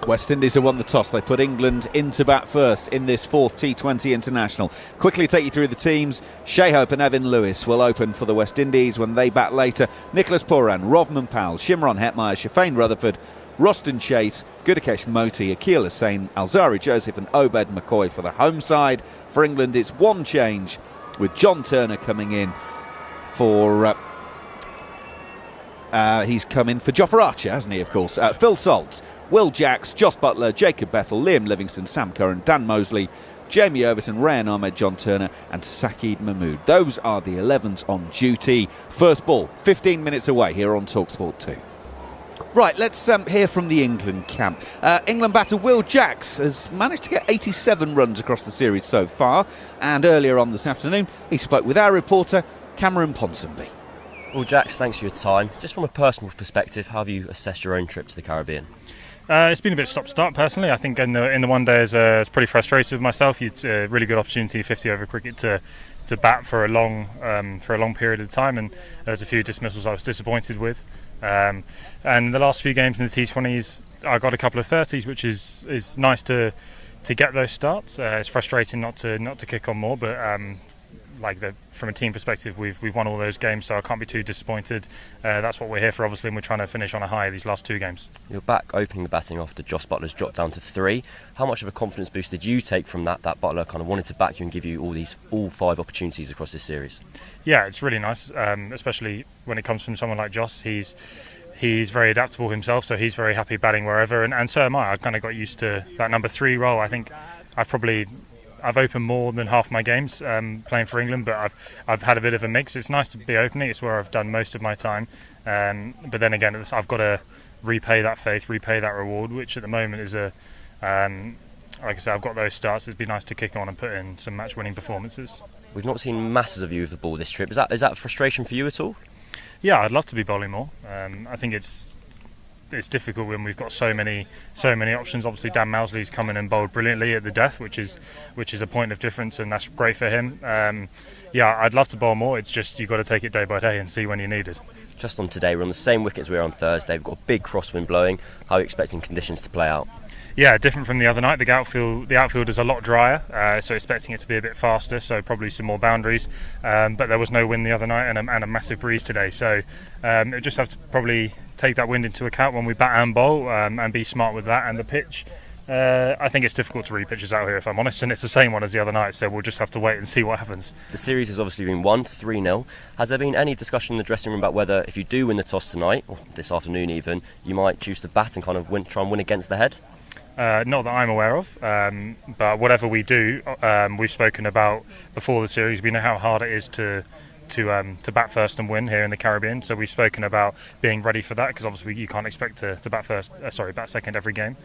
West Indies have won the toss. They put England into bat first in this fourth T20 international. Quickly take you through the teams. Shai Hope and Evan Lewis will open for the West Indies when they bat later. Nicholas Pooran, Rovman Powell, Shimron Hetmeyer, Shafane Rutherford, Roston Chait, Gudakesh Moti, Akil Hussain, Alzari Joseph and Obed McCoy for the home side. For England, it's one change with John Turner coming in for... he's come in for Jofra Archer, hasn't he, of course. Phil Salt, Will Jacks, Joss Butler, Jacob Bethel, Liam Livingston, Sam Curran, Dan Mosley, Jamie Overton, Rayan Ahmed, John Turner and Saqib Mahmood. Those are the 11s on duty. First ball, 15 minutes away here on TalkSport 2. Right, let's hear from the England camp. England batter Will Jacks has managed to get 87 runs across the series so far. And earlier on this afternoon, he spoke with our reporter, Cameron Ponsonby. Well, Jax, thanks for your time. Just from a personal perspective, how have you assessed your own trip to the Caribbean? It's been a bit stop-start personally. I think in the one day it's pretty frustrated with myself. It's a really good opportunity, 50 over cricket, to bat for a long period of time, and there's a few dismissals I was disappointed with. And the last few games in the T20s, I got a couple of 30s, which is nice to get those starts. It's frustrating not to kick on more, but from a team perspective, we've won all those games, so I can't be too disappointed. That's what we're here for, obviously, and we're trying to finish on a high these last two games. You're back opening the batting after Joss Butler's dropped down to 3. How much of a confidence boost did you take from that Butler kind of wanted to back you and give you all 5 opportunities across this series? Yeah, it's really nice, especially when it comes from someone like Joss. He's very adaptable himself, so he's very happy batting wherever, and so am I. I kind of got used to that number 3 role. I think I've opened more than half my games playing for England, but I've had a bit of a mix. It's nice to be opening. It's where I've done most of my time. But then again, I've got to repay that faith, repay that reward, which at the moment is like I said, I've got those starts. It'd be nice to kick on and put in some match-winning performances. We've not seen masses of you with the ball this trip. Is that a frustration for you at all? Yeah, I'd love to be bowling more. I think it's difficult when we've got so many options. Obviously, Dan Mousley's come in and bowled brilliantly at the death, which is a point of difference, and that's great for him. I'd love to bowl more. It's just you've got to take it day by day and see when you need it. Just on today, we're on the same wicket as we were on Thursday. We've got a big crosswind blowing. How are you expecting conditions to play out? Yeah, different from the other night. The outfield is a lot drier, so expecting it to be a bit faster, so probably some more boundaries. But there was no wind the other night and a massive breeze today, so we'll just have to probably take that wind into account when we bat and bowl, and be smart with that. And the pitch, I think it's difficult to read pitches out here, if I'm honest, and it's the same one as the other night, so we'll just have to wait and see what happens. The series has obviously been won 3-0. Has there been any discussion in the dressing room about whether, if you do win the toss tonight, or this afternoon even, you might choose to bat and kind of try and win against the head? Not that I'm aware of, but whatever we do, we've spoken about before the series. We know how hard it is to bat first and win here in the Caribbean, so we've spoken about being ready for that, because obviously you can't expect to bat second every game.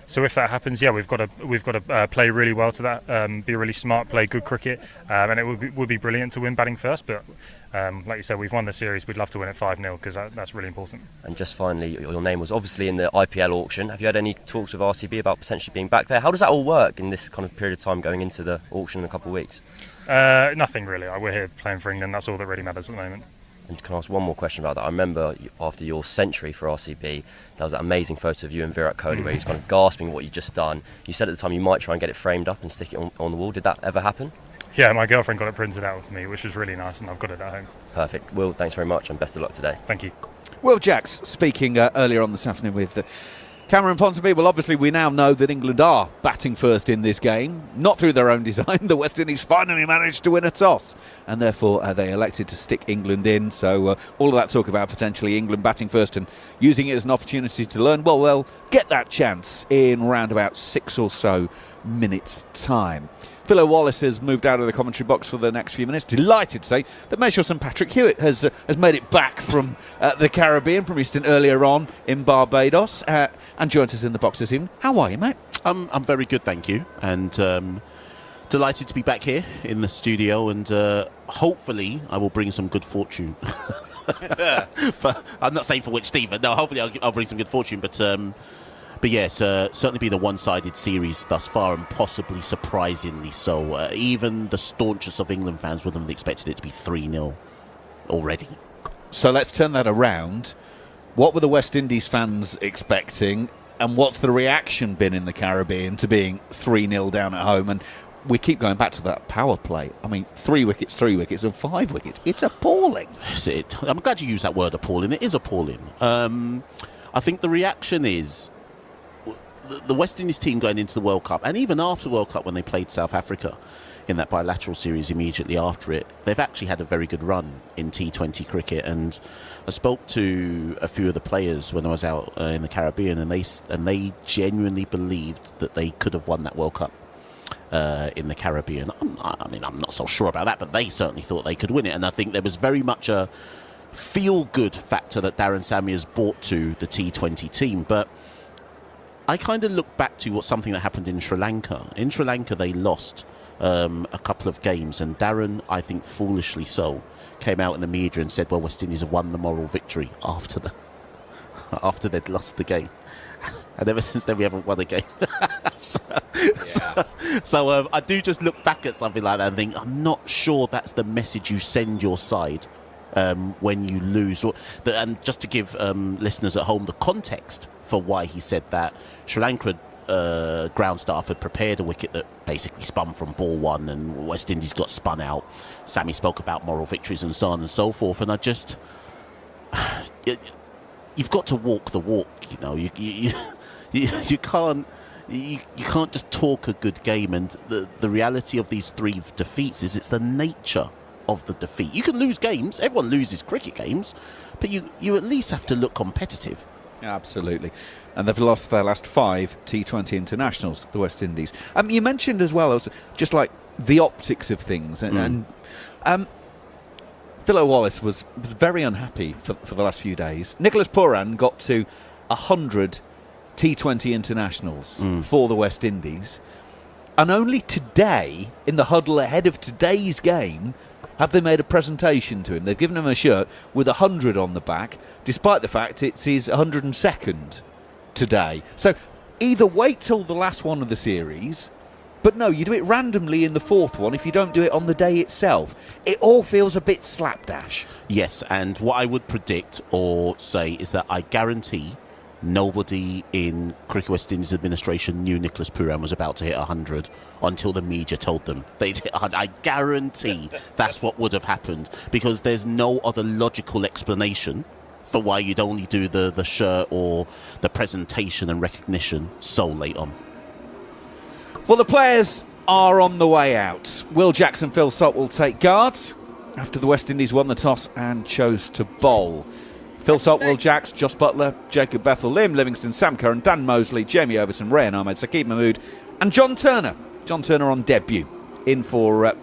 So if that happens, yeah, we've got to play really well to that, be really smart, play good cricket, and it would be brilliant to win batting first. But like you said, we've won the series. We'd love to win it 5-0 because that's really important. And just finally, your name was obviously in the IPL auction. Have you had any talks with RCB about potentially being back there? How does that all work in this kind of period of time going into the auction in a couple of weeks? Nothing really. We're here playing for England. That's all that really matters at the moment. And can I ask one more question about that? I remember after your century for RCB, there was that amazing photo of you and Virat Kohli where he was kind of gasping what you'd just done. You said at the time you might try and get it framed up and stick it on the wall. Did that ever happen? Yeah, my girlfriend got it printed out for me, which was really nice, and I've got it at home. Perfect. Will, thanks very much, and best of luck today. Thank you. Will Jacks speaking earlier on this afternoon with Cameron Ponsonby. Well, obviously we now know that England are batting first in this game, not through their own design. The West Indies finally managed to win a toss, and therefore they elected to stick England in. So all of that talk about potentially England batting first and using it as an opportunity to learn, well, they'll get that chance in round about 6 or so minutes' time. Phil Wallace has moved out of the commentary box for the next few minutes. Delighted to say that Major St Patrick Hewitt has made it back from the Caribbean from his stint earlier on in Barbados and joined us in the box this evening. How are you, mate? I'm very good, thank you, and delighted to be back here in the studio, and hopefully I will bring some good fortune. But I'm not saying for which team, but no, hopefully I'll bring some good fortune. But yes, certainly been a one-sided series thus far, and possibly surprisingly so. Even the staunchest of England fans wouldn't have expected it to be 3-0 already. So let's turn that around. What were the West Indies fans expecting? And what's the reaction been in the Caribbean to being 3-0 down at home? And we keep going back to that power play. I mean, 3 wickets, and 5 wickets. It's appalling. I'm glad you used that word, appalling. It is appalling. I think the reaction is the West Indies team going into the World Cup, and even after the World Cup when they played South Africa in that bilateral series immediately after it, they've actually had a very good run in T20 cricket. And I spoke to a few of the players when I was out in the Caribbean, and they genuinely believed that they could have won that World Cup in the Caribbean. I'm not so sure about that, but they certainly thought they could win it. And I think there was very much a feel-good factor that Darren Sammy has brought to the T20 team. But I kind of look back to something that happened in Sri Lanka. In Sri Lanka, they lost a couple of games, and Darren, I think foolishly so, came out in the media and said, well, West Indies have won the moral victory after they'd lost the game. And ever since then, we haven't won a game. So I do just look back at something like that and think, I'm not sure that's the message you send your side when you lose. And just to give listeners at home the context for why he said that, Sri Lanka ground staff had prepared a wicket that basically spun from ball one, and West Indies got spun out. Sammy spoke about moral victories and so on and so forth, and I just... You've got to walk the walk, you know. You can't just talk a good game. And the reality of these 3 defeats is it's the nature of the defeat. You can lose games. Everyone loses cricket games, but you at least have to look competitive. Absolutely. And they've lost their last 5 T20 internationals, the West Indies. You mentioned as well, just like the optics of things, and Phil Wallace was very unhappy for the last few days. Nicholas Pooran got to 100 T20 internationals for the West Indies, and only today, in the huddle ahead of today's game, have they made a presentation to him. They've given him a shirt with 100 on the back, despite the fact it's his 102nd today. So either wait till the last one of the series, but no, you do it randomly in the 4th one if you don't do it on the day itself. It all feels a bit slapdash. Yes, and what I would predict or say is that I guarantee nobody in Cricket West Indies administration knew Nicholas Pooran was about to hit 100 until the media told them they'd hit 100. I guarantee that's what would have happened, because there's no other logical explanation for why you'd only do the shirt or the presentation and recognition so late on. Well, the players are on the way out. Will Jackson, Phil Salt will take guards after the West Indies won the toss and chose to bowl. Phil Salt, Will Jacks, Joss Buttler, Jacob Bethel, Liam Livingston, Sam Curran, Dan Mosley, Jamie Overton, Rayan Ahmed, Saqib Mahmood and John Turner. John Turner on debut. In for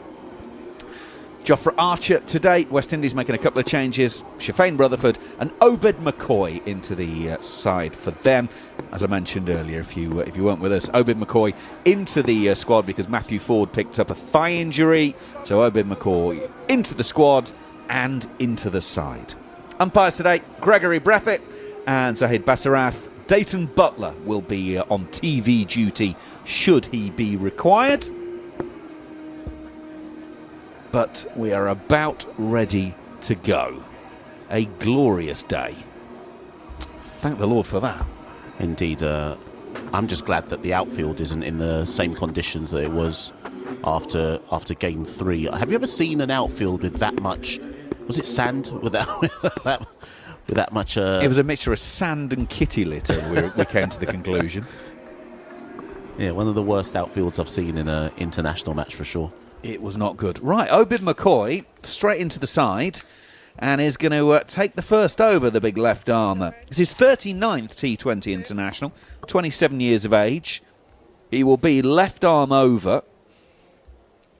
Jofra Archer today. West Indies making a couple of changes. Shafane Rutherford and Obed McCoy into the side for them. As I mentioned earlier, if you weren't with us, Obed McCoy into the squad because Matthew Ford picked up a thigh injury. So Obed McCoy into the squad and into the side. Umpires today, Gregory Breathitt and Zahid Basarath. Dayton Butler will be on TV duty should he be required. But we are about ready to go. A glorious day. Thank the Lord for that. Indeed. I'm just glad that the outfield isn't in the same conditions that it was after Game 3. Have you ever seen an outfield with that much... Was it sand? With that much... It was a mixture of sand and kitty litter, we came to the conclusion. Yeah, one of the worst outfields I've seen in an international match for sure. It was not good. Right, Obed McCoy straight into the side and is going to take the first over, the big left armer. It's his 39th T20 international, 27 years of age. He will be left arm over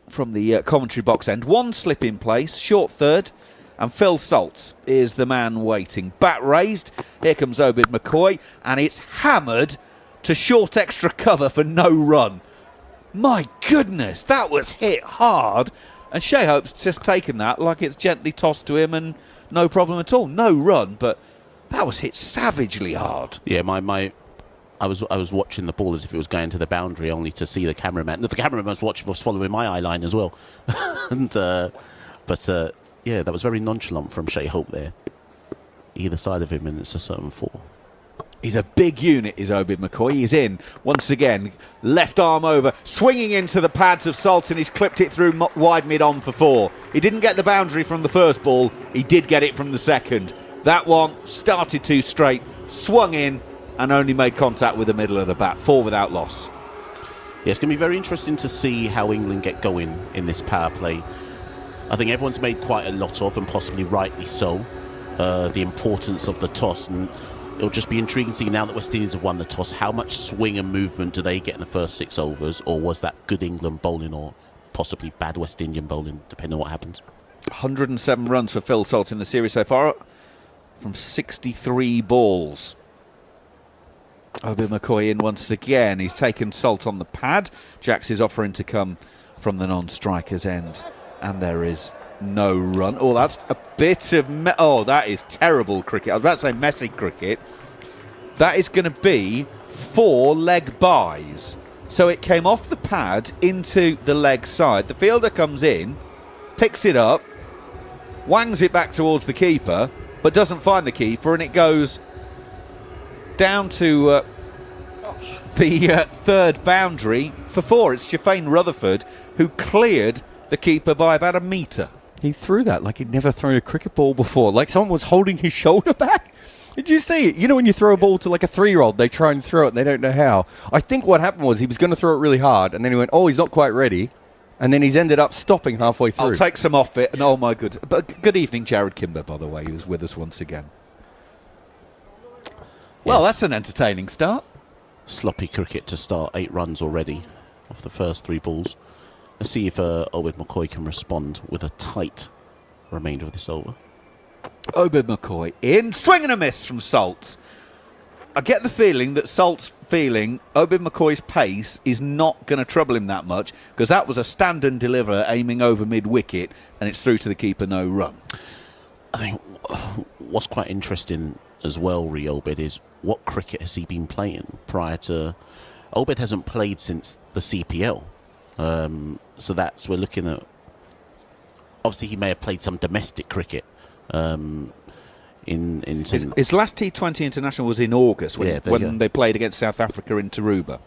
from the commentary box end. One slip in place, short third, and Phil Salt is the man waiting. Bat raised, here comes Obed McCoy, and it's hammered to short extra cover for no run. My goodness, that was hit hard. And Shea Hope's just taken that like it's gently tossed to him and no problem at all. No run, but that was hit savagely hard. Yeah, I was watching the ball as if it was going to the boundary, only to see the cameraman. The cameraman was following my eye line as well. But that was very nonchalant from Shea Hope there. Either side of him, and it's a certain 4. He's a big unit, is Obed McCoy. He's in once again, left arm over, swinging into the pads of Salt, and he's clipped it through wide mid-on for 4. He didn't get the boundary from the first ball, he did get it from the second. That one started too straight, swung in, and only made contact with the middle of the bat. 4 without loss. Yeah, it's going to be very interesting to see how England get going in this power play. I think everyone's made quite a lot of, and possibly rightly so, the importance of the toss, and it'll just be intriguing to see now that West Indies have won the toss, how much swing and movement do they get in the first 6 overs, or was that good England bowling or possibly bad West Indian bowling, depending on what happens. 107 runs for Phil Salt in the series so far from 63 balls. Obed McCoy in once again. He's taken Salt on the pad. Jacks is offering to come from the non-striker's end, and there is no run. Oh, that's a bit of... oh, that is terrible cricket. I was about to say messy cricket. That is going to be 4 leg byes. So it came off the pad into the leg side. The fielder comes in, picks it up, wangs it back towards the keeper, but doesn't find the keeper, and it goes down to the third boundary for 4. It's Shafane Rutherford who cleared the keeper by about a metre. He threw that like he'd never thrown a cricket ball before, like someone was holding his shoulder back. Did you see it? You know when you throw a ball to like a 3-year-old, they try and throw it and they don't know how. I think what happened was he was going to throw it really hard, and then he went, oh, he's not quite ready, and then he's ended up stopping halfway through. I'll take some off it, and oh my good. But good evening, Jared Kimber, by the way, who was with us once again. Well, that's an entertaining start. Sloppy cricket to start, 8 runs already off the first 3 balls. Let's see if Obed McCoy can respond with a tight remainder of this over. Obed McCoy in, swing and a miss from Salt. I get the feeling that Salt's feeling Obed McCoy's pace is not going to trouble him that much, because that was a stand and deliver aiming over mid-wicket, and it's through to the keeper, no run. I think what's quite interesting as well, Obed, is what cricket has he been playing prior to... Obed hasn't played since the CPL. So that's, we're looking at... Obviously, he may have played some domestic cricket. His last T20 international was in August when they played against South Africa in Taruba.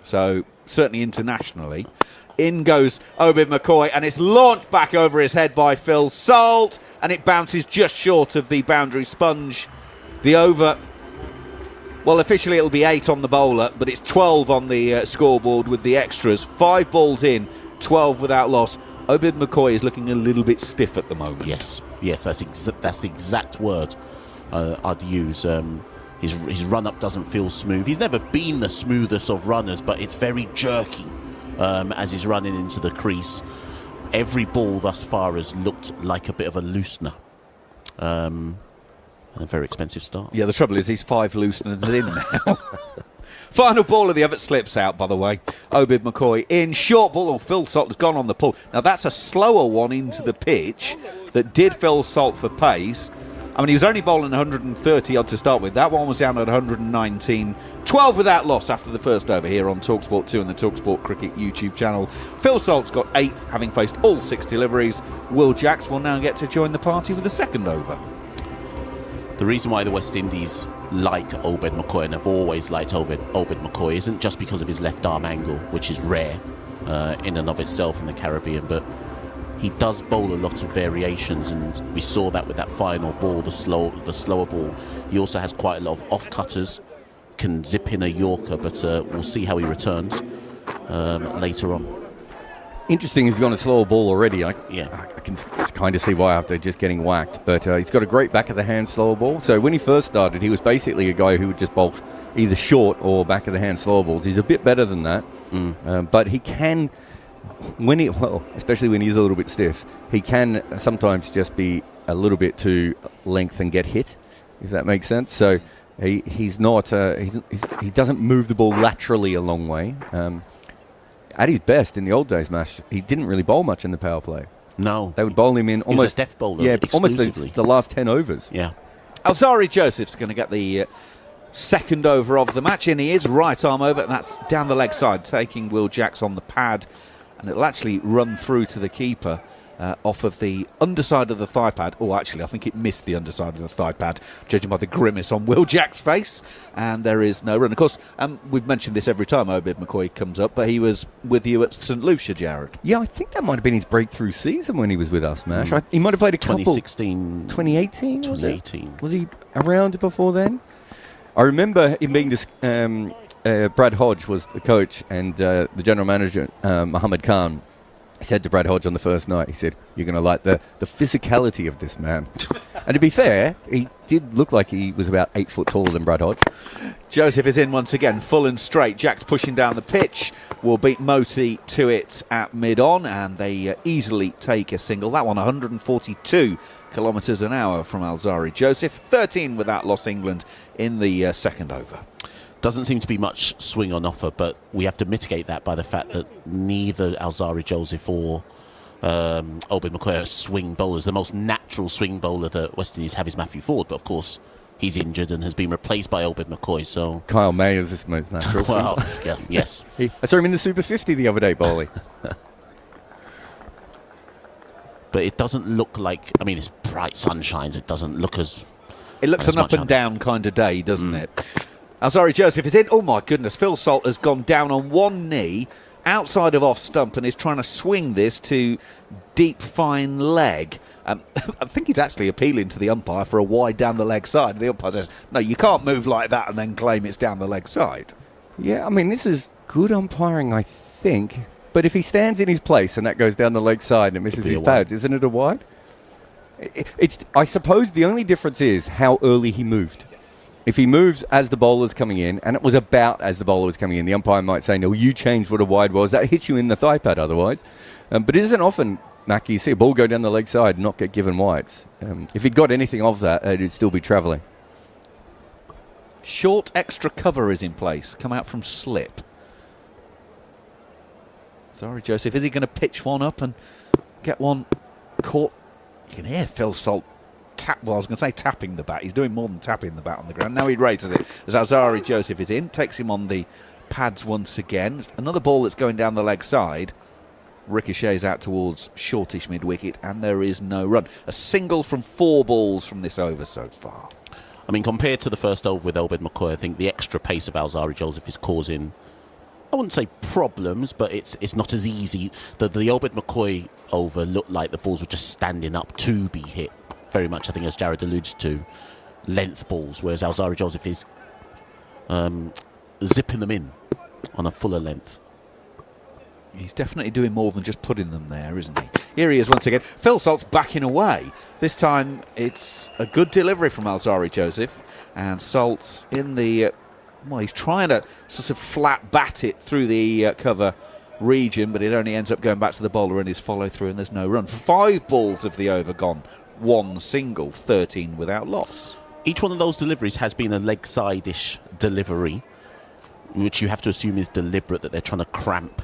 So, certainly internationally. In goes Obed McCoy, and it's launched back over his head by Phil Salt, and it bounces just short of the boundary sponge. The over, well, officially it'll be 8 on the bowler, but it's 12 on the scoreboard with the extras. 5 balls in, 12 without loss. Obed McCoy is looking a little bit stiff at the moment. Yes, that's the exact word I'd use. His run-up doesn't feel smooth. He's never been the smoothest of runners, but it's very jerky as he's running into the crease. Every ball thus far has looked like a bit of a loosener. A very expensive start. Yeah, the trouble is he's 5 looseners in now. Final ball of the over, slips out, by the way. Obed McCoy in, short ball, and Phil Salt has gone on the pull. Now, that's a slower one into the pitch that did Phil Salt for pace. I mean, he was only bowling 130 odd to start with. That one was down at 119. 12 without loss after the first over here on TalkSport 2 and the TalkSport Cricket YouTube channel. Phil Salt's got 8, having faced all 6 deliveries. Will Jacks will now get to join the party with the second over. The reason why the West Indies like Obed McCoy and have always liked Obed McCoy isn't just because of his left arm angle, which is rare in and of itself in the Caribbean, but he does bowl a lot of variations, and we saw that with that final ball, the slower ball. He also has quite a lot of off-cutters, can zip in a Yorker, but we'll see how he returns later on. Interesting, he's gone a slower ball already. I can kind of see why after just getting whacked. But he's got a great back-of-the-hand slower ball. So when he first started, he was basically a guy who would just bowl either short or back-of-the-hand slower balls. He's a bit better than that. But he can, especially when he's a little bit stiff, he can sometimes just be a little bit too length and get hit, if that makes sense. So he's not, he doesn't move the ball laterally a long way. At his best in the old days, Mash, he didn't really bowl much in the power play. No. They would bowl him in almost... He was a death bowler, almost the last 10 overs. Yeah. Alzari Joseph's going to get the second over of the match, and he is right arm over, and that's down the leg side, taking Will Jacks on the pad, and it'll actually run through to the keeper. off of the underside of the thigh pad. Oh, actually, I think it missed the underside of the thigh pad, judging by the grimace on Will Jack's face. And there is no run. Of course, we've mentioned this every time Obed McCoy comes up, but he was with you at St Lucia, Jared. Yeah, I think that might have been his breakthrough season when he was with us, Mash. He might have played a couple. 2016. 2018? 2018. Was he around before then? I remember him being Brad Hodge was the coach, and the general manager, Mohammed Khan, said to Brad Hodge on the first night, he said, "You're going to like the physicality of this man." And to be fair, he did look like he was about 8 foot taller than Brad Hodge. Joseph is in once again, full and straight. Jack's pushing down the pitch. Will beat Moti to it at mid-on, and they easily take a single. That one 142 kilometres an hour from Alzari Joseph. 13 without loss England in the second over. Doesn't seem to be much swing on offer, but we have to mitigate that by the fact that neither Alzari Joseph or Obed McCoy are swing bowlers. The most natural swing bowler that West Indies have is Matthew Ford, but of course he's injured and has been replaced by Obed McCoy. So Kyle Mayers is the most natural. Well, yeah, yes. I saw him in the Super 50 the other day bowling. But it doesn't look like, I mean, it's bright sunshine, so it doesn't look as... It looks an up and down kind of day, doesn't it? Alzari Joseph is in. Oh my goodness, Phil Salt has gone down on one knee outside of off stump and is trying to swing this to deep fine leg. I think he's actually appealing to the umpire for a wide down the leg side. The umpire says, no, you can't move like that and then claim it's down the leg side. Yeah, I mean, this is good umpiring, I think. But if he stands in his place and that goes down the leg side and misses his pads, isn't it a wide? I suppose the only difference is how early he moved. If he moves as the bowler's coming in, and it was about as the bowler was coming in, the umpire might say, no, you changed what a wide was. That hits you in the thigh pad otherwise. But it isn't often, Mackie, you see a ball go down the leg side and not get given wides. If he'd got anything of that, it'd still be travelling. Short extra cover is in place. Come out from slip. Sorry, Joseph. Is he going to pitch one up and get one caught? You can hear Phil Salt I was going to say tapping the bat. He's doing more than tapping the bat on the ground. Now he raises it as Alzari Joseph is in. Takes him on the pads once again. Another ball that's going down the leg side. Ricochets out towards shortish mid-wicket, and there is no run. A single from 4 balls from this over so far. I mean, compared to the first over with Obed McCoy, I think the extra pace of Alzari Joseph is causing, I wouldn't say problems, but it's not as easy. The Obed McCoy over looked like the balls were just standing up to be hit. Very much, I think, as Jared alludes to, length balls, whereas Alzari Joseph is zipping them in on a fuller length. He's definitely doing more than just putting them there, isn't he? Here he is once again. Phil Salt's backing away. This time it's a good delivery from Alzari Joseph, and Salt's in the... well, he's trying to sort of flat bat it through the cover region, but it only ends up going back to the bowler in his follow-through, and there's no run. 5 balls of the over gone. 1 single, 13 without loss. Each one of those deliveries has been a leg side-ish delivery, which you have to assume is deliberate, that they're trying to cramp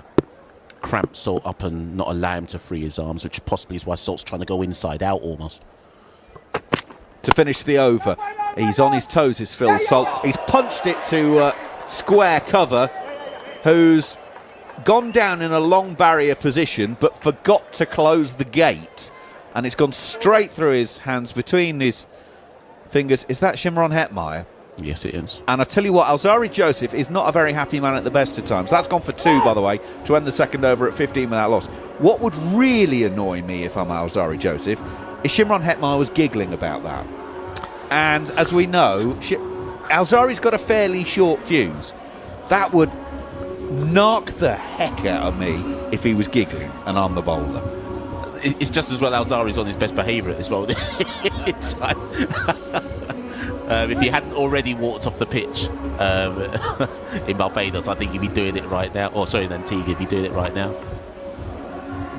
Salt up and not allow him to free his arms, which possibly is why Salt's trying to go inside out almost. To finish the over, he's on his toes, is Phil Salt. He's punched it to square cover, who's gone down in a long barrier position but forgot to close the gate. And it's gone straight through his hands, between his fingers. Is that Shimron Hetmeyer? Yes, it is. And I tell you what, Alzari Joseph is not a very happy man at the best of times. That's gone for 2, by the way, to end the second over at 15 without loss. What would really annoy me if I'm Alzari Joseph is Shimron Hetmeyer was giggling about that. And as we know, Alzari's got a fairly short fuse. That would knock the heck out of me if he was giggling and I'm the bowler. It's just as well Alzari's on his best behaviour at this moment in time. If he hadn't already walked off the pitch in Barbados, I think he'd be doing it right now. Or sorry, in Antigua, he'd be doing it right now.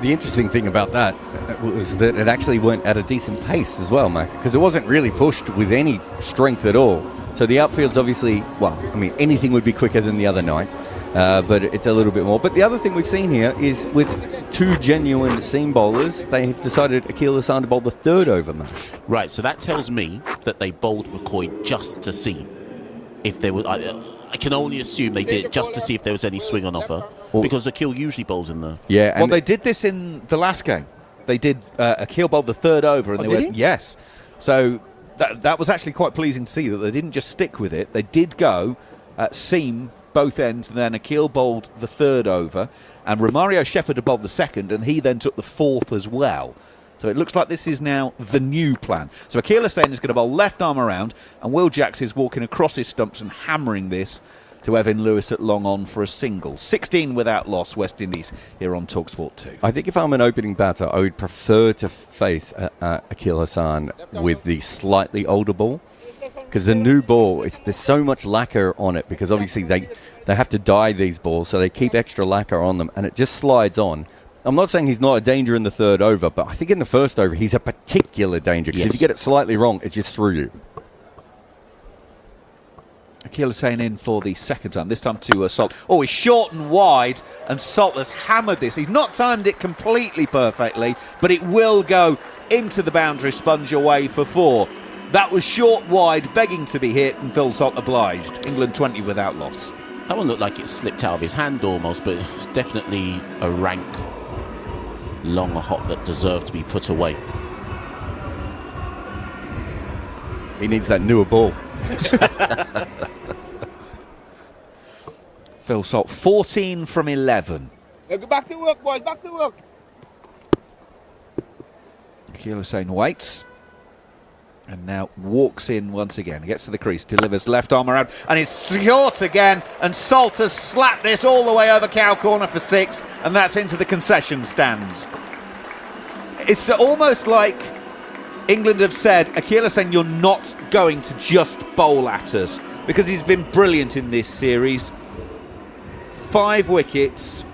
The interesting thing about that was that it actually went at a decent pace as well, Mac, because it wasn't really pushed with any strength at all. So the outfield's obviously, well, I mean, anything would be quicker than the other night, but it's a little bit more. But the other thing we've seen here is with 2 genuine seam bowlers, they decided Akil Hassan to bowl the 3rd over match. Right, so that tells me that they bowled McCoy just to see if there was... I can only assume they did just to see if there was any swing on offer, because Akil usually bowls in the... Yeah, well, they did this in the last game. They did Akil bowled the third over, and they went, yes. So that was actually quite pleasing to see that they didn't just stick with it. They did go seam both ends, and then Akil bowled the third over, and Romario Shepherd had bowled the second, and he then took the fourth as well. So it looks like this is now the new plan. So Akil Hussain is going to bowl left arm around, and Will Jacks is walking across his stumps and hammering this to Evan Lewis at long on for a single. 16 without loss, West Indies here on TalkSport 2. I think if I'm an opening batter, I would prefer to face Akil Hassan with the slightly older ball, because the new ball, there's so much lacquer on it, because obviously they have to dye these balls, so they keep extra lacquer on them, and it just slides on. I'm not saying he's not a danger in the third over, but I think in the first over he's a particular danger, because if you get it slightly wrong, it's just through you. Akil Hussain in for the second time, this time to Salt. Oh, he's short and wide, and Salt has hammered this. He's not timed it completely perfectly, but it will go into the boundary sponge away for 4. That was short, wide, begging to be hit, and Phil Salt obliged. England 20 without loss. That one looked like it slipped out of his hand almost, but it's definitely a rank longer hop that deserved to be put away. He needs that newer ball. Phil Salt, 14 from 11. Now go back to work, boys, back to work. Akil Hussain waits. And now walks in once again. He gets to the crease, delivers left arm around, and it's short again. And Salt has slapped this all the way over cow corner for 6, and that's into the concession stands. It's almost like England have said, Akil Hussain, you're not going to just bowl at us, because he's been brilliant in this series. 5 wickets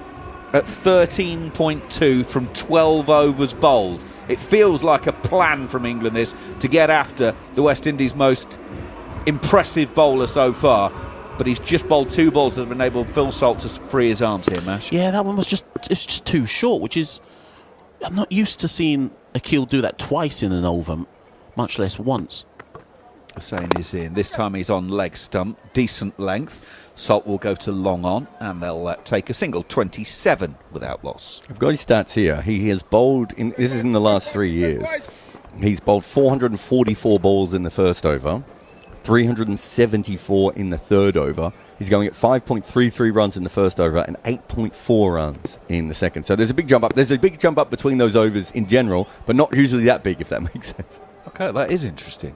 at 13.2 from 12 overs bowled. It feels like a plan from England, this, to get after the West Indies' most impressive bowler so far. But he's just bowled 2 balls that have enabled Phil Salt to free his arms here, Mash. Yeah, that one was just too short, which is... I'm not used to seeing Akil do that twice in an over, much less once. Hussain is in. This time he's on leg stump, decent length. Salt will go to long on, and they'll take a single. 27 without loss. I've got his stats here. He has bowled, this is in the last 3 years, he's bowled 444 balls in the first over, 374 in the third over. He's going at 5.33 runs in the first over and 8.4 runs in the second. So there's a big jump up. There's a big jump up between those overs in general, but not usually that big, if that makes sense. Okay, that is interesting.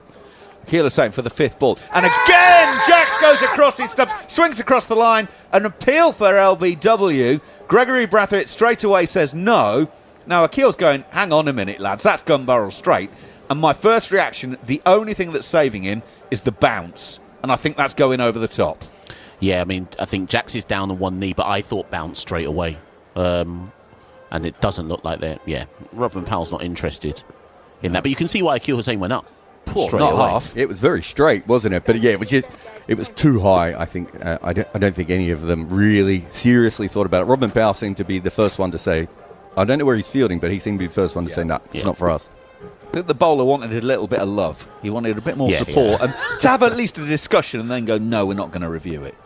Akil Hussain for the 5th ball. And again, Jacks goes across his stumps, swings across the line, an appeal for LBW. Gregory Brathwaite straight away says no. Now Akil's going, hang on a minute, lads, that's gun barrel straight. And my first reaction, the only thing that's saving him is the bounce. And I think that's going over the top. Yeah, I mean, I think Jacks is down on one knee, but I thought bounce straight away. And it doesn't look like they're... Yeah, Rotherham Powell's not interested in that. But you can see why Akil Hussain went up. Not away. Half. It was very straight, wasn't it? But yeah, it was too high, I think. I don't think any of them really seriously thought about it. Robin Powell seemed to be the first one to say, I don't know where he's fielding, but he seemed to be the first one to say, no, it's not for us. I think the bowler wanted a little bit of love. He wanted a bit more support and to have at least a discussion and then go, no, we're not going to review it.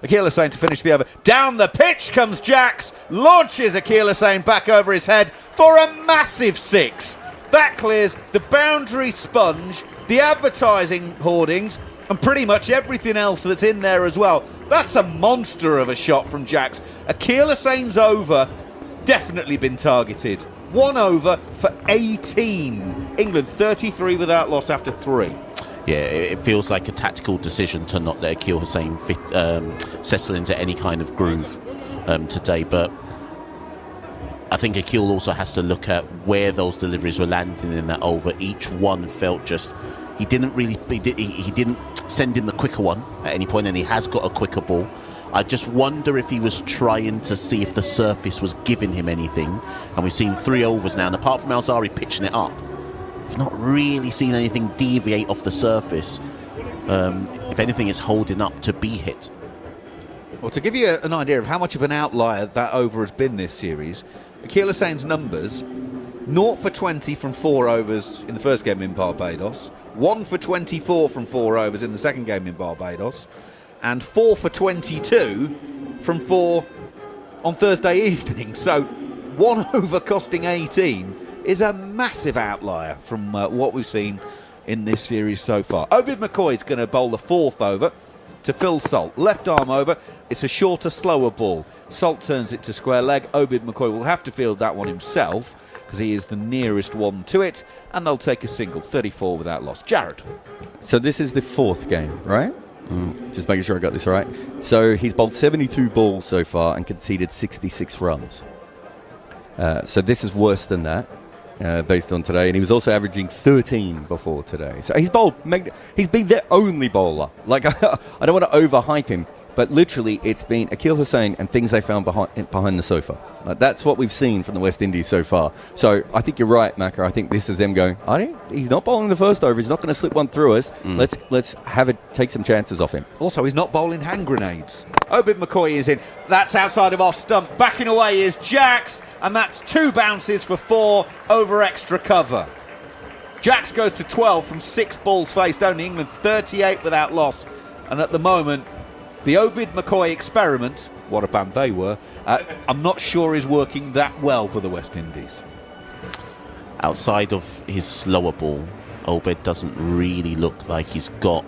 Akil Hussain to finish the over. Down the pitch comes Jacks, launches Akil Hussain back over his head for a massive 6. That clears the boundary sponge, the advertising hoardings, and pretty much everything else that's in there as well. That's a monster of a shot from Jacks. Akil Hussain's over, definitely been targeted. 1 over for 18. England 33 without loss after 3. Yeah, it feels like a tactical decision to not let Akil Hussain settle into any kind of groove today. But I think Akil also has to look at where those deliveries were landing in that over. Each one felt just... He didn't send in the quicker one at any point, and he has got a quicker ball. I just wonder if he was trying to see if the surface was giving him anything. And we've seen 3 overs now, and apart from Alzari pitching it up, we've not really seen anything deviate off the surface. If anything, it's holding up to be hit. Well, to give you an idea of how much of an outlier that over has been this series, Akil Hussain's numbers: 0 for 20 from 4 overs in the first game in Barbados, 1 for 24 from 4 overs in the second game in Barbados, and 4 for 22 from 4 on Thursday evening. So 1 over costing 18 is a massive outlier from what we've seen in this series so far. Obid McCoy's going to bowl the 4th over to Phil Salt. Left arm over. It's a shorter, slower ball. Salt turns it to square leg. Obid McCoy will have to field that one himself because he is the nearest one to it, and they'll take a single, 34 without loss. Jared. So this is the 4th game, right? Just making sure I got this right. So he's bowled 72 balls so far and conceded 66 runs. So this is worse than that, based on today. And he was also averaging 13 before today. So he's been their only bowler. Like, I don't want to overhype him, but literally it's been Akil Hussain and things they found behind the sofa. Like, that's what we've seen from the West Indies so far. So I think you're right, Macca. I think this is them going, he's not bowling the first over. He's not going to slip one through us. Let's take some chances off him. Also, he's not bowling hand grenades. Obid McCoy is in. That's outside of off stump. Backing away is Jacks, and that's 2 bounces for 4 over extra cover. Jacks goes to 12 from 6 balls faced. Only England 38 without loss. And at the moment, the Obid McCoy experiment, what a band they were, I'm not sure is working that well for the West Indies. Outside of his slower ball, Obed doesn't really look like he's got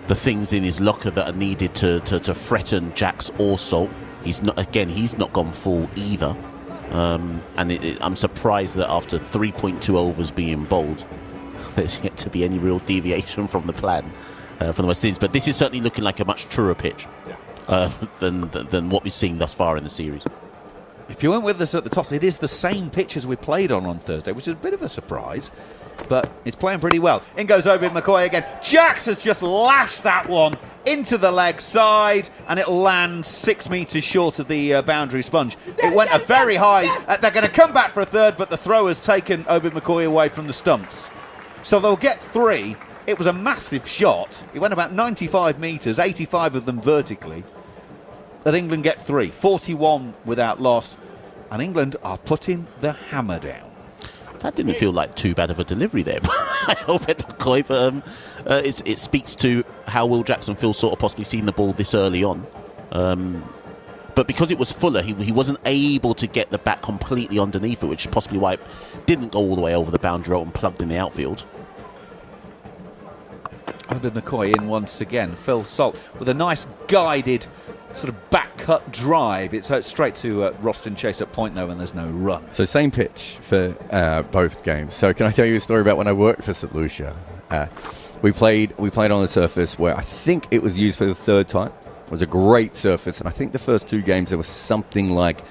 the things in his locker that are needed to threaten Jacks or Salt. He's not gone full either. And I'm surprised that after 3.2 overs being bowled, there's yet to be any real deviation from the plan from the West Indies. But this is certainly looking like a much truer pitch than what we've seen thus far in the series. If you weren't with us at the toss, it is the same pitch as we played on Thursday, which is a bit of a surprise, but it's playing pretty well. In goes Obid McCoy again. Jacks has just lashed that one into the leg side, and it'll land 6 metres short of the boundary sponge. It went a very high. They're going to come back for a third, but the throw has taken Obid McCoy away from the stumps. So they'll get 3. It was a massive shot. It went about 95 metres, 85 of them vertically. That England get 3, 41 without loss, and England are putting the hammer down. That didn't feel like too bad of a delivery there by Obed McCoy, but it speaks to how Will Jackson feels sort of possibly seen the ball this early on. But because it was fuller, he wasn't able to get the bat completely underneath it, which is possibly why it didn't go all the way over the boundary rope and plugged in the outfield. Obid McCoy in once again. Phil Salt with a nice guided sort of back cut drive. It's straight to Roston Chase at point though, and there's no run. So same pitch for both games. So can I tell you a story about when I worked for St Lucia? We played on a surface where I think it was used for the 3rd time. It was a great surface, and I think the first 2 games there was something like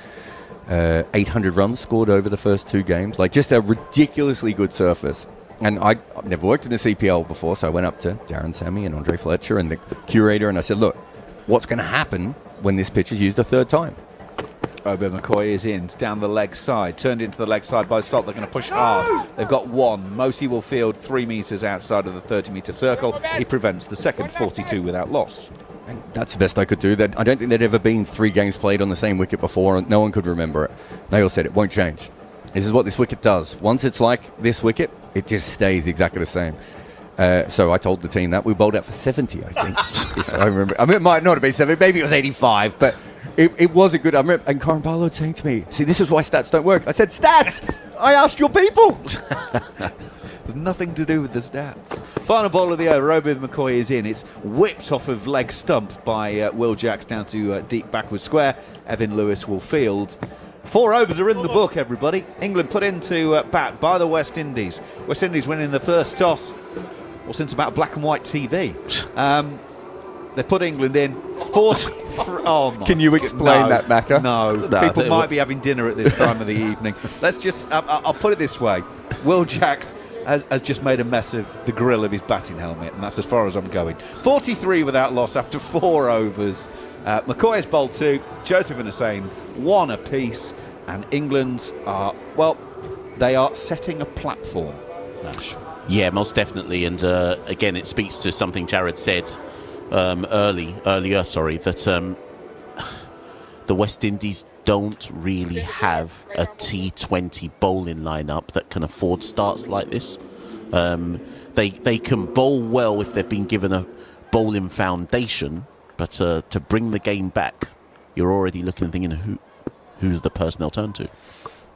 800 runs scored over the first 2 games. Like, just a ridiculously good surface. And I've never worked in the CPL before, so I went up to Darren Sammy and Andre Fletcher and the curator, and I said, look, what's going to happen when this pitch is used a 3rd time? Obid McCoy is in, it's down the leg side, turned into the leg side by Salt. They're going to push hard. They've got 1. Mosey will field 3 metres outside of the 30-metre circle. He prevents the second, 42 without loss. And that's the best I could do. I don't think there'd ever been 3 games played on the same wicket before, and no one could remember it. They all said it won't change. This is what this wicket does. Once it's like this wicket, it just stays exactly the same. So I told the team that. We bowled out for 70, I think. If I remember. I mean, it might not have been 70, maybe it was 85, but it was a good... I remember, and Corin Barlow saying to me, see, this is why stats don't work. I said, stats! I asked your people! There's nothing to do with the stats. Final ball of the over. Obid McCoy is in. It's whipped off of leg stump by Will Jacks down to deep backward square. Evan Lewis will field. 4 overs are in the book, everybody. England put into bat by the West Indies. West Indies winning the first toss, well, since about black and white TV. They put England in 40. Oh my! Can you explain that, Macca? No, people might be having dinner at this time of the evening. Let's just. I'll put it this way: Will Jacks has just made a mess of the grill of his batting helmet, and that's as far as I'm going. 43 without loss after 4 overs. McCoy has bowled 2. Joseph and Hussain 1 apiece, and England are they are setting a platform. Nash. Yeah, most definitely, and again, it speaks to something Jared said earlier, that the West Indies don't really have a T20 bowling lineup that can afford starts like this. They can bowl well if they've been given a bowling foundation, but to bring the game back, you're already looking and thinking who's the person they'll turn to.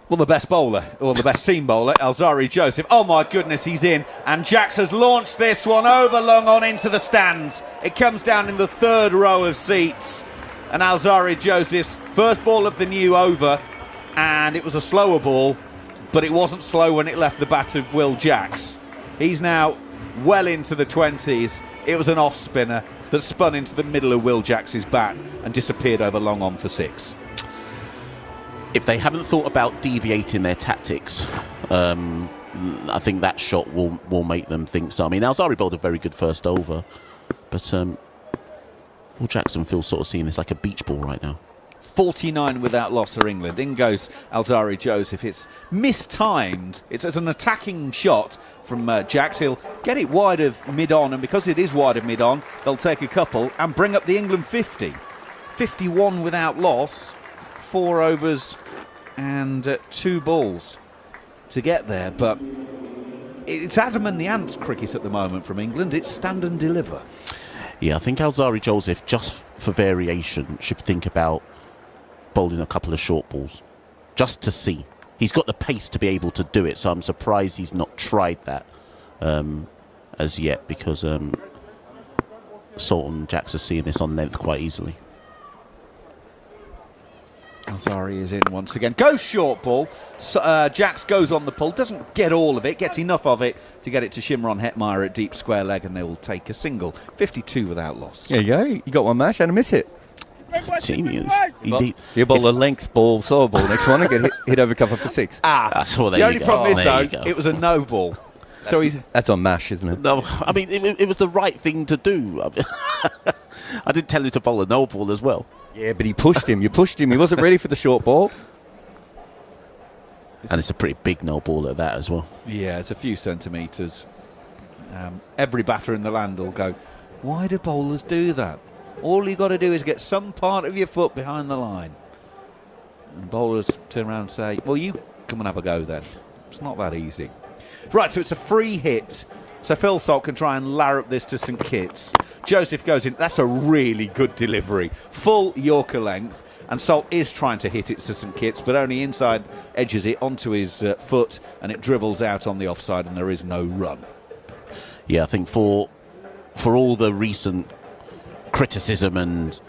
Well, the best bowler, or the best seam bowler, Alzarri Joseph. Oh my goodness, he's in. And Jax has launched this one over long on into the stands. It comes down in the third row of seats. And Alzarri Joseph's first ball of the new over. And it was a slower ball, but it wasn't slow when it left the bat of Will Jacks. He's now well into the 20s. It was an off spinner that spun into the middle of Will Jacks's bat and disappeared over long on for 6. If they haven't thought about deviating their tactics, I think that shot will make them think so. I mean, Alzarri bowled a very good first over, but Will Jackson feels sort of seeing this like a beach ball right now. 49 without loss for England. In goes Alzarri Joseph. It's mistimed. It's an attacking shot from Jacks. He'll get it wide of mid-on, and because it is wide of mid-on, they'll take a couple and bring up the England 50. 51 without loss. 4 overs and 2 balls to get there, but it's Adam and the Ants cricket at the moment from England. It's stand and deliver. Yeah, I think Alzarri Joseph, just for variation, should think about bowling a couple of short balls just to see. He's got the pace to be able to do it, so I'm surprised he's not tried that as yet, because Salt and Jacks are seeing this on length quite easily. Alzarri is in once again. Goes short ball. Jacks goes on the pull. Doesn't get all of it. Gets enough of it to get it to Shimron Hetmeyer at deep square leg, and they will take a single. 52 without loss. There you go. You got one mash and a miss hit. Indeed. You bowl a length ball, slow ball. Next one and get hit over cover for 6. That's all. The only problem is, though, it was a no ball. That's on mash, isn't it? No, I mean, it was the right thing to do. I did tell him to bowl a no ball as well. Yeah, but he pushed him. You pushed him. He wasn't ready for the short ball. And it's a pretty big no ball at that as well. Yeah, it's a few centimetres. Every batter in the land will go, why do bowlers do that? All you got to do is get some part of your foot behind the line. And bowlers turn around and say, well, you come and have a go then. It's not that easy. Right, so it's a free hit. So Phil Salt can try and larrup this to St Kitts. Joseph goes in. That's a really good delivery. Full Yorker length. And Salt is trying to hit it to St Kitts, but only inside edges it onto his foot, and it dribbles out on the offside, and there is no run. Yeah, I think for all the recent criticism and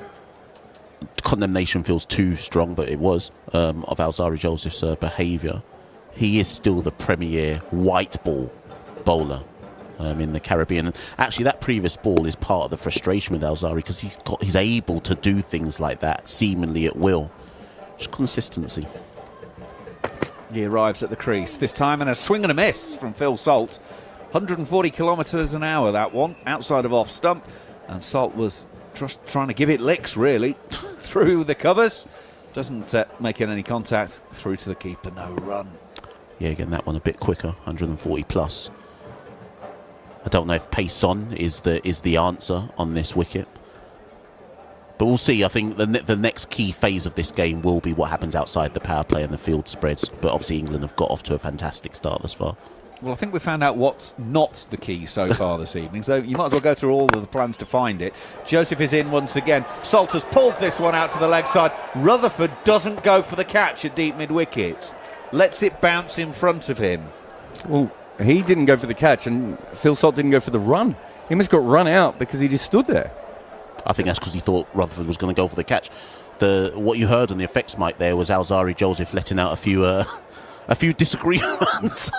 condemnation feels too strong, but it was, of Alzarri Joseph's behaviour, he is still the premier white ball bowler in the Caribbean. And actually, that previous ball is part of the frustration with Alzarri, because he's able to do things like that seemingly at will. Just consistency. He arrives at the crease this time, and a swing and a miss from Phil Salt. 140 kilometres an hour, that one, outside of off stump, and Salt was just trying to give it licks, really, through the covers. Doesn't make any contact, through to the keeper, no run. Yeah, again, that one a bit quicker, 140 plus. I don't know if pace on is the answer on this wicket, but we'll see. I think the next key phase of this game will be what happens outside the power play and the field spreads. But obviously England have got off to a fantastic start thus far. Well, I think we found out what's not the key so far this evening, so you might as well go through all of the plans to find it. Joseph is in once again. Salt has pulled this one out to the leg side. Rutherford doesn't go for the catch at deep mid-wicket. Lets it bounce in front of him. Well, he didn't go for the catch, and Phil Salt didn't go for the run. He must got run out because he just stood there. I think that's because he thought Rutherford was going to go for the catch. What you heard on the effects mic there was Alzarri Joseph letting out a few disagreements.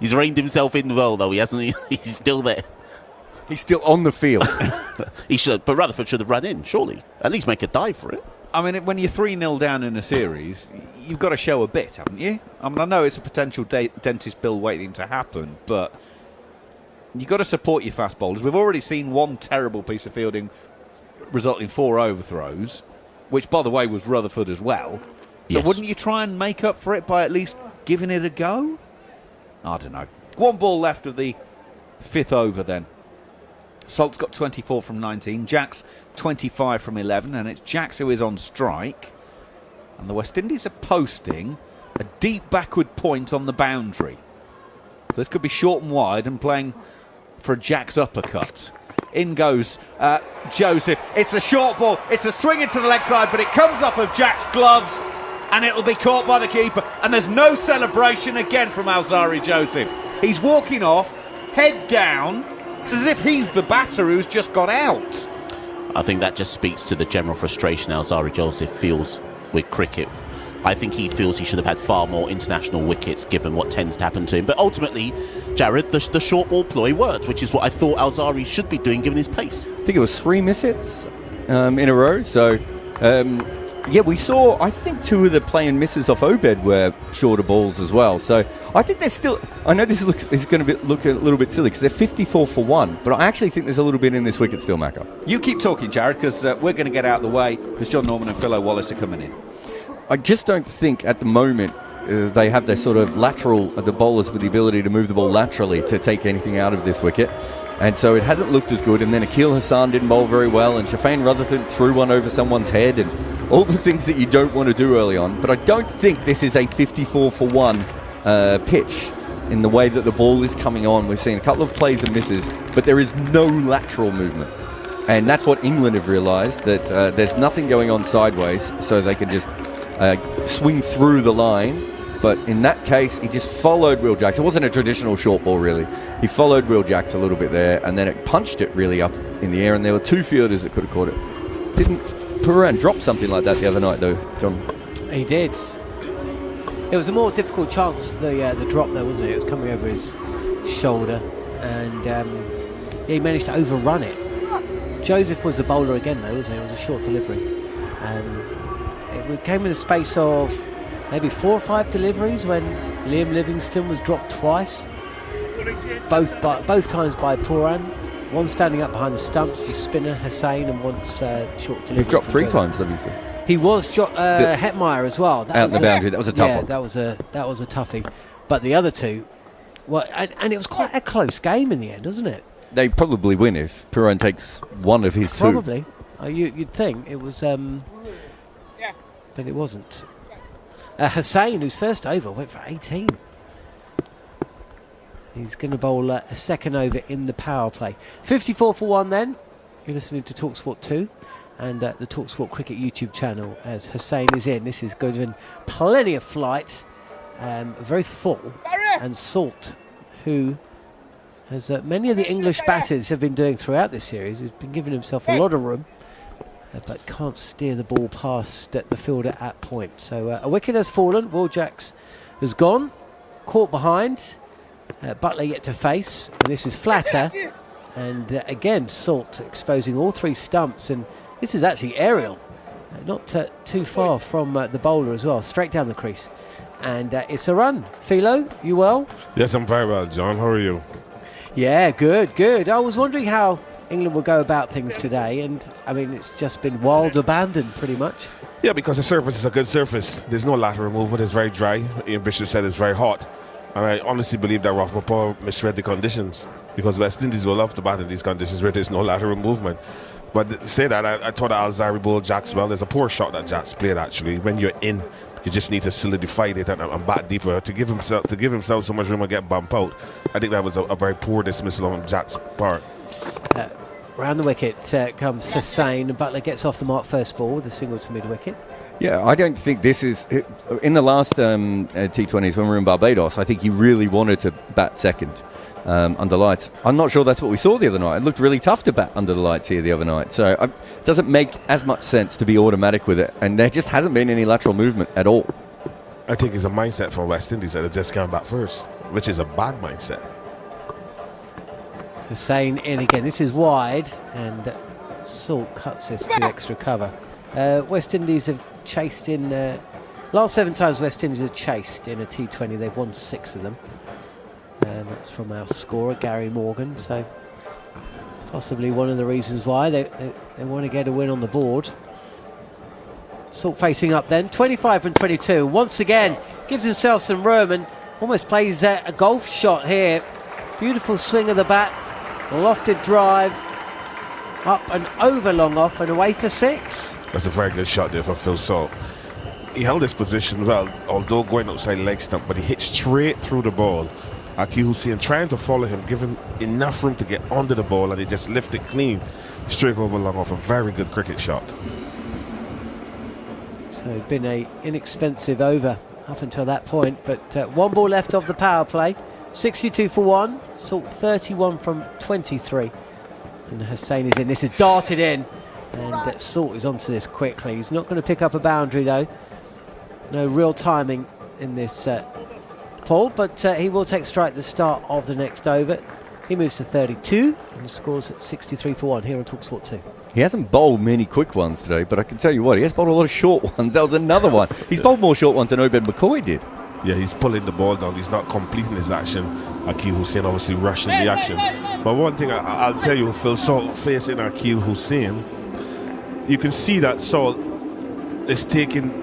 He's reined himself in well, though, hasn't he? He's still there. He's still on the field. He should, but Rutherford should have run in, surely. At least make a dive for it. I mean, when you're 3-0 down in a series, you've got to show a bit, haven't you? I mean, I know it's a potential dentist bill waiting to happen, but you've got to support your fast bowlers. We've already seen one terrible piece of fielding result in 4 overthrows, which, by the way, was Rutherford as well. So yes. Wouldn't you try and make up for it by at least giving it a go? I don't know. 1 ball left of the 5th over then. Salt's got 24 from 19. Jacks 25 from 11. And it's Jacks who is on strike. And the West Indies are posting a deep backward point on the boundary. So this could be short and wide and playing for a Jacks uppercut. In goes Joseph. It's a short ball. It's a swing into the leg side, but it comes off of Jack's gloves. and it'll be caught by the keeper. And there's no celebration again from Alzari Joseph. He's walking off, head down. It's as if he's the batter who's just got out. I think that just speaks to the general frustration Alzari Joseph feels with cricket. I think he feels he should have had far more international wickets given what tends to happen to him. But ultimately, Jared, the short ball ploy worked, which is what I thought Alzari should be doing given his pace. I think it was 3 miss-hits in a row. So, yeah, we saw, I think, 2 of the play and misses off Obed were shorter balls as well. So I think there's still, I know this is going to look a little bit silly because they're 54 for 1, but I actually think there's a little bit in this wicket still, Macca. You keep talking, Jared, because we're going to get out of the way because John Norman and Philo Wallace are coming in. I just don't think at the moment they have their sort of lateral, the bowlers with the ability to move the ball laterally to take anything out of this wicket. And so it hasn't looked as good. And then Akil Hassan didn't bowl very well, and Shafane Rutherford threw one over someone's head, and all the things that you don't want to do early on. But I don't think this is a 54 for 1 pitch in the way that the ball is coming on. We've seen a couple of plays and misses, but there is no lateral movement. And that's what England have realised, that there's nothing going on sideways, so they can just swing through the line. But in that case, he just followed Will Jacks. It wasn't a traditional short ball, really. He followed Will Jacks a little bit there, and then it punched it really up in the air, and there were 2 fielders that could have caught it. Didn't Puran drop something like that the other night, though, John? He did. It was a more difficult chance, the drop there, wasn't it? It was coming over his shoulder, and he managed to overrun it. Joseph was the bowler again, though, wasn't it? It was a short delivery. It came in the space of maybe 4 or 5 deliveries when Liam Livingstone was dropped twice, both times by Puran. One standing up behind the stumps, the spinner Hussain, and once short delivery. He dropped 3 times, Livingstone. He was Hetmeyer as well. Out the boundary. That was a tough one. That was a toughie. But the other 2, well, and it was quite a close game in the end, wasn't it? They probably win if Puran takes one of his 2. Probably. You'd think it was, but it wasn't. Hussain, whose first over went for 18. He's going to bowl a second over in the power play. 54 for 1 then. You're listening to TalkSport 2 and the TalkSport Cricket YouTube channel as Hussain is in. This is going to be plenty of flight, very full. And Salt, who, as many of the English batters have been doing throughout this series, has been giving himself a lot of room, but can't steer the ball past the fielder at point. So a wicket has fallen. Will Jacks has gone, caught behind. Butler yet to face, and this is flatter, and again Salt exposing all 3 stumps, and this is actually aerial, not too far from the bowler as well, straight down the crease, and it's a run. Philo, you well? Yes, I'm very well, John. How are you? Yeah, good. I was wondering how England will go about things today, and I mean it's just been wild abandon pretty much. Yeah, because the surface is a good surface. There's no lateral movement. It's very dry. Ian Bishop said it's very hot. And I honestly believe that Rafa Paul misread the conditions, because West Indies will love to bat in these conditions where there's no lateral movement. But say that, I thought Alzari bowled Jacks well. There's a poor shot that Jacks played actually. When you're in, you just need to solidify it and bat deeper to give himself so much room and get bumped out. I think that was a very poor dismissal on Jacks' part. Round the wicket comes Hussain, and Butler gets off the mark first ball with a single to mid wicket. Yeah, I don't think this is... In the last T20s when we were in Barbados, I think he really wanted to bat second under lights. I'm not sure that's what we saw the other night. It looked really tough to bat under the lights here the other night. So it doesn't make as much sense to be automatic with it. And there just hasn't been any lateral movement at all. I think it's a mindset for West Indies that they just come back first, which is a bad mindset. Hussain in again. This is wide, and Salt cuts this for extra cover. West Indies have chased in last 7 times West Indies have chased in a T20, they've won 6 of them, and that's from our scorer Gary Morgan, so possibly one of the reasons why they want to get a win on the board. Salt facing up then, 25 from 22, once again gives himself some room and almost plays a golf shot here. Beautiful swing of the bat, lofted drive, up and over long off and away for 6. That's a very good shot there from Phil Salt. He held his position well, although going outside leg stump, but he hit straight through the ball. Akil Hussain trying to follow him, give him enough room to get under the ball, and he just lifted clean straight over long off. A very good cricket shot. So been a inexpensive over up until that point, but one ball left of the power play. 62 for one. Salt 31 from 23. And Hussein is in. This is darted in, and Salt is onto this quickly. He's not going to pick up a boundary though. No real timing in this Paul, but he will take strike at the start of the next over. He moves to 32 and scores at 63 for one here on TalkSport 2. He hasn't bowled many quick ones today, but I can tell you what, he has bowled a lot of short ones. That was another one. He's bowled more short ones than Obed McCoy did. Yeah, he's pulling the ball down. He's not completing his action. Akil Hussain obviously rushing the action. But one thing I'll tell you, Phil Salt facing Akil Hussain, you can see that Salt is taking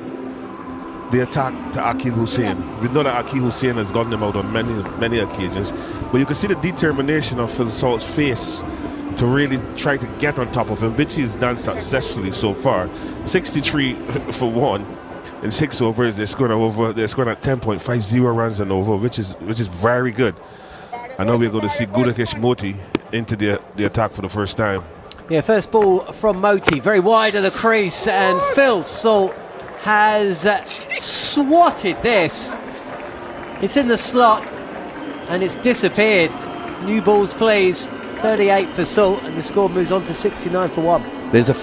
the attack to Akil Hussain. We know that Akil Hussain has gotten him out on many occasions, but you can see the determination of Phil Salt's face to really try to get on top of him, which he's done successfully so far. 63 for one in 6 overs. They're scoring at 10.50 runs an over, which is very good. I know we're going to see Gudakesh Moti into the attack for the first time. Yeah, first ball from Moti, very wide of the crease, and Phil Salt has swatted this. It's in the slot and it's disappeared. New balls please. 38 for Salt, and the score moves on to 69 for one. There's a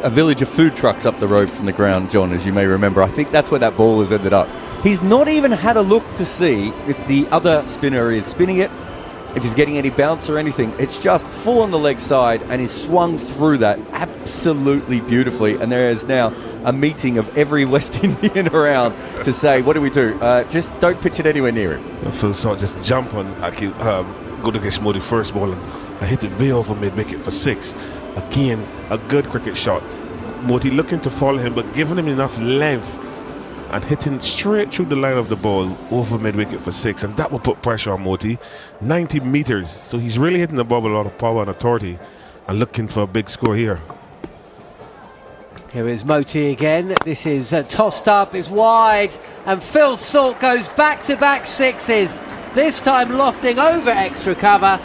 village of food trucks up the road from the ground, John, as you may remember. I think that's where that ball has ended up. He's not even had a look to see if the other spinner is spinning it, if he's getting any bounce or anything. It's just full on the leg side, and he's swung through that absolutely beautifully. And there is now a meeting of every West Indian around to say, what do we do? Just don't pitch it anywhere near him. Phil Salt just jump on Gudakesh Moti first ball and hit it way over mid-wicket for 6. Again, a good cricket shot. Moti looking to follow him, but giving him enough length and hitting straight through the line of the ball over mid-wicket for 6, and that will put pressure on Moti. 90 meters, so he's really hitting the ball with a lot of power and authority and looking for a big score here. Here is Moti again. This is tossed up, it's wide, and Phil Salt goes back-to-back sixes, this time lofting over extra cover,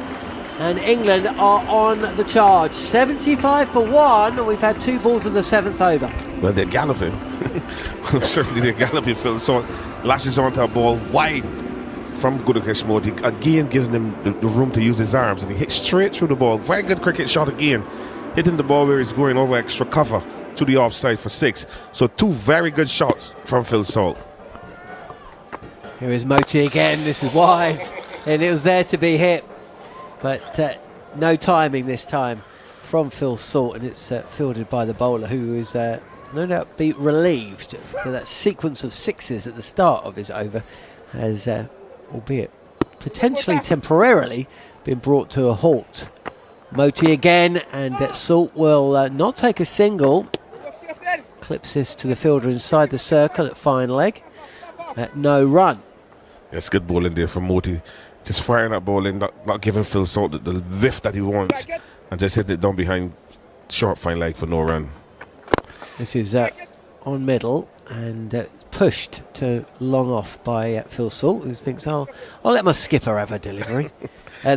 and England are on the charge. 75 for one, and we've had 2 balls in the 7th over. Well, they're galloping. Certainly they're galloping. Phil Salt lashes onto a ball wide from Gudakesh Moti, again giving him the room to use his arms, and he hits straight through the ball. Very good cricket shot again, hitting the ball where he's going over extra cover to the offside for 6. So 2 very good shots from Phil Salt. Here is Moti again. This is wide, and it was there to be hit, but no timing this time from Phil Salt, and it's fielded by the bowler, who is no doubt be relieved that that sequence of sixes at the start of his over has, albeit potentially temporarily, been brought to a halt. Moti again, and Salt will not take a single. Clips this to the fielder inside the circle at fine leg. No run. It's good ball in there from Moti. Just firing that ball in, not giving Phil Salt the lift that he wants, and just hit it down behind short fine leg for no run. This is on middle and pushed to long off by Phil Salt, who thinks, I'll let my skipper have a delivery.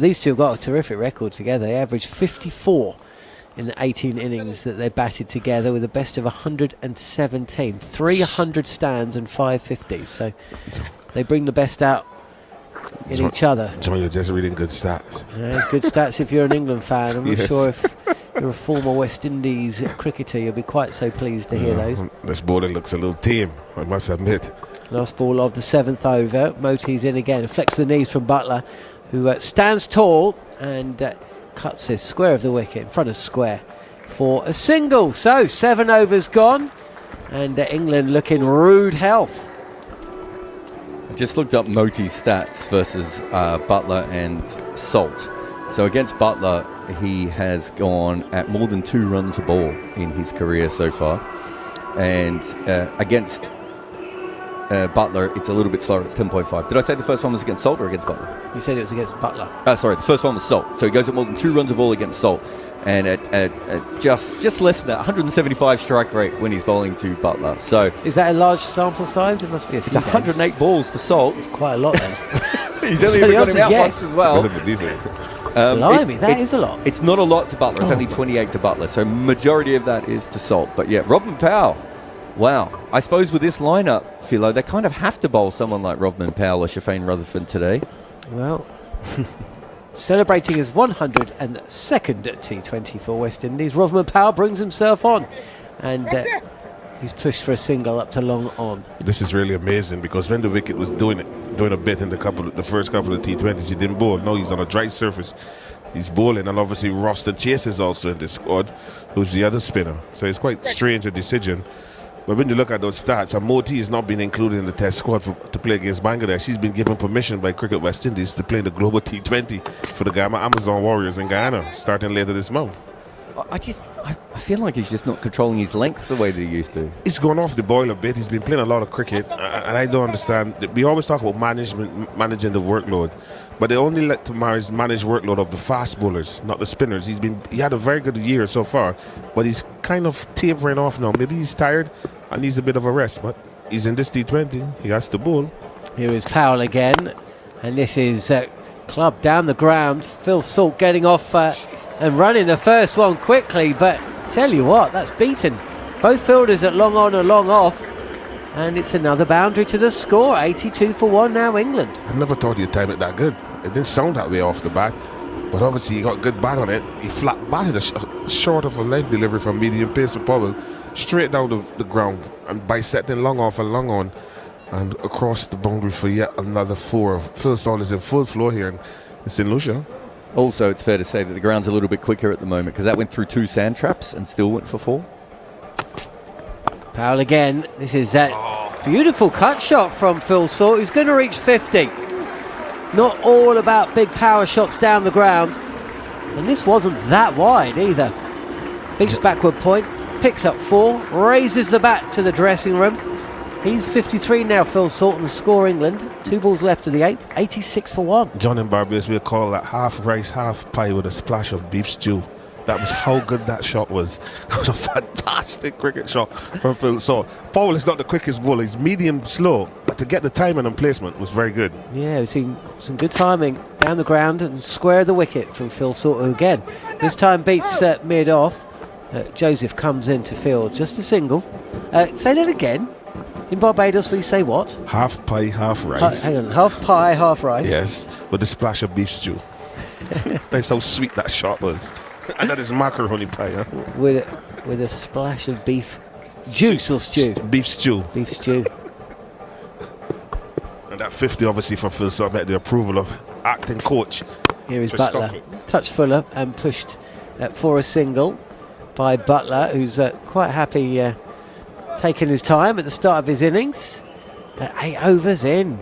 These two have got a terrific record together. They averaged 54 in the 18 innings that they batted together, with a best of 117, 300 stands and 550s. So they bring the best out in each other. John, you're just reading good stats. Yeah, it's good stats if you're an England fan. I'm not Yes. sure if you're a former West Indies cricketer, you'll be quite so pleased to hear those. This bowling looks a little tame, I must admit. Last ball of the 7th over. Moti's in again. Flex the knees from Butler, who stands tall and cuts this square of the wicket in front of square for a single. So 7 overs gone, and England looking rude health. I just looked up Moti's stats versus Butler and Salt. So against Butler, he has gone at more than 2 runs a ball in his career so far. And against Butler, it's a little bit slower. It's 10.5. Did I say the first one was against Salt or against Butler? You said it was against Butler. Sorry, the first one was Salt. So he goes at more than 2 runs a ball against Salt. And at just less than that, 175 strike rate when he's bowling to Butler. So is that a large sample size? It must be a few. It's 108 games. Balls to Salt. It's quite a lot then. He's only ever got him out once as well. Blimey, that is a lot. It's not a lot to Butler. It's only 28 to Butler. So majority of that is to Salt. But yeah, Robin Powell Wow. I suppose with this lineup, Philo, they kind of have to bowl someone like Rodman Powell or Shafane Rutherford today. Well, celebrating his 102nd at T20 for West Indies, Rodman Powell brings himself on. And he's pushed for a single up to long on. This is really amazing because when the wicket was doing a bit in the first couple of T20s, he didn't bowl. Now he's on a dry surface. He's bowling, and obviously Roston Chase is also in this squad, who's the other spinner. So it's quite strange a decision. But when you look at those stats, Moti has not been included in the test squad to play against Bangladesh. He's been given permission by Cricket West Indies to play the global T20 for the Amazon Warriors in Guyana, starting later this month. I feel like he's just not controlling his length the way that he used to. He's gone off the boil a bit. He's been playing a lot of cricket, and I don't understand. We always talk about managing the workload, but they only let to manage workload of the fast bowlers, not the spinners. He had a very good year so far, but he's kind of tapering off now. Maybe he's tired and needs a bit of a rest, but he's in this T20. He has to bowl. Here is Powell again, and this is club down the ground. Phil Salt getting off and running the first one quickly, but tell you what, that's beaten both fielders at long on and long off, and it's another boundary to the score. 82 for 1 now, England. I never thought he'd time it that good. It didn't sound that way off the bat, but obviously he got good bat on it. He flat batted short of a leg delivery from medium pace of Powell straight down the ground and bisecting long off and long on and across the boundary for yet another 4. Phil Salt is in full flow here in St. Lucia. Also, it's fair to say that the ground's a little bit quicker at the moment because that went through 2 sand traps and still went for 4. Powell again. This is that beautiful cut shot from Phil Salt, who's going to reach 50. Not all about big power shots down the ground, and this wasn't that wide either. Big backward point, picks up 4, raises the bat to the dressing room. He's 53 now, Phil Salt, and score England. 2 balls left to the 8th, 86 for 1. John and Barbados will call that half rice, half pie with a splash of beef stew. That was how good that shot was. That was a fantastic cricket shot from Phil Salt. Powell is not the quickest bowler. He's medium slow, but to get the timing and placement was very good. Yeah, we've seen some good timing down the ground and square the wicket from Phil Salt, who again, this time beats mid off. Joseph comes into field, just a single. Say that again. In Barbados, we say what? Half pie, half rice. Hang on, half pie, half rice. Yes, with a splash of beef stew. That's how sweet that shot was. And that is macaroni pie, huh? With a splash of beef juice or stew? Beef stew. Beef stew. And that 50 obviously for Phil Salt met the approval of acting coach. Here is Butler. Touched fuller and pushed for a single by Butler, who's quite happy taking his time at the start of his innings. 8 overs in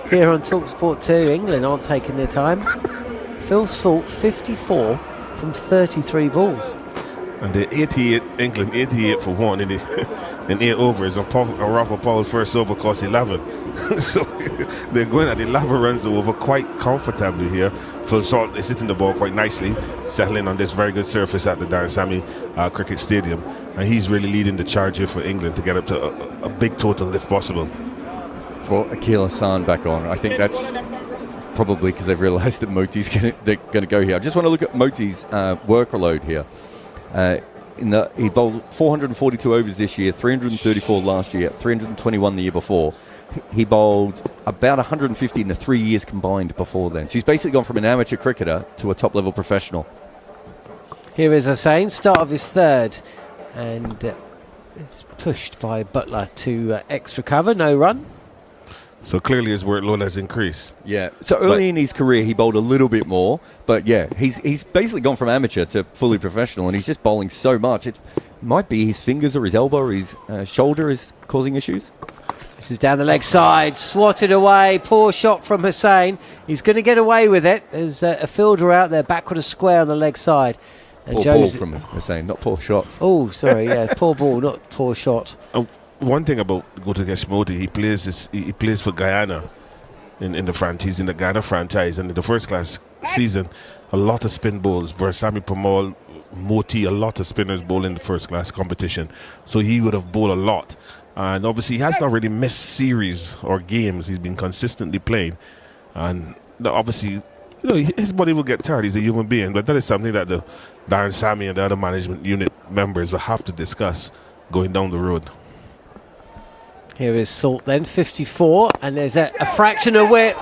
here on TalkSport 2. England aren't taking their time. Phil Salt 54 from 33 balls. And the 88, England 88 for 1 in 8 overs. And Rafa Powell's first over cost 11. So they're going at 11 runs over quite comfortably here. Phil Salt is hitting the ball quite nicely, settling on this very good surface at the Darren Sammy Cricket Stadium. And he's really leading the charge here for England to get up to a big total if possible. For Akil Hassan back on, I think that's probably because they've realised that Moti's going to go here. I just want to look at Moti's workload here. He bowled 442 overs this year, 334 last year, 321 the year before. He bowled about 150 in the 3 years combined before then. So he's basically gone from an amateur cricketer to a top-level professional. Here is Hussain, start of his 3rd. And it's pushed by Butler to extra cover, no run. So clearly his workload has increased. Yeah. So early in his career he bowled a little bit more, but yeah, he's basically gone from amateur to fully professional, and he's just bowling so much. It might be his fingers or his elbow or his shoulder is causing issues. This is down the leg side, swatted away, poor shot from Hussain. He's going to get away with it. There's a fielder out there, back with a square on the leg side. Poor ball from Hussain, not poor shot. Oh, sorry, yeah, poor ball, not poor shot. One thing about Guterres Modi, he plays for Guyana in the franchise. He's in the Guyana franchise, and in the first class season, a lot of spin bowls. Versami Pamal, Moti, a lot of spinners bowl in the first class competition. So he would have bowled a lot. And obviously he has not really missed series or games. He's been consistently playing. And obviously, his body will get tired. He's a human being. But that is something that the Darren Sammy and the other management unit members will have to discuss going down the road. Here is Salt then, 54, and there's a fraction of width.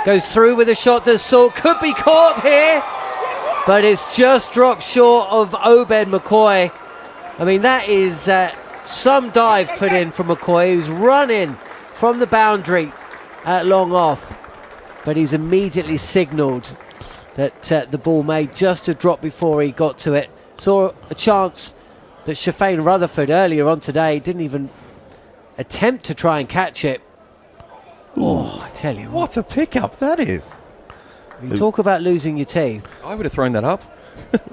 Goes through with a shot, does Salt, could be caught here, but it's just dropped short of Obed McCoy. I mean, that is some dive put in from McCoy, who's running from the boundary at long off, but he's immediately signalled that the ball may just have dropped before he got to it. Saw a chance that Shafane Rutherford earlier on today didn't even attempt to try and catch it. Oh, I tell you What a pickup that is. You talk about losing your teeth. I would have thrown that up.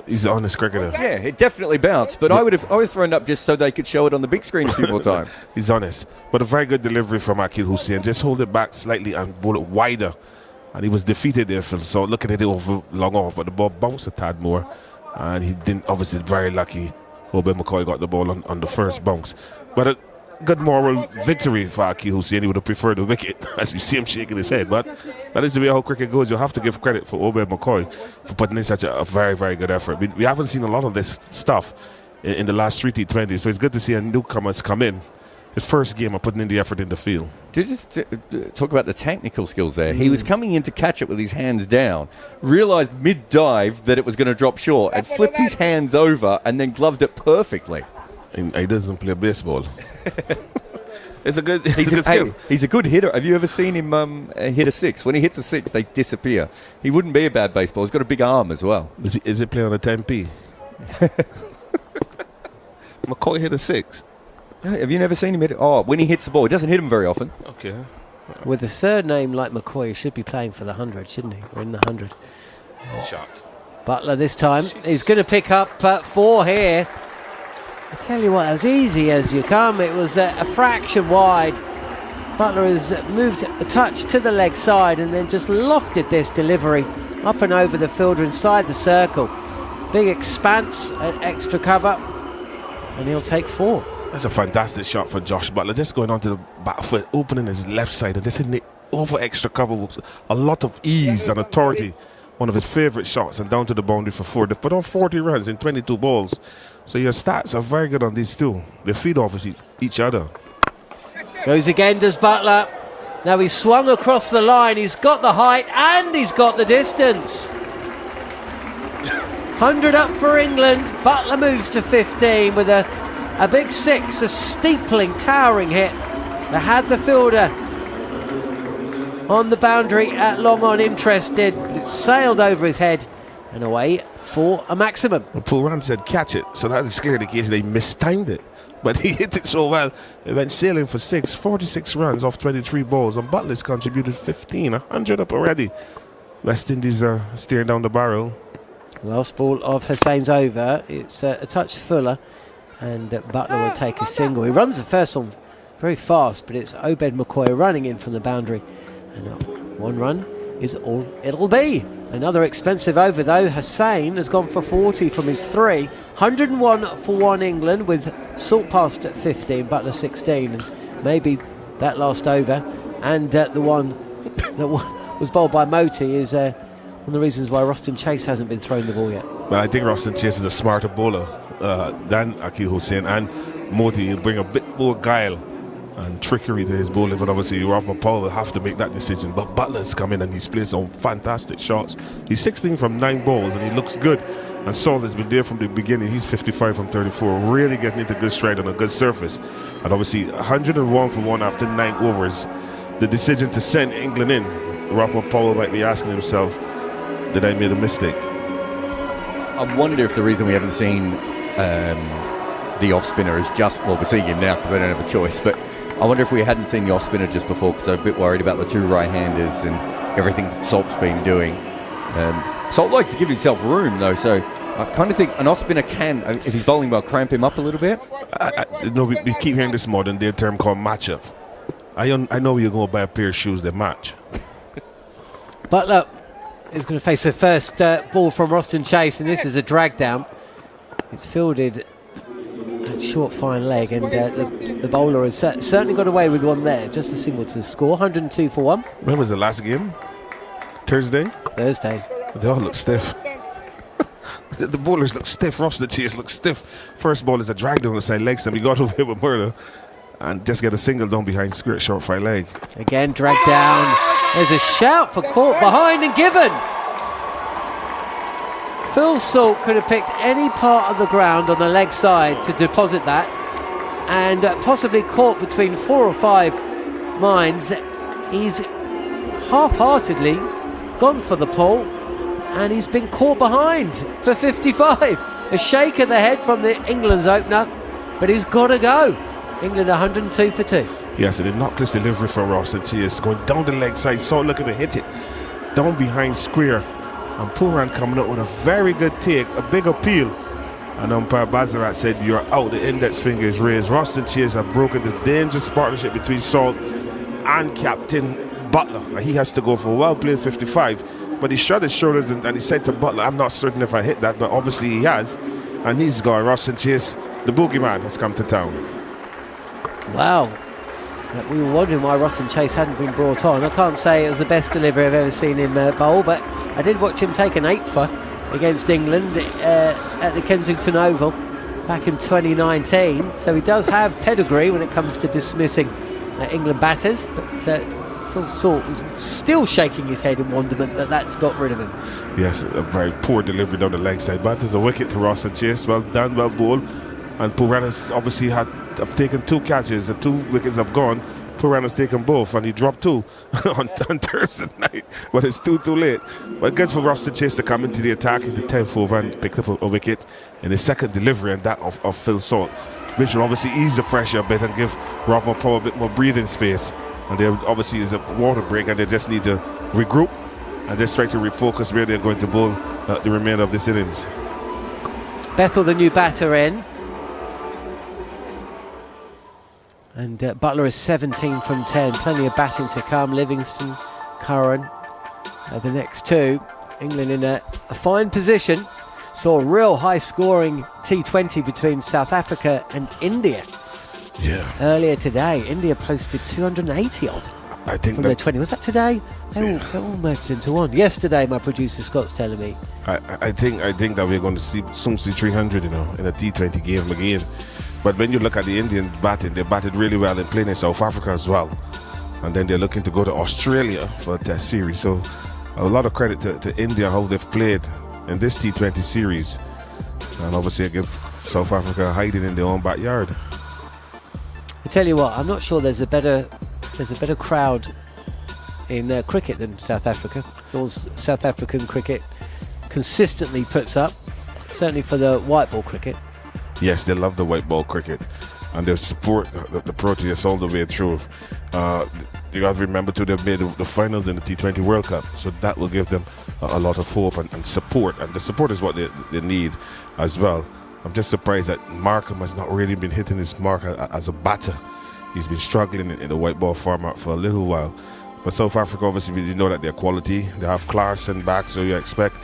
He's an honest cricketer. Yeah, it definitely bounced, but I would have thrown it up just so they could show it on the big screen a few more times. He's honest. But a very good delivery from Akil Hussein. Just hold it back slightly and bowl it wider. And he was defeated there, Phil. So looking at it over long off, but the ball bounced a tad more. And he didn't, obviously, very lucky. Obed McCoy got the ball on the first bounce. But a good moral victory for Akil Hussein. He would have preferred the wicket, as we see him shaking his head. But that is the way how cricket goes. You'll have to give credit for Obed McCoy for putting in such a very, very good effort. We haven't seen a lot of this stuff in the last 3 T20s, so it's good to see a newcomer's come in. His first game of putting in the effort in the field. Just talk about the technical skills there. He was coming in to catch it with his hands down, realised mid-dive that it was going to drop short, and flipped his hands over and then gloved it perfectly. And he doesn't play baseball. It's a good, good skill. Hey, he's a good hitter. Have you ever seen him hit a six? When he hits a six, they disappear. He wouldn't be a bad baseball. He's got a big arm as well. Is it playing on a 10p? McCoy hit a 6. Have you never seen him hit it? Oh, when he hits the ball, he doesn't hit him very often. Okay. With a surname like McCoy, he should be playing for the 100, shouldn't he? Or in the 100. Shot. Butler this time. He's going to pick up 4 here. I tell you what, as easy as you come. It was a fraction wide. Butler has moved a touch to the leg side and then just lofted this delivery up and over the fielder inside the circle. Big expanse at extra cover, and he'll take 4. That's a fantastic shot for Josh Butler. Just going onto the back foot, opening his left side and just hitting it over extra cover with a lot of ease and authority. One of his favourite shots, and down to the boundary for 4. They've put on 40 runs in 22 balls. So your stats are very good on these two. They feed off each other. Goes again, does Butler. Now he's swung across the line. He's got the height and he's got the distance. 100 up for England. Butler moves to 15 with a big 6, a steepling, towering hit that had the fielder on the boundary at long on, interested, but it sailed over his head and away for a maximum. Well, Pooran said catch it, so that is clear indication they mistimed it. But he hit it so well, it went sailing for 6, 46 runs off 23 balls, and Butler's contributed 15, 100 up already. West Indies are steering down the barrel. Last ball of Hussein's over. It's a touch fuller, and Butler will take a single. He runs the first one very fast, but it's Obed McCoy running in from the boundary. And 1 run is all it'll be. Another expensive over though. Hussein has gone for 40 from his 3. 101 for 1 England, with Salt past at 15, Butler 16. And maybe that last over and the one that was bowled by Moti is one of the reasons why Roston Chase hasn't been thrown the ball yet. Well, I think Roston Chase is a smarter bowler than Akil Hussein, and Moti will bring a bit more guile and trickery to his bowling, but obviously Rahman Paul will have to make that decision. But Butler's come in and he's played some fantastic shots. He's 16 from 9 balls and he looks good. And Saul has been there from the beginning. He's 55 from 34, really getting into good stride on a good surface. And obviously 101 for 1 after 9 overs. The decision to send England in, Rahman Paul might be asking himself, did I make a mistake? I wonder if the reason we haven't seen the off spinner is just, well, we're seeing him now because they don't have a choice, but I wonder if we hadn't seen the off spinner just before because they're a bit worried about the 2 right-handers and everything Salt's been doing. Salt likes to give himself room though, so I kind of think an off spinner can, if he's bowling well, cramp him up a little bit. We keep hearing this modern day term called matchup. I know you're going to buy a pair of shoes that match. Butler is going to face the first ball from Roston Chase, and this is a drag down. It's fielded at short fine leg, and the bowler has certainly got away with one there. Just a single to the score. 102 for 1. When was the last game? Thursday. They all look stiff. The bowlers look stiff. Roston Chase looks stiff. First ball is a drag down the side leg stump. He got away with murder. and just get a single down behind square short fly leg. Again dragged down. There's a shout for caught behind and given. Phil Salt could have picked any part of the ground on the leg side to deposit that, and possibly caught between 4 or 5 mines. He's half-heartedly gone for the pole, and he's been caught behind for 55. A shake of the head from the England's opener, but he's got to go. England 102 for 2. Yes, and a knockless delivery from Ross and Chase, going down the leg side. Salt looking to hit it down behind square, and Pooran coming up with a very good take, a big appeal. And umpire Bazarat said, "You're out." The index finger is raised. Ross and Chase have broken the dangerous partnership between Salt and Captain Butler. Now, he has to go for a well-played 55, but he shrugged his shoulders and he said to Butler, "I'm not certain if I hit that," but obviously he has, and he's gone. Ross and Chase, the boogeyman, has come to town. Wow. We were wondering why Ross and Chase hadn't been brought on. I can't say it was the best delivery I've ever seen him bowl, but I did watch him take an 8-fer against England at the Kensington Oval back in 2019. So he does have pedigree when it comes to dismissing England batters, but Phil Salt was still shaking his head in wonderment that that's got rid of him. Yes, a very poor delivery down the leg side, but there's a wicket to Ross and Chase. Well done, well bowled. And Pooran obviously have taken 2 catches. The 2 wickets have gone. Pooran has taken both, and he dropped 2 on Thursday night, but it's too late. But good for Ross and Chase to come into the attack in the 10th over and pick up a wicket in the second delivery, and that of Phil Salt, which will obviously ease the pressure a bit and give Rovman Power a bit more breathing space. And there obviously is a water break, and they just need to regroup and just try to refocus where they're going to bowl the remainder of this innings. Bethel, the new batter, in. And Butler is 17 from 10. Plenty of batting to come. Livingston, Curran, the next 2. England in a fine position. Saw a real high-scoring T20 between South Africa and India. Yeah. Earlier today, India posted 280 odd. I think from their 20. Was that today? They all merged into one. Yesterday, my producer Scott's telling me. I think that we're going to soon see 300, in a T20 game again. But when you look at the Indian batting, they batted really well and playing in South Africa as well. And then they're looking to go to Australia for a test series. So a lot of credit to India, how they've played in this T20 series. And obviously I give South Africa hiding in their own backyard. I tell you what, I'm not sure there's a better crowd in cricket than South Africa. Those South African cricket consistently puts up, certainly for the white ball cricket. Yes, they love the white ball cricket, and they support the Proteas all the way through. You got to remember too, they've made the finals in the T20 World Cup, so that will give them a lot of hope and support, and the support is what they need as well. I'm just surprised that Markham has not really been hitting his mark as a batter. He's been struggling in the white ball format for a little while. But South Africa, obviously, you know that they're quality. They have Clarkson back, so you expect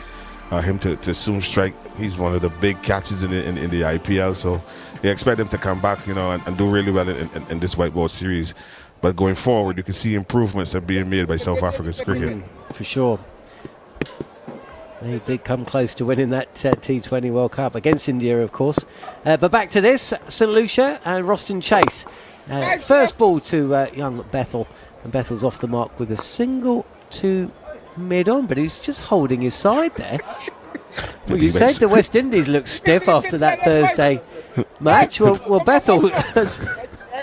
him to soon strike. He's one of the big catches in the IPL, so they expect him to come back, and do really well in this white ball series. But going forward, you can see improvements are being made by South Africa's cricket. For sure. They did come close to winning that T20 World Cup against India, of course. But back to this, St Lucia and Roston Chase. First ball to young Bethel, and Bethel's off the mark with a single to mid-on, but he's just holding his side there. Well, you said the West Indies looked stiff after that Thursday match. Well, Bethel is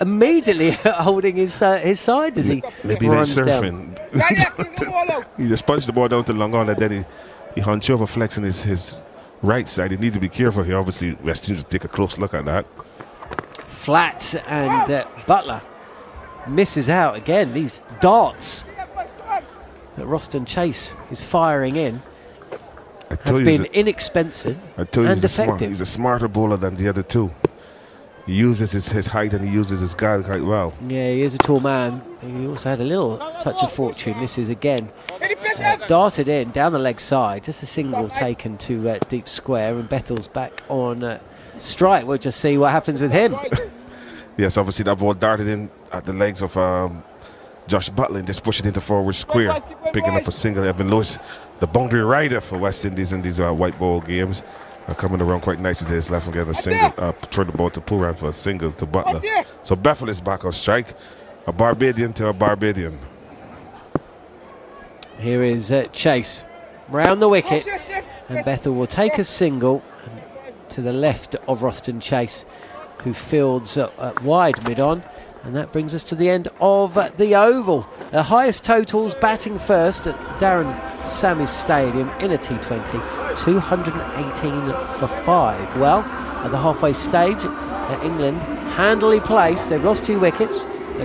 immediately holding his side as he maybe runs surfing. down. He just punched the ball down to long on, and then he hunched over, flexing his right side. He need to be careful here. Obviously, West Indies will take a close look at that. Flat, and Butler misses out again. These darts that Roston Chase is firing in have been inexpensive and effective. He's a smarter bowler than the other 2. He uses his height and he uses his guile quite well. Yeah, he is a tall man. He also had a little touch of fortune. This is again darted in down the leg side. Just a single taken to deep square, and Bethel's back on strike. We'll just see what happens with him. Yes, obviously that ball darted in at the legs of Josh Butler and just push it into forward square, picking up a single. Evan Lewis, the boundary rider for West Indies in these white ball games. coming around quite nicely to his left and getting a single, throw the ball to Pooran for a single to Butler. So Bethel is back on strike. A Barbadian to a Barbadian. Here is Chase round the wicket, and Bethel will take a single to the left of Roston Chase, who fields wide mid-on, and that brings us to the end of the Oval. The highest totals batting first at Darren Sammis Stadium in a T20, 218 for 5. Well, at the halfway stage, England handily placed. They've lost 2 wickets.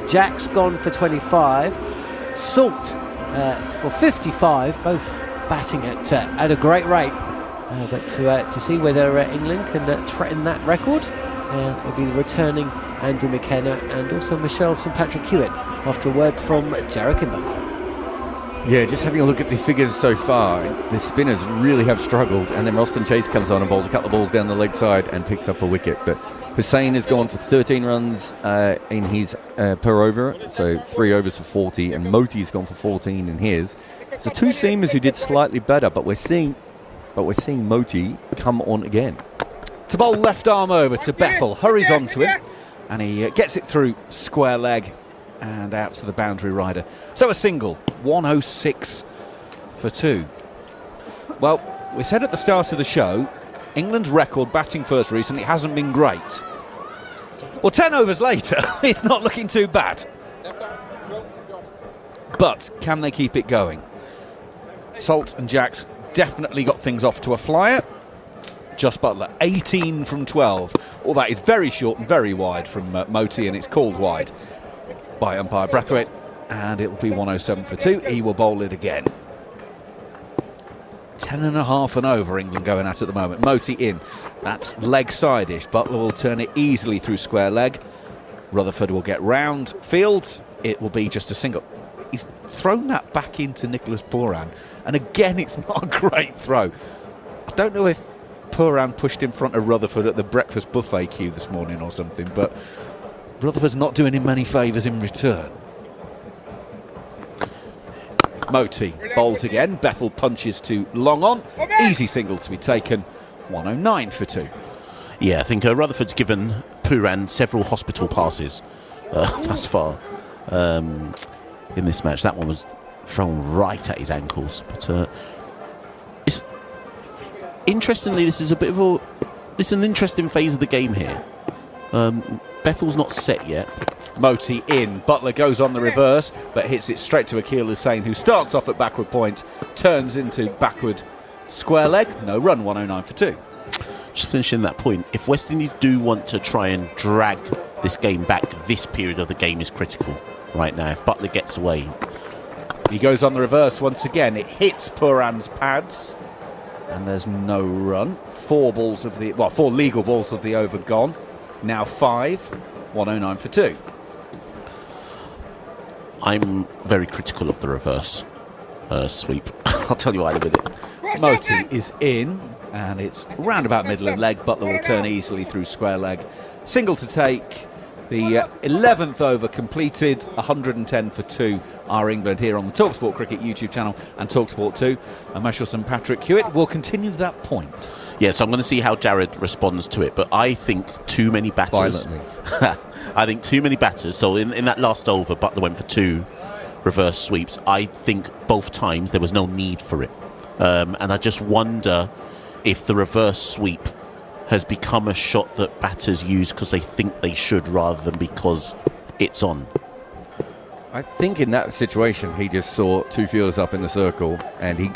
Jack's gone for 25. Salt for 55, both batting at a great rate. But to see whether England can threaten that record, it'll be the returning Andrew McKenna and also Michelle St Patrick Hewitt after a word from Jarrod Kimber. Yeah, just having a look at the figures so far, the spinners really have struggled, and then Roston Chase comes on and bowls a couple of balls down the leg side and picks up a wicket. But Hussain has gone for 13 runs in his per over, so 3 overs for 40, and Moti's gone for 14 in his. So 2 seamers who did slightly better, but we're seeing Moti come on again. To bowl left arm over to Bethel, hurries on to him, and he gets it through square leg and out to the boundary rider. So a single, 106 for 2. Well, we said at the start of the show, England's record batting first recently hasn't been great. Well, 10 overs later, it's not looking too bad. But can they keep it going? Salt and Jacks definitely got things off to a flyer. Just Butler, 18 from 12. All that is very short and very wide from Moti, and it's called wide by umpire Brathwaite, and it will be 107 for 2. He will bowl it again. 10.5 and over England going at the moment. Moti in. That's leg side-ish. Butler will turn it easily through square leg. Rutherford will get round field. It will be just a single. He's thrown that back into Nicholas Pooran, and again it's not a great throw. I don't know if Pooran pushed in front of Rutherford at the breakfast buffet queue this morning or something, but Rutherford's not doing him many favours in return. Moti bowls again. Bethel punches to long on. Easy single to be taken. 109 for 2. Yeah, I think Rutherford's given Pooran several hospital passes thus far in this match. That one was thrown right at his ankles. But interestingly, this is an interesting phase of the game here. Bethel's not set yet. Moti in. Butler goes on the reverse, but hits it straight to Akeal Hussain, who starts off at backward point, turns into backward square leg. No run, 109 for 2. Just finishing that point, if West Indies do want to try and drag this game back, this period of the game is critical right now. If Butler gets away. He goes on the reverse once again. It hits Pooran's pads, and there's no run. 4 legal balls of the over gone. Now 5, 109 for 2. I'm very critical of the reverse sweep. I'll tell you why in a minute. Moti is in, and it's round about middle of leg. Butler will turn easily through square leg. Single to take. The 11th over completed. 110 for 2 are England here on the TalkSport Cricket YouTube channel and TalkSport 2. And Marshall St Patrick Hewitt will continue that point. Yeah, so I'm going to see how Jarrod responds to it. But I think too many batters. Violently. I think too many batters. So in that last over, Butler went for 2 reverse sweeps. I think both times there was no need for it. And I just wonder if the reverse sweep has become a shot that batters use because they think they should rather than because it's on. I think in that situation he just saw 2 fielders up in the circle, and he...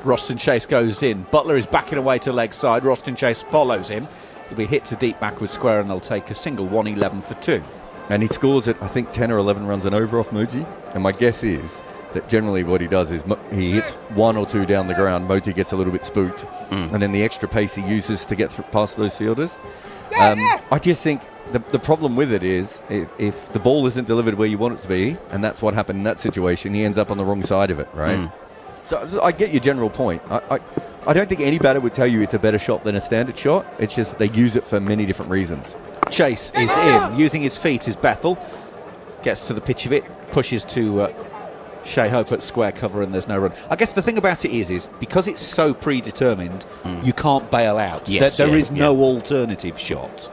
Roston Chase goes in. Butler is backing away to leg side. Roston Chase follows him. He'll be hit to deep backward square, and they'll take a single. 111 for 2. And he scores at, I think, 10 or 11 runs an over off Moti. And my guess is that generally what he does is he hits 1 or 2 down the ground. Moti gets a little bit spooked, and then the extra pace he uses to get past those fielders. I just think the problem with it is if the ball isn't delivered where you want it to be, and that's what happened in that situation, he ends up on the wrong side of it, right? So I get your general point. I don't think any batter would tell you it's a better shot than a standard shot. It's just they use it for many different reasons. Chase is in. Using his feet is Bethel. Gets to the pitch of it. Pushes to Shea Hope at square cover and there's no run. I guess the thing about it is because it's so predetermined, you can't bail out. Yes, there is no alternative shot.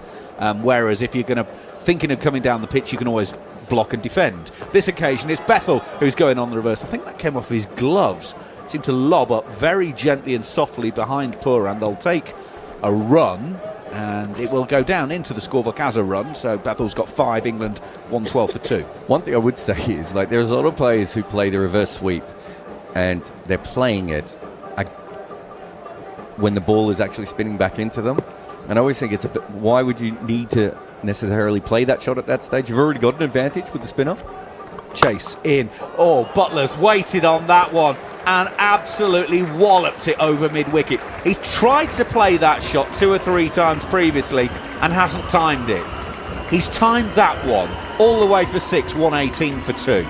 Whereas if you're thinking of coming down the pitch, you can always block and defend. This occasion it's Bethel who's going on the reverse. I think that came off his gloves. Seemed to lob up very gently and softly behind Poor, and they'll take a run, and it will go down into the scorebook as a run. So Bethel's got 5, England 112 for 2. One thing I would say is, like, there's a lot of players who play the reverse sweep, and they're playing it when the ball is actually spinning back into them. And I always think it's a bit, why would you need to necessarily play that shot at that stage? You've already got an advantage with the spinner. Chase in. Oh, Butler's waited on that one and absolutely walloped it over mid-wicket. He tried to play that shot 2 or 3 times previously and hasn't timed it. He's timed that one all the way for 6, 118 for 2.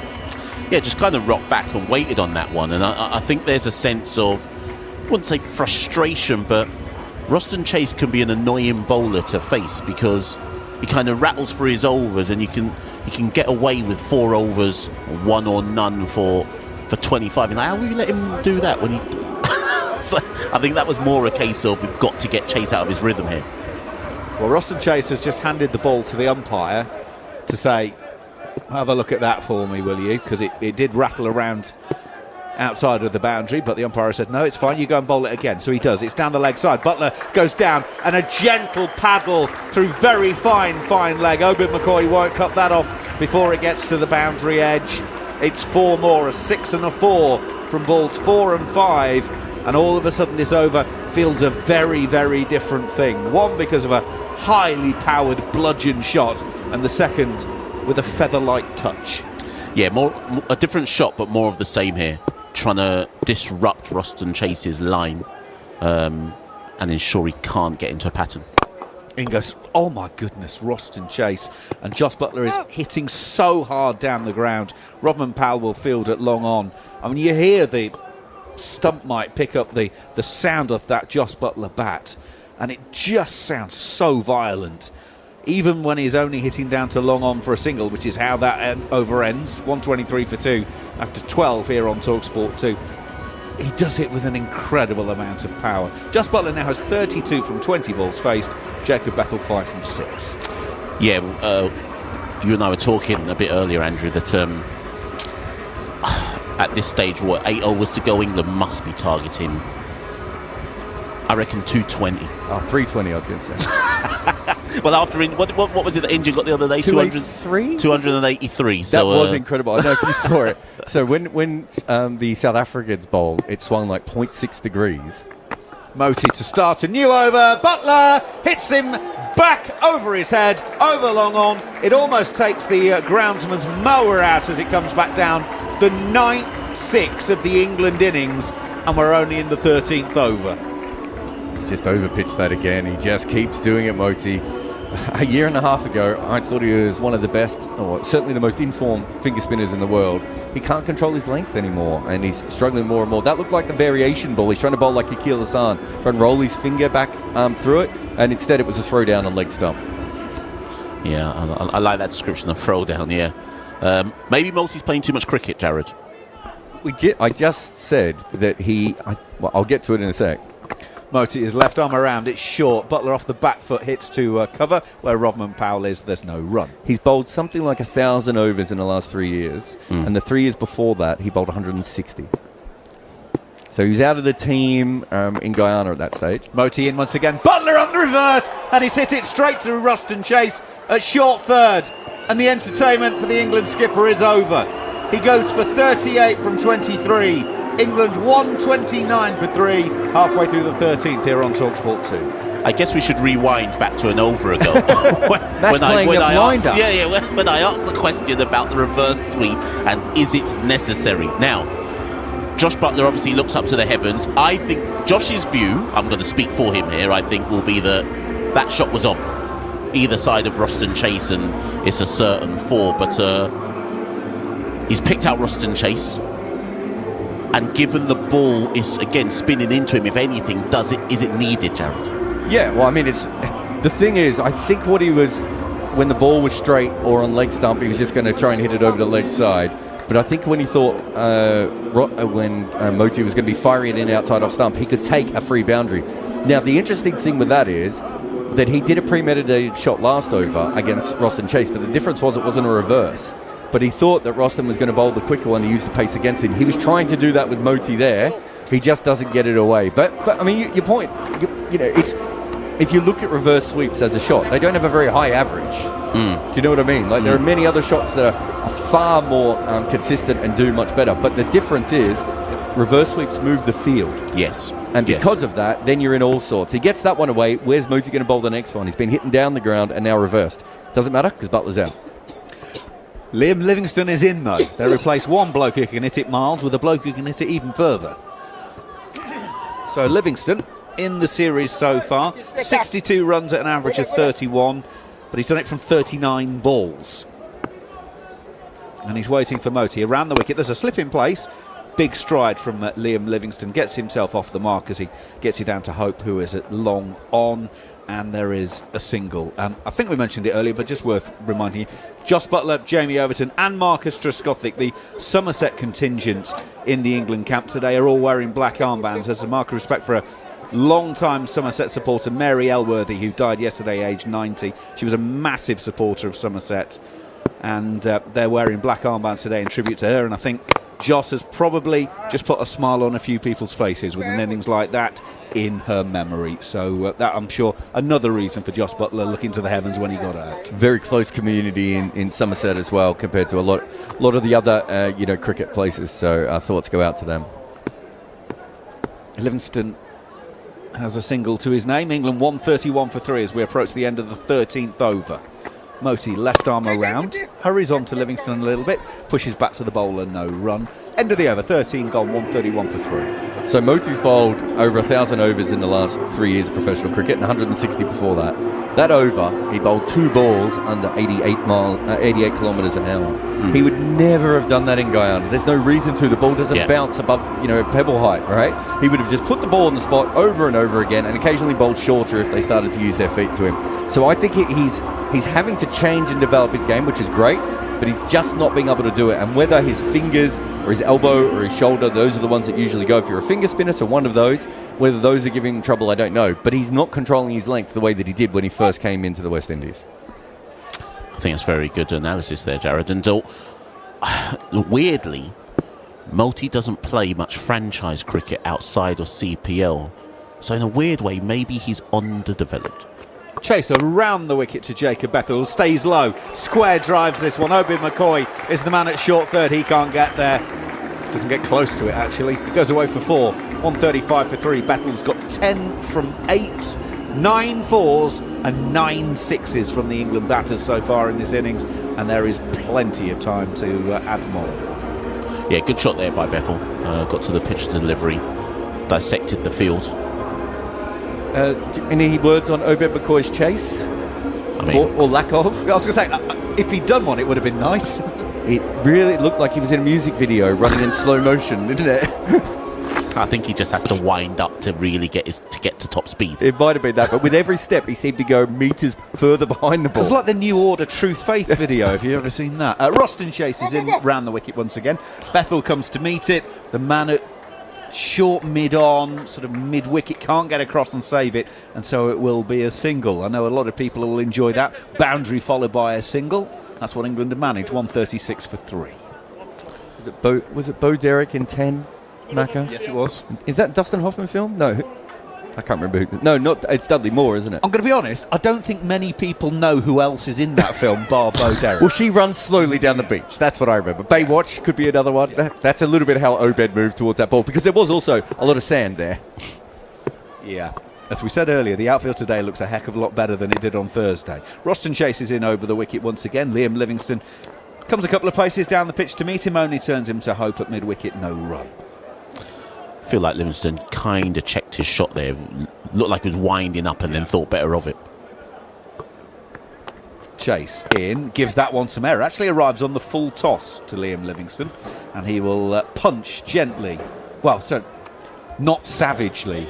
Yeah, just kind of rocked back and waited on that one. And I think there's a sense of, I wouldn't say frustration, but Roston Chase can be an annoying bowler to face because he kind of rattles through his overs, and he can get away with 4 overs, 1 or none for 25. And how will you let him do that when he? So I think that was more a case of we've got to get Chase out of his rhythm here. Well, Roston Chase has just handed the ball to the umpire to say, have a look at that for me, will you? Because it did rattle around outside of the boundary, but the umpire said, no, it's fine, you go and bowl it again. So he does. It's down the leg side. Butler goes down, and a gentle paddle through very fine leg. Obed McCoy won't cut that off before it gets to the boundary edge. It's 4 more, a 6 and a 4 from balls 4 and 5, and all of a sudden this over feels a very, very different thing. One, because of a highly powered bludgeon shot, and the second with a feather-like touch. Yeah, a different shot, but more of the same here. Trying to disrupt Roston Chase's line and ensure he can't get into a pattern. In goes, oh my goodness, Roston Chase. And Joss Butler is hitting so hard down the ground. Rodman Powell will field at long on. I mean, you hear the stump might pick up the sound of that Joss Butler bat, and it just sounds so violent. Even when he's only hitting down to long on for a single, which is how that over ends. 123 for 2 after 12 here on TalkSport 2. He does it with an incredible amount of power. Joss Butler now has 32 from 20 balls faced. Jacob Bethel 5 from 6. Yeah, you and I were talking a bit earlier, Andrew, that at this stage, 8 overs to go, England must be targeting, I reckon, 220. Oh, 320, I was going to say. Well, after what was it that India got the other day? 283. 283. That So was incredible. I don't know if you saw it. So when the South Africans bowled, it swung like 0.6 degrees. Moti to start a new over. Butler hits him back over his head, over long on. It almost takes the groundsman's mower out as it comes back down. The 9th 6 of the England innings, and we're only in the 13th over. Just overpitched that again. He just keeps doing it, Moti. A year and a half ago, I thought he was one of the best, or certainly the most informed finger spinners in the world. He can't control his length anymore, and he's struggling more and more. That looked like the variation ball. He's trying to bowl like Akil Hassan, trying to roll his finger back through it, and instead it was a throw down on leg stump. Yeah, I like that description of throw down, yeah. Maybe Moti's playing too much cricket, Jared. I just said that I'll get to it in a sec. Moti is left arm around, it's short. Butler off the back foot hits to cover where Rodman Powell is. There's no run. He's bowled something like 1,000 overs in the last 3 years, and the 3 years before that he bowled 160. So he's out of the team in Guyana at that stage. Moti in once again. Butler on the reverse, and he's hit it straight to Roston Chase at short third, and the entertainment for the England skipper is over. He goes for 38 from 23. England 129 for 3, halfway through the 13th here on TalkSport 2. I guess we should rewind back to an over ago. when I asked the question about the reverse sweep and is it necessary. Now, Josh Butler obviously looks up to the heavens. I think Josh's view, I'm going to speak for him here, I think will be that shot was on either side of Roston Chase, and it's a certain 4, but he's picked out Roston Chase. And given the ball is again spinning into him, if anything, is it needed, Jared? Yeah, well, I mean, the thing is, I think what he was, when the ball was straight or on leg stump, he was just going to try and hit it over the leg side. But I think when he thought when Moti was going to be firing it in outside off stump, he could take a free boundary. Now, the interesting thing with that is that he did a premeditated shot last over against Roston Chase, but the difference was it wasn't a reverse. But he thought that Roston was going to bowl the quicker one to use the pace against him. He was trying to do that with Moti there. He just doesn't get it away. But I mean, your point, it's, if you look at reverse sweeps as a shot, they don't have a very high average. Do you know what I mean? Like, there are many other shots that are far more consistent and do much better. But the difference is reverse sweeps move the field. Yes. And because of that, then you're in all sorts. He gets that one away. Where's Moti going to bowl the next one? He's been hitting down the ground and now reversed. Doesn't matter because Butler's out. Liam Livingstone is in, though. They replace one bloke who can hit it mild with a bloke who can hit it even further. So Livingstone in the series so far, 62 runs at an average of 31, but he's done it from 39 balls. And he's waiting for Moti around the wicket. There's a slip in place. Big stride from Liam Livingstone. Gets himself off the mark as he gets it down to Hope, who is at long on. And there is a single. I think we mentioned it earlier, but just worth reminding you. Joss Buttler, Jamie Overton and Marcus Trescothick, the Somerset contingent in the England camp today, are all wearing black armbands as a mark of respect for a long-time Somerset supporter, Mary Elworthy, who died yesterday, aged 90. She was a massive supporter of Somerset. And they're wearing black armbands today in tribute to her. And I think Joss has probably just put a smile on a few people's faces with an innings like that in her memory. So that, I'm sure, another reason for Joss Buttler looking to the heavens when he got out. Very close community in Somerset as well, compared to a lot of the other cricket places. So our thoughts go out to them. Livingstone has a single to his name. England 131 for 3 as we approach the end of the 13th over. Moti left arm around, hurries on to Livingstone a little bit, pushes back to the bowler, no run. End of the over, 13 gone, 131 for 3. So Moti's bowled over 1,000 overs in the last 3 years of professional cricket and 160 before that. That over, he bowled 2 balls under 88 kilometres an hour. He would never have done that in Guyana. There's no reason to. The ball doesn't bounce above, pebble height, right? He would have just put the ball on the spot over and over again and occasionally bowled shorter if they started to use their feet to him. So I think he's having to change and develop his game, which is great, but he's just not being able to do it. And whether his fingers or his elbow or his shoulder, those are the ones that usually go if you're a finger spinner, so one of those. Whether those are giving him trouble, I don't know. But he's not controlling his length the way that he did when he first came into the West Indies. I think that's very good analysis there, Jared. And weirdly, Moti doesn't play much franchise cricket outside of CPL. So in a weird way, maybe he's underdeveloped. Chase around the wicket to Jacob Bethel, stays low, square drives this one. Obed McCoy is the man at short third, he can't get there, doesn't get close to it actually, goes away for 4, 135 for 3. Bethel's got 10 from 8, 9 4s and 9 6s from the England batters so far in this innings, and there is plenty of time to add more. Yeah, good shot there by Bethel, got to the pitch delivery, dissected the field. Any words on Obed McCoy's chase? Or lack of? I was going to say, if he'd done one, it would have been nice. It really looked like he was in a music video running in slow motion, didn't it? I think he just has to wind up to really get to top speed. It might have been that, but with every step, he seemed to go meters further behind the ball. It's like the New Order Truth Faith video, if you've ever seen that. Roston Chase is in round the wicket once again. Bethel comes to meet it. The man at short mid-on, sort of mid-wicket, can't get across and save it, and so it will be a single. I know a lot of people will enjoy that. Boundary followed by a single. That's what England have managed, 136 for 3. Was it Bo Derek in 10, Macca? Yes, it was. Is that Dustin Hoffman film? No. I can't remember who. No, it's Dudley Moore, isn't it? I'm going to be honest, I don't think many people know who else is in that film, bar Bo Derek. Well, she runs slowly down the beach. That's what I remember. Baywatch could be another one. That's a little bit how Obed moved towards that ball, because there was also a lot of sand there. Yeah. As we said earlier, the outfield today looks a heck of a lot better than it did on Thursday. Roston Chase is in over the wicket once again. Liam Livingstone comes a couple of paces down the pitch to meet him, only turns him to Hope at mid-wicket, no run. I feel like Livingstone kind of checked his shot there. Looked like he was winding up and then thought better of it. Chase in, gives that one some error. Actually arrives on the full toss to Liam Livingstone, and he will punch gently. Well, so not savagely.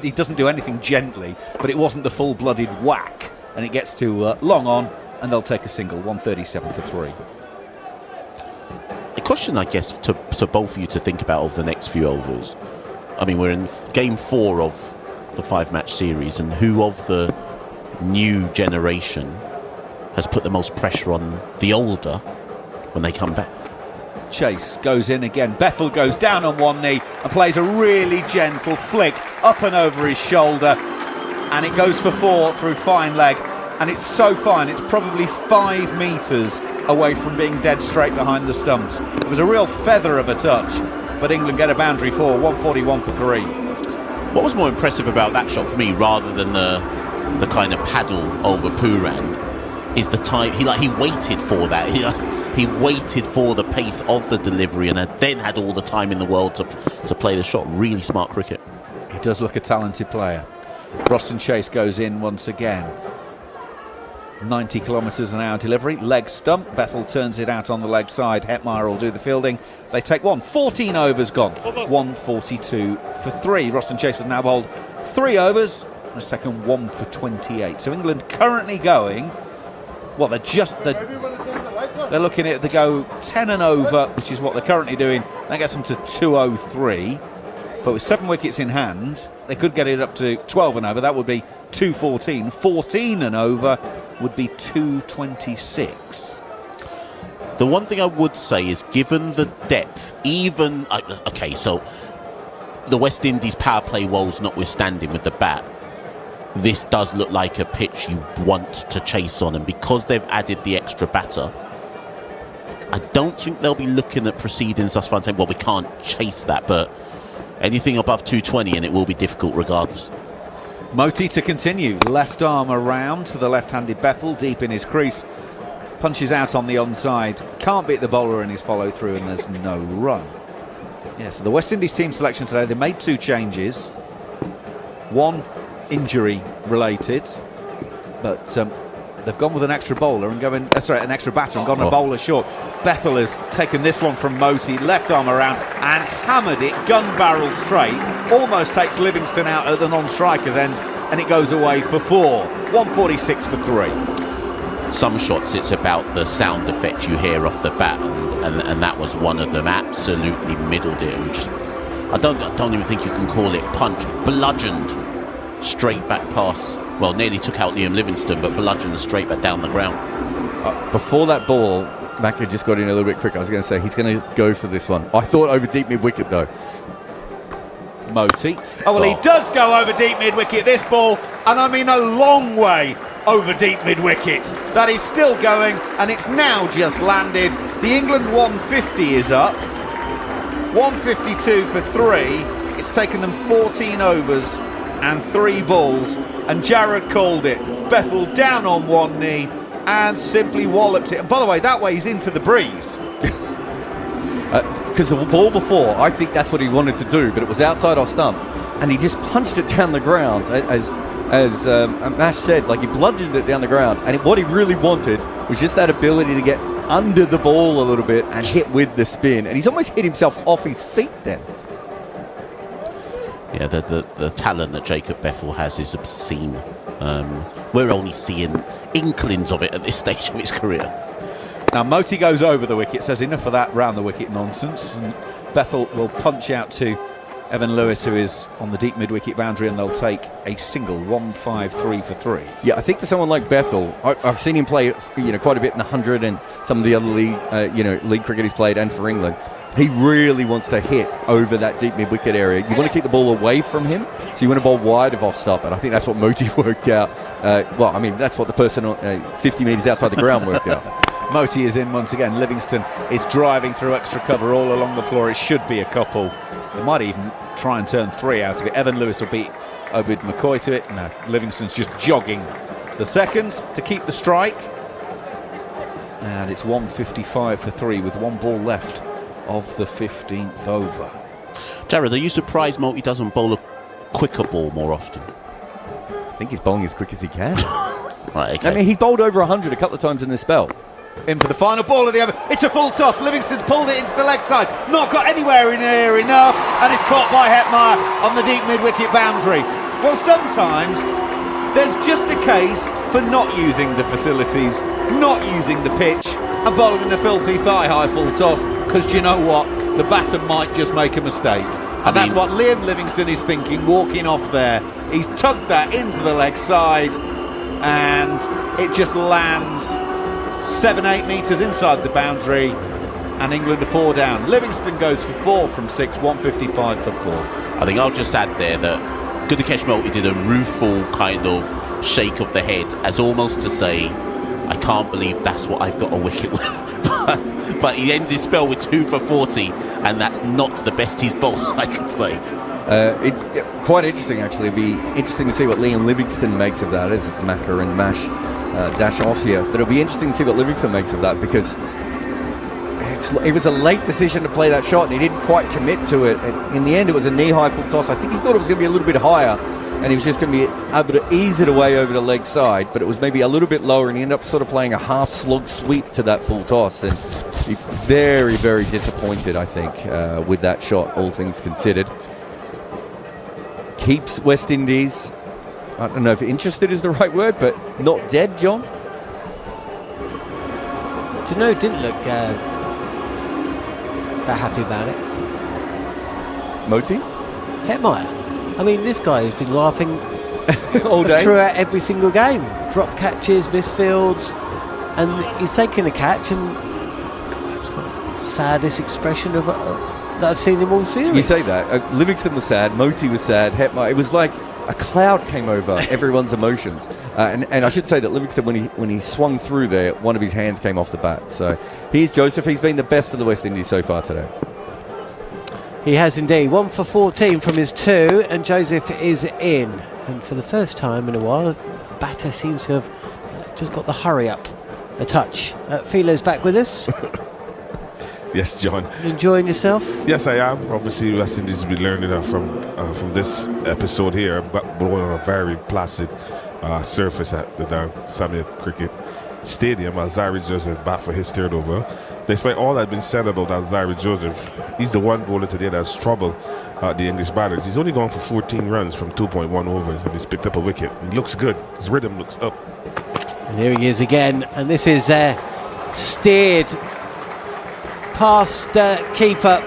He doesn't do anything gently, but it wasn't the full-blooded whack. And it gets to long on, and they'll take a single, 137 for 3. question, I guess, to both of you to think about over the next few overs. I mean, we're in game 4 of the 5-match series, and who of the new generation has put the most pressure on the older when they come back? Chase goes in again. Bethel goes down on one knee and plays a really gentle flick up and over his shoulder, and it goes for 4 through fine leg, and it's so fine it's probably 5 metres away from being dead straight behind the stumps. It was a real feather of a touch, but England get a boundary for 141 for 3. What was more impressive about that shot for me, rather than the kind of paddle over Pooran, is the time he waited for that. He waited for the pace of the delivery and then had all the time in the world to play the shot. Really smart cricket. He does look a talented player. Roston Chase goes in once again. 90 kilometres an hour delivery, leg stump. Bethel turns it out on the leg side. Hetmeyer will do the fielding. They take 1. 14 overs gone. 142 for 3. Roston Chase has now bowled 3 overs. It's taken 1 for 28. So England currently going. Well, they're looking at, they go 10 and over, which is what they're currently doing. That gets them to 203. But with 7 wickets in hand, they could get it up to 12 and over. That would be 214. 14 and over would be 226. The one thing I would say is, given the depth, even so the West Indies power play woes notwithstanding with the bat, this does look like a pitch you want to chase on, and because they've added the extra batter, I don't think they'll be looking at proceedings thus far and saying, well, we can't chase that, but anything above 220 and it will be difficult regardless. Moti to continue, left arm around to the left-handed Bethel, deep in his crease, punches out on the onside, can't beat the bowler in his follow-through, and there's no run. Yeah, so the West Indies team selection today, they made 2 changes, 1 injury related, but they've gone with an extra bowler and an extra batter and gone a bowler short. Bethel has taken this one from Moti, left arm around and hammered it gun barrel straight, almost takes Livingston out at the non-striker's end, and it goes away for 4. 146 for 3. Some shots it's about the sound effect you hear off the bat, and that was one of them. Absolutely middled it, and just I don't even think you can call it punched, bludgeoned straight back pass. Well, nearly took out Liam Livingstone, but bludgeoned straight back down the ground. Before that ball, Macca just got in a little bit quicker. I was going to say he's going to go for this one. I thought over deep mid-wicket though. Moti. He does go over deep mid-wicket this ball, and I mean a long way over deep mid-wicket. That is still going, and it's now just landed. The England 150 is up. 152 for 3. It's taken them 14 overs and 3 balls, and Jarrod called it. Bethel down on one knee and simply walloped it. And by the way, that way he's into the breeze. Because the ball before, I think that's what he wanted to do, but it was outside off stump, and he just punched it down the ground. As Mash said, like, he bludgeoned it down the ground, and what he really wanted was just that ability to get under the ball a little bit and hit with the spin, and he's almost hit himself off his feet then. Yeah, the talent that Jacob Bethel has is obscene. We're only seeing inklings of it at this stage of his career. Now Moti goes over the wicket, says enough of that round the wicket nonsense, and Bethel will punch out to Evan Lewis, who is on the deep mid-wicket boundary, and they'll take a single. 153 for 3. Yeah, I think to someone like Bethel, I've seen him play quite a bit in the 100 and some of the other league cricket he's played, and for England. He really wants to hit over that deep mid-wicket area. You want to keep the ball away from him, so you want to bowl wide of off stop, and I think that's what Moti worked out. That's what the person 50 metres outside the ground worked out. Moti is in once again. Livingston is driving through extra cover all along the floor. It should be a couple. They might even try and turn 3 out of it. Evan Lewis will beat Obed McCoy to it. No, Livingston's just jogging the second to keep the strike. And it's 155 for 3 with 1 ball left of the 15th over. Jarrod, are you surprised Moti doesn't bowl a quicker ball more often? I think he's bowling as quick as he can. Right, okay. I mean, he bowled over 100 a couple of times in this spell. In for the final ball of the over. It's a full toss. Livingston pulled it into the leg side. Not got anywhere in near enough, and it's caught by Hetmeyer on the deep mid-wicket boundary. Well, sometimes there's just a case for not using the facilities, not using the pitch, and bowling a filthy thigh-high full toss. because you know what? The batter might just make a mistake. And that's what Liam Livingstone is thinking, walking off there. He's tugged that into the leg side, and it just lands 7-8 metres inside the boundary, and England are 4 down. Livingstone goes for 4 from 6, 155 for 4. I think I'll just add there that Gudakesh Moulty did a rueful kind of shake of the head, as almost to say, I can't believe that's what I've got a wicket with. But he ends his spell with 2 for 40, and that's not the best he's bowled, I could say. It's quite interesting, actually. It'll be interesting to see what Liam Livingstone makes of that as Macca and Mash dash off here. But it'll be interesting to see what Livingstone makes of that, because it was a late decision to play that shot, and he didn't quite commit to it. And in the end, it was a knee-high full toss. I think he thought it was going to be a little bit higher, and he was just going to be able to ease it away over the leg side, but it was maybe a little bit lower, and he ended up sort of playing a half slog sweep to that full toss, and he's very, very disappointed, I think, with that shot, all things considered. Keeps West Indies, I don't know if interested is the right word, but not dead, John? Do you know, it didn't look that happy about it. Moti? Hetmeyer. I mean, this guy has been laughing all day throughout every single game. Drop catches, misfields, and he's taken a catch, and saddest expression of that I've seen him all series. You say that. Livingston was sad, Moti was sad, Hetmeyer. It was like a cloud came over everyone's emotions. And I should say that Livingston, when he swung through there, one of his hands came off the bat. So here's Joseph. He's been the best for the West Indies so far today. He has indeed. 1 for 14 from his 2, and Joseph is in. And for the first time in a while, the batter seems to have just got the hurry up a touch. Philo's back with us. Yes, John. Enjoying yourself? Yes, I am. Obviously, West Indies will be learning from this episode here, but on a very placid surface at the Samuel Cricket Stadium. Alzari Joseph back for his third over. Despite all that has been said about Alzari Joseph, he's the one bowler today that has troubled the English batters. He's only gone for 14 runs from 2.1 overs, and he's picked up a wicket. He looks good. His rhythm looks up. And here he is again, and this is steered past keeper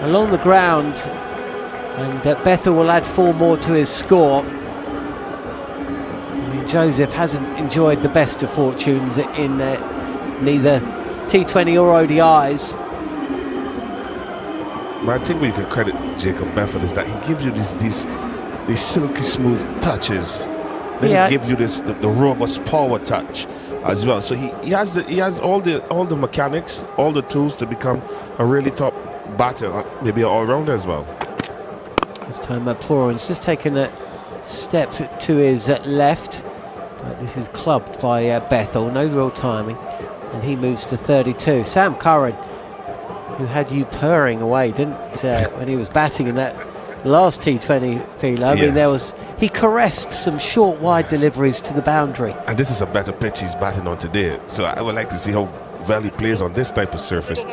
along the ground, and Bethel will add 4 more to his score. I mean, Joseph hasn't enjoyed the best of fortunes in neither T20 or ODIs. But I think we can credit Jacob Bethel is that he gives you these silky smooth touches. Then he gives you the robust power touch as well. So he has all the mechanics, all the tools to become a really top batter, maybe an all-rounder as well. This time Pooran's just taken a step to his left. But this is clubbed by Bethel, no real timing, and he moves to 32. Sam Curran, who had you purring away, didn't when he was batting in that last T20, Philo. I mean, he caressed some short wide deliveries to the boundary. And this is a better pitch he's batting on today, so I would like to see how well he plays on this type of surface.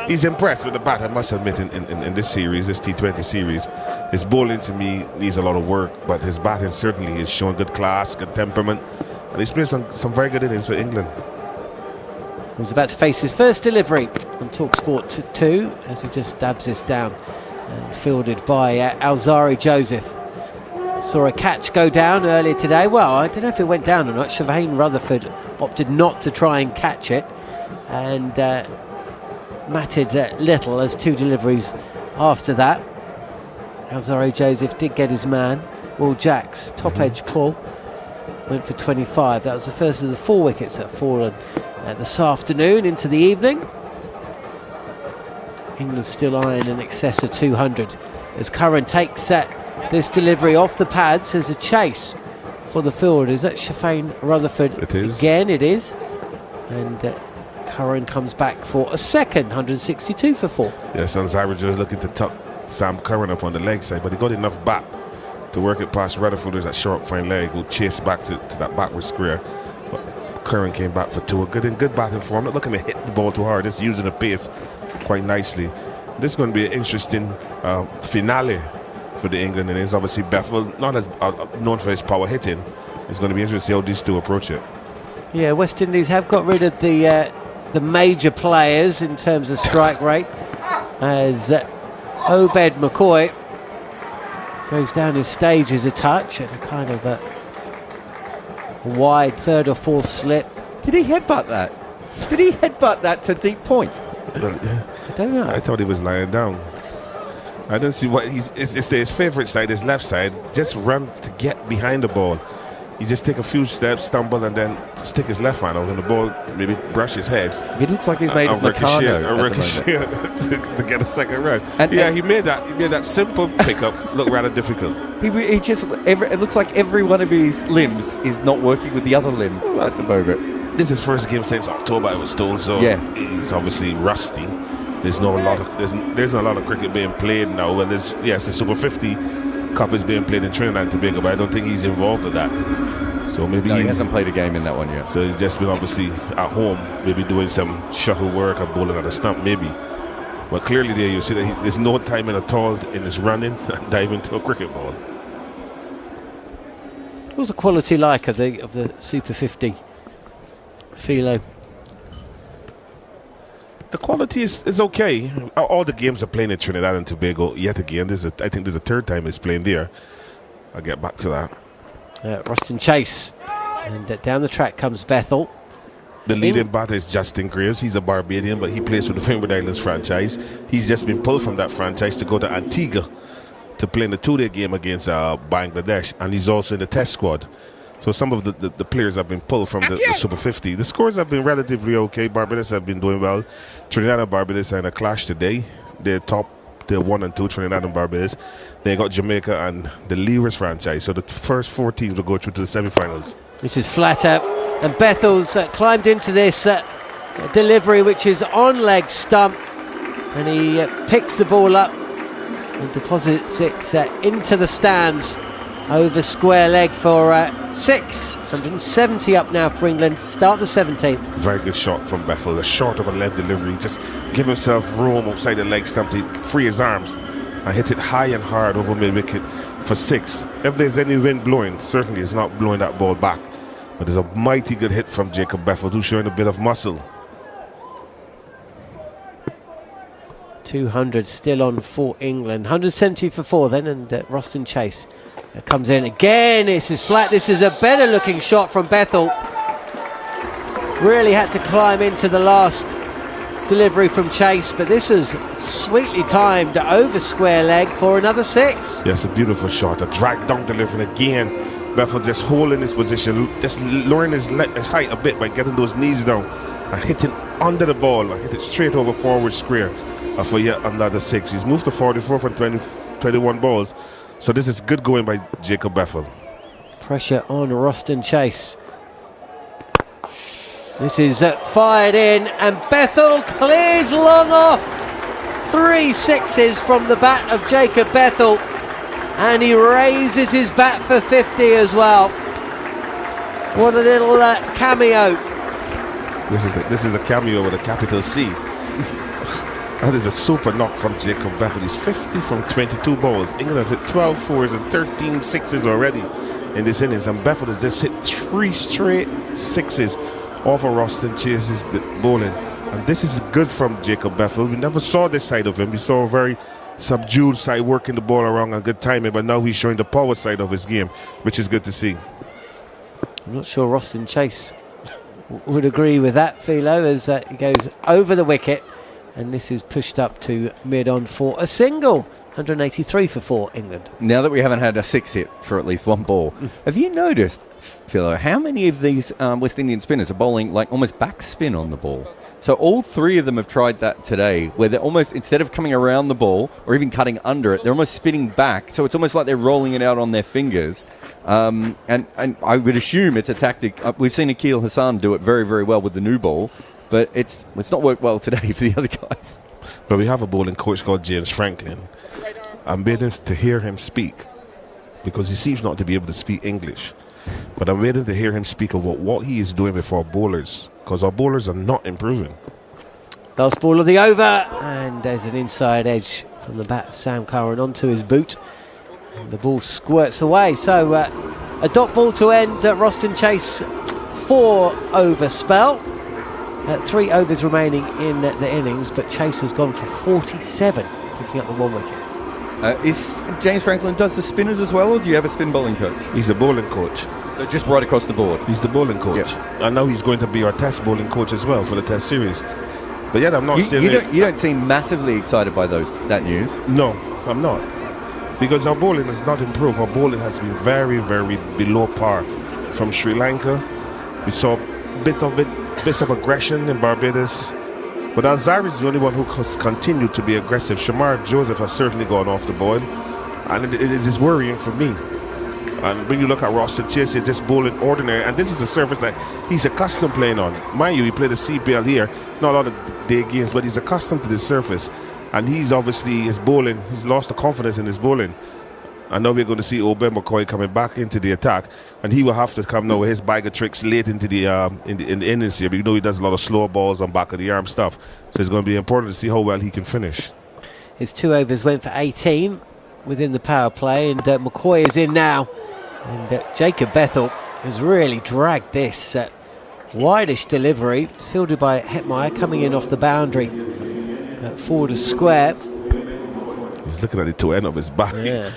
He's impressed with the bat, I must admit, in this series, this T20 series. His bowling to me needs a lot of work, but his batting certainly is showing good class, good temperament, and he's played some very good innings for England. He's about to face his first delivery on TalkSport 2 as he just dabs this down, and fielded by Alzari Joseph. Saw a catch go down earlier today. Well, I don't know if it went down or not. Shavain Rutherford opted not to try and catch it, and matted little as 2 deliveries after that. Alzari Joseph did get his man. Will Jacks, top edge pull, went for 25. That was the first of the 4 wickets that have fallen this afternoon into the evening. England still eyeing in excess of 200 as Curran takes this delivery off the pads as a chase for the field. Is that Shafane Rutherford? It is. Again, it is. And Curran comes back for a second, 162 for 4. Yes, and Zyra just looking to tuck Sam Curran up on the leg side, but he got enough back to work it past Rutherford. There's that short, fine leg, who chased back to that backward square. But Curran came back for 2. Good batting form. Not looking to hit the ball too hard, just using the pace quite nicely. This is going to be an interesting finale for the England, and it's obviously Bethel, not as known for his power hitting. It's going to be interesting to see how these two approach it. Yeah, West Indies have got rid of the the major players in terms of strike rate, as Obed McCoy goes down his stages a touch at a kind of a wide third or fourth slip. Did he headbutt that? Did he headbutt that to deep point? I don't know. I thought he was lying down. I don't see what it's his favorite side, his left side. Just run to get behind the ball. You just take a few steps, stumble, and then stick his left hand out, and the ball maybe brush his head. It looks like he's made a ricochet to get a second run. He made that simple pickup look rather difficult. He just it looks like every one of his limbs is not working with the other limb at the moment. This is his first game since October, I was told, so he's obviously rusty. There's not a lot of cricket being played now. Well, the Super 50 Cup is being played in Trinidad and Tobago, but I don't think he's involved with that. So maybe he hasn't played a game in that one yet. So he's just been obviously at home, maybe doing some shuttle work or bowling at a stump, maybe. But clearly there you see that there's no timing at all in his running and diving to a cricket ball. What was the quality like of the Super 50, Philo? The quality is okay. All the games are playing in Trinidad and Tobago yet again. I think there's a third time he's playing there. I'll get back to that. Ruston Chase, and down the track comes Bethel. The leading batter is Justin Graves. He's a Barbadian, but he plays for the Windward Islands franchise. He's just been pulled from that franchise to go to Antigua to play in the 2-day game against Bangladesh, and he's also in the test squad. So some of the players have been pulled from the Super 50. The scores have been relatively okay. Barbados have been doing well. Trinidad and Barbados are in a clash today. They're 1 and 2, Trinidad and Barbados. They got Jamaica and the Leavers franchise. So the first 4 teams will go through to the semi-finals. This is flat out, and Bethel's climbed into this delivery, which is on leg stump, and he picks the ball up and deposits it into the stands over square leg for 6. 170 up now for England to start the 17th. Very good shot from Bethel. A short of a leg delivery. Just give himself room outside the leg stump to free his arms and hit it high and hard over mid-wicket for 6. If there's any wind blowing, certainly it's not blowing that ball back. But there's a mighty good hit from Jacob Bethel, who's showing a bit of muscle. 200 still on for England. 170 for 4 then, and Ruston Chase comes in again. This is flat. This is a better looking shot from Bethel. Really had to climb into the last delivery from Chase, but this was sweetly timed over square leg for another 6. Yes, a beautiful shot. A drag down delivery again. Bethel just holding his position, just lowering his height a bit by getting those knees down and hitting under the ball and hit it straight over forward square for yet another 6. He's moved to 44 from 21 balls. So this is good going by Jacob Bethel. Pressure on Ruston Chase. This is fired in, and Bethel clears long off. 3 6s from the bat of Jacob Bethel, and he raises his bat for 50 as well. What a little cameo. This is a cameo with a capital C. That is a super knock from Jacob Bethel. He's 50 from 22 balls. England have hit 12 4s and 13 6s already in this innings, and Bethel has just hit 3 straight 6s off of Ruston Chase's bowling. And this is good from Jacob Bethel. We never saw this side of him. We saw a very subdued side, working the ball around and good timing, but now he's showing the power side of his game, which is good to see. I'm not sure Ruston Chase would agree with that, Philo, as he goes over the wicket. And this is pushed up to mid-on for a single. 183 for 4, England. Now that we haven't had a 6 hit for at least one ball, have you noticed, Philo, how many of these West Indian spinners are bowling like almost backspin on the ball? So all 3 of them have tried that today, where they're almost, instead of coming around the ball or even cutting under it, they're almost spinning back. So it's almost like they're rolling it out on their fingers. And I would assume it's a tactic. We've seen Akil Hassan do it very, very well with the new ball. But it's not worked well today for the other guys. But we have a bowling coach called James Franklin. I'm waiting to hear him speak, because he seems not to be able to speak English. But I'm waiting to hear him speak about what he is doing with our bowlers, because our bowlers are not improving. Last ball of the over, and there's an inside edge from the bat, Sam Curran, onto his boot. And the ball squirts away. So a dot ball to end Ruston Chase 4 over spell. 3 overs remaining in the innings, but Chase has gone for 47, picking up the 1 wicket. Is James Franklin does the spinners as well, or do you have a spin bowling coach? He's a bowling coach. So just right across the board. He's the bowling coach. Yep. And now he's going to be our test bowling coach as well for the test series. But yet I'm not You don't seem massively excited by that news. No, I'm not. Because our bowling has not improved. Our bowling has been very, very below par. From Sri Lanka, we saw bits of aggression in Barbados. But Alzari is the only one who has continued to be aggressive. Shamar Joseph has certainly gone off the boil. And it is worrying for me. And when you look at Roston Chase, he's just bowling ordinary. And this is a surface that he's accustomed playing on. Mind you, he played a CPL here. Not a lot of day games, but he's accustomed to this surface. And he's obviously, his bowling, he's lost the confidence in his bowling. And now we're going to see Obed McCoy coming back into the attack. And he will have to come now with his bag of tricks late into the in the innings here. But you know he does a lot of slow balls on back of the arm stuff. So it's going to be important to see how well he can finish. His 2 overs went for 18 within the power play, and McCoy is in now. And Jacob Bethel has really dragged this wideish delivery. It's fielded by Hetmeyer, coming in off the boundary forward a square. He's looking at the toe end of his back. Yeah.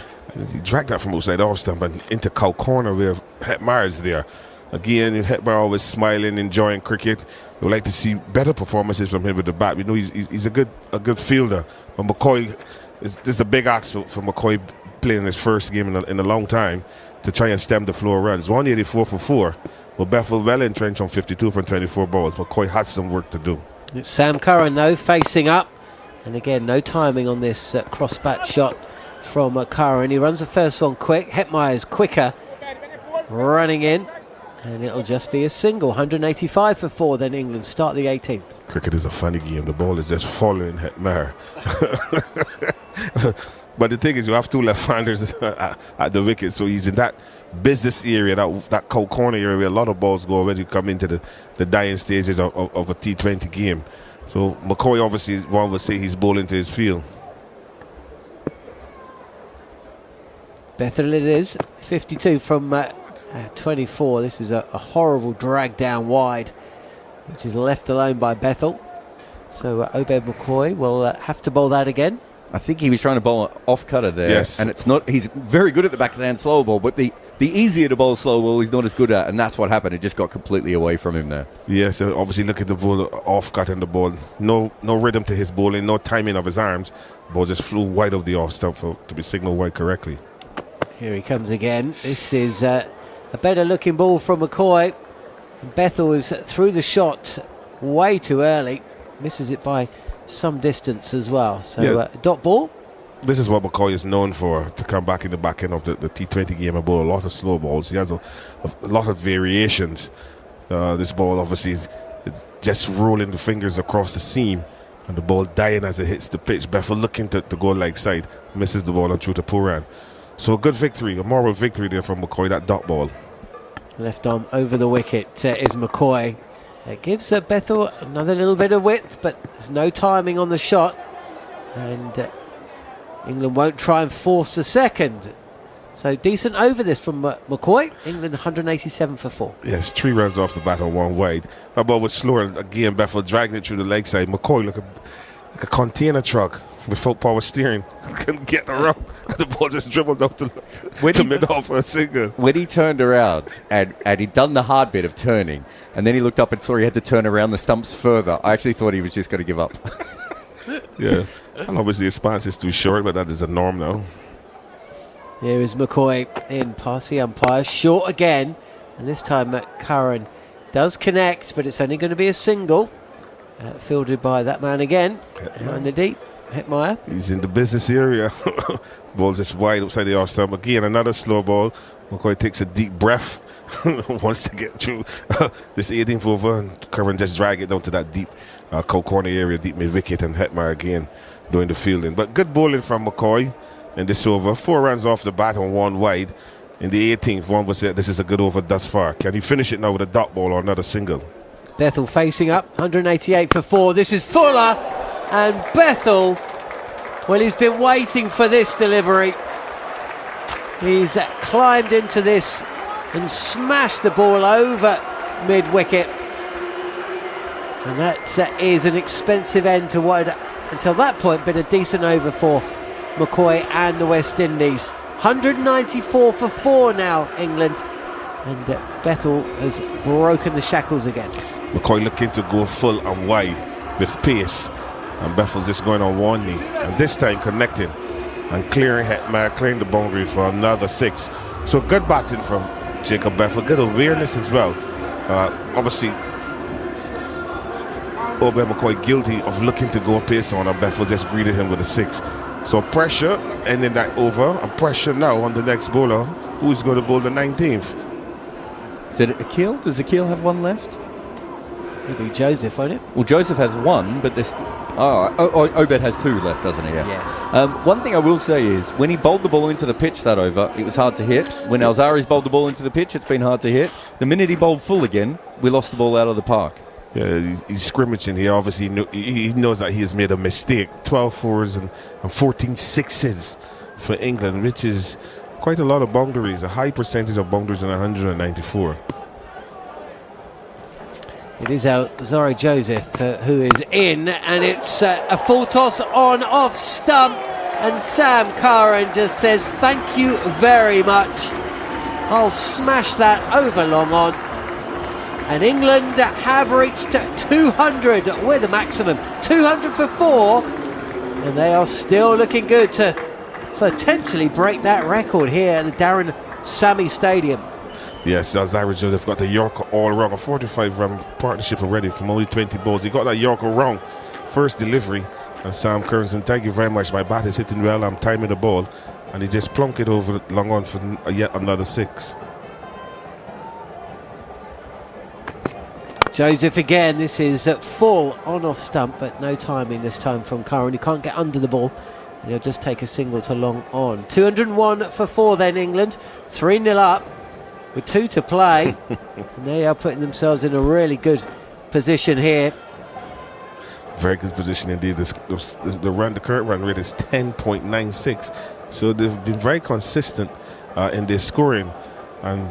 He dragged that from outside off stump and into cow corner where Hetmeyer is there. Again, Hetmeyer always smiling, enjoying cricket. We would like to see better performances from him with the bat. We know he's a good fielder. But McCoy, there's a big ask for McCoy playing his first game in a long time to try and stem the flow of runs. 184 for 4. Well, Bethel well entrenched on 52 from 24 balls. McCoy has some work to do. It's Sam Curran though facing up, and again no timing on this cross bat shot from Curran. He runs the first one quick. Hetmeyer's quicker, running in, and it'll just be a single. 185 for 4. Then England start the 18th. Cricket is a funny game. The ball is just following Hetmeyer. But the thing is, you have 2 left-handers at the wicket, so he's in that business area, that cow corner area where a lot of balls go when you come into the dying stages of a T20 game. So McCoy obviously, one would say he's bowling to his field. Bethel it is, 52 from 24. This is a horrible drag down wide, which is left alone by Bethel. So Obed McCoy will have to bowl that again. I think he was trying to bowl an off-cutter there. Yes. And it's not, he's very good at the back of the hand slow ball, but the easier to bowl slow ball he's not as good at, and that's what happened. It just got completely away from him there. Yes, obviously look at the ball off-cut in the ball. No rhythm to his bowling, no timing of his arms. The ball just flew wide of the off stump to be signalled wide correctly. Here he comes again. This is a better looking ball from McCoy. Bethel is through the shot way too early. Misses it by some distance as well. So dot ball. This is what McCoy is known for, to come back in the back end of the T20 game and bowl a lot of slow balls. He has a lot of variations. This ball obviously is just rolling the fingers across the seam and the ball dying as it hits the pitch. Bethel looking to go leg side, misses the ball and through to Puran. So a good victory, a moral victory there from McCoy, that dot ball. Left arm over the wicket is McCoy. It gives Bethel another little bit of width, but there's no timing on the shot. And England won't try and force the second. So decent over this from McCoy. England 187 for 4. Yes, 3 runs off the bat on 1 wide. That ball was slower. Again, Bethel dragging it through the leg side. McCoy like a container truck without power steering. Couldn't get around. The ball just dribbled up to mid-off for a single. When he turned around and he'd done the hard bit of turning, and then he looked up and saw he had to turn around the stumps further, I actually thought he was just going to give up. Yeah, and obviously his stance is too short, but that is a norm now. Here is McCoy in past the umpire, short again, and this time Curran does connect, but it's only going to be a single, fielded by that man again, behind the deep, Hetmeyer. He's in the business area. Ball just wide outside the off stump. Again, another slow ball. McCoy takes a deep breath, wants to get through this 18th over, and Curran just drag it down to that deep cow corner area, deep mid-wicket, and Hetmeyer again doing the fielding. But good bowling from McCoy in this over. 4 runs off the bat on 1 wide. In the 18th, one would say this is a good over thus far. Can he finish it now with a dot ball or another single? Bethel facing up, 188 for 4. This is Fuller, and Bethel, well, he's been waiting for this delivery. He's climbed into this and smashed the ball over mid-wicket. And that is an expensive end to what had, until that point, been a decent over for McCoy and the West Indies. 194 for 4 now, England. And Bethel has broken the shackles again. McCoy looking to go full and wide with pace, and Bethel just going on one knee, and this time connecting and clearing the boundary for another 6. So good batting from Jacob Bethel, good awareness as well. Obviously, Obed McCoy guilty of looking to go pace on, and Bethel just greeted him with a 6. So pressure ending that over, and pressure now on the next bowler, who's going to bowl the 19th. Is it Akil? Does Akil have one left? It'll be Joseph, won't it? Well, Joseph has one, but there's... Obed has 2 left, doesn't he? Yeah. One thing I will say is, when he bowled the ball into the pitch that over, it was hard to hit. When Alzari's bowled the ball into the pitch, it's been hard to hit. The minute he bowled full again, we lost the ball out of the park. Yeah, he's scrimmaging here. Obviously, he knows that he has made a mistake. 12 fours and 14 sixes for England, which is quite a lot of boundaries, a high percentage of boundaries in 194. It is Alzari Joseph who is in, and it's a full toss on off stump, and Sam Curran just says thank you very much. I'll smash that over long on. And England have reached 200 with a maximum 200 for 4, and they are still looking good to potentially break that record here at the Darren Sammy Stadium. Yes, Alzari Joseph got the Yorker all wrong. A 45-run partnership already from only 20 balls. He got that Yorker wrong. First delivery. And Sam Curran, thank you very much. My bat is hitting well. I'm timing the ball. And he just plunked it over long on for yet another 6. Joseph again. This is full on off stump, but no timing this time from Curran. He can't get under the ball. And he'll just take a single to long on. 201 for 4 then, England. 3-0 up. With 2 to play, and they are putting themselves in a really good position here. Very good position indeed. The current run rate is 10.96, so they've been very consistent in their scoring. And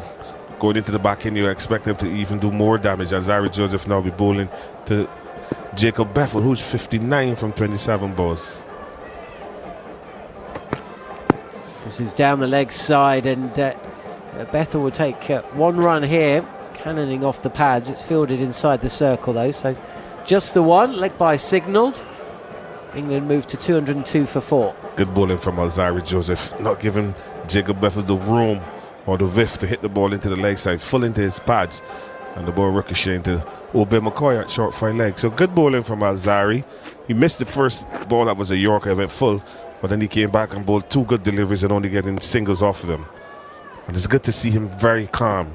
going into the back end, you expect them to even do more damage. Alzari Joseph now be bowling to Jacob Bethel, who's 59 from 27 balls. This is down the leg side, and Bethel will take 1 run here, cannoning off the pads. It's fielded inside the circle though, so just the 1. Leg by signalled. England move to 202 for 4. Good bowling from Alzari Joseph, not giving Jacob Bethel the room or the width to hit the ball into the leg side, full into his pads, and the ball ricocheting to Obed McCoy at short fine leg. So good bowling from Alzari. He missed the first ball that was a Yorker, went full, but then he came back and bowled 2 good deliveries and only getting singles off of them. And it's good to see him very calm.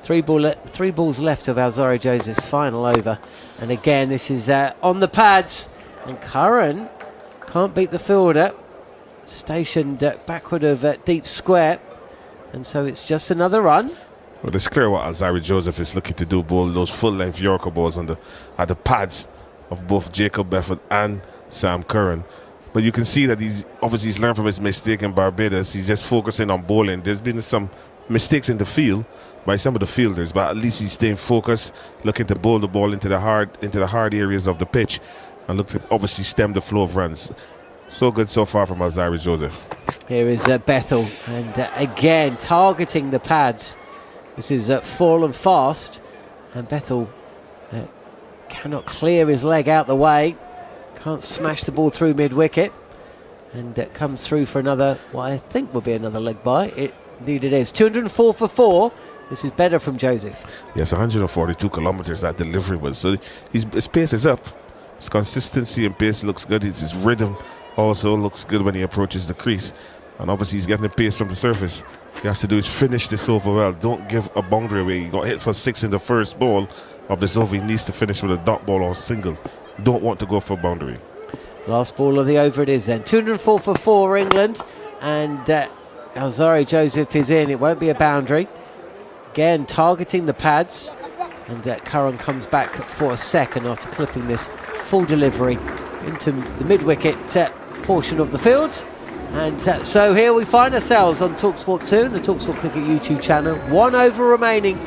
3 balls left of Alzari Joseph's final over. And again, this is on the pads. And Curran can't beat the fielder. Stationed backward of deep square. And so it's just another run. Well, it's clear what Alzari Joseph is looking to do. Bowl those full-length Yorker balls at the pads of both Jacob Bethel and Sam Curran. But you can see that he's learned from his mistake in Barbados. He's just focusing on bowling. There's been some mistakes in the field by some of the fielders, but at least he's staying focused, looking to bowl the ball into the hard areas of the pitch, and look to obviously stem the flow of runs. So good so far from Alzari Joseph. Here is Bethel, and again targeting the pads. This is full and fast, and Bethel cannot clear his leg out the way. Can't smash the ball through mid-wicket, and it comes through for another, what I think will be another leg by. Indeed it is. 204 for 4. This is better from Joseph. Yes, 142 kilometres that delivery was. So his pace is up. His consistency and pace looks good. His rhythm also looks good when he approaches the crease. And obviously he's getting the pace from the surface. He has to do is finish this over well. Don't give a boundary away. He got hit for 6 in the first ball of this over. He needs to finish with a dot ball or single. Don't want to go for a boundary. Last ball of the over it is then. 204 for 4 England, and Alzari Joseph is in. It won't be a boundary. Again targeting the pads, and Curran comes back for a second after clipping this full delivery into the mid-wicket portion of the field. And so here we find ourselves on TalkSport 2 and the TalkSport Cricket YouTube channel. 1 over remaining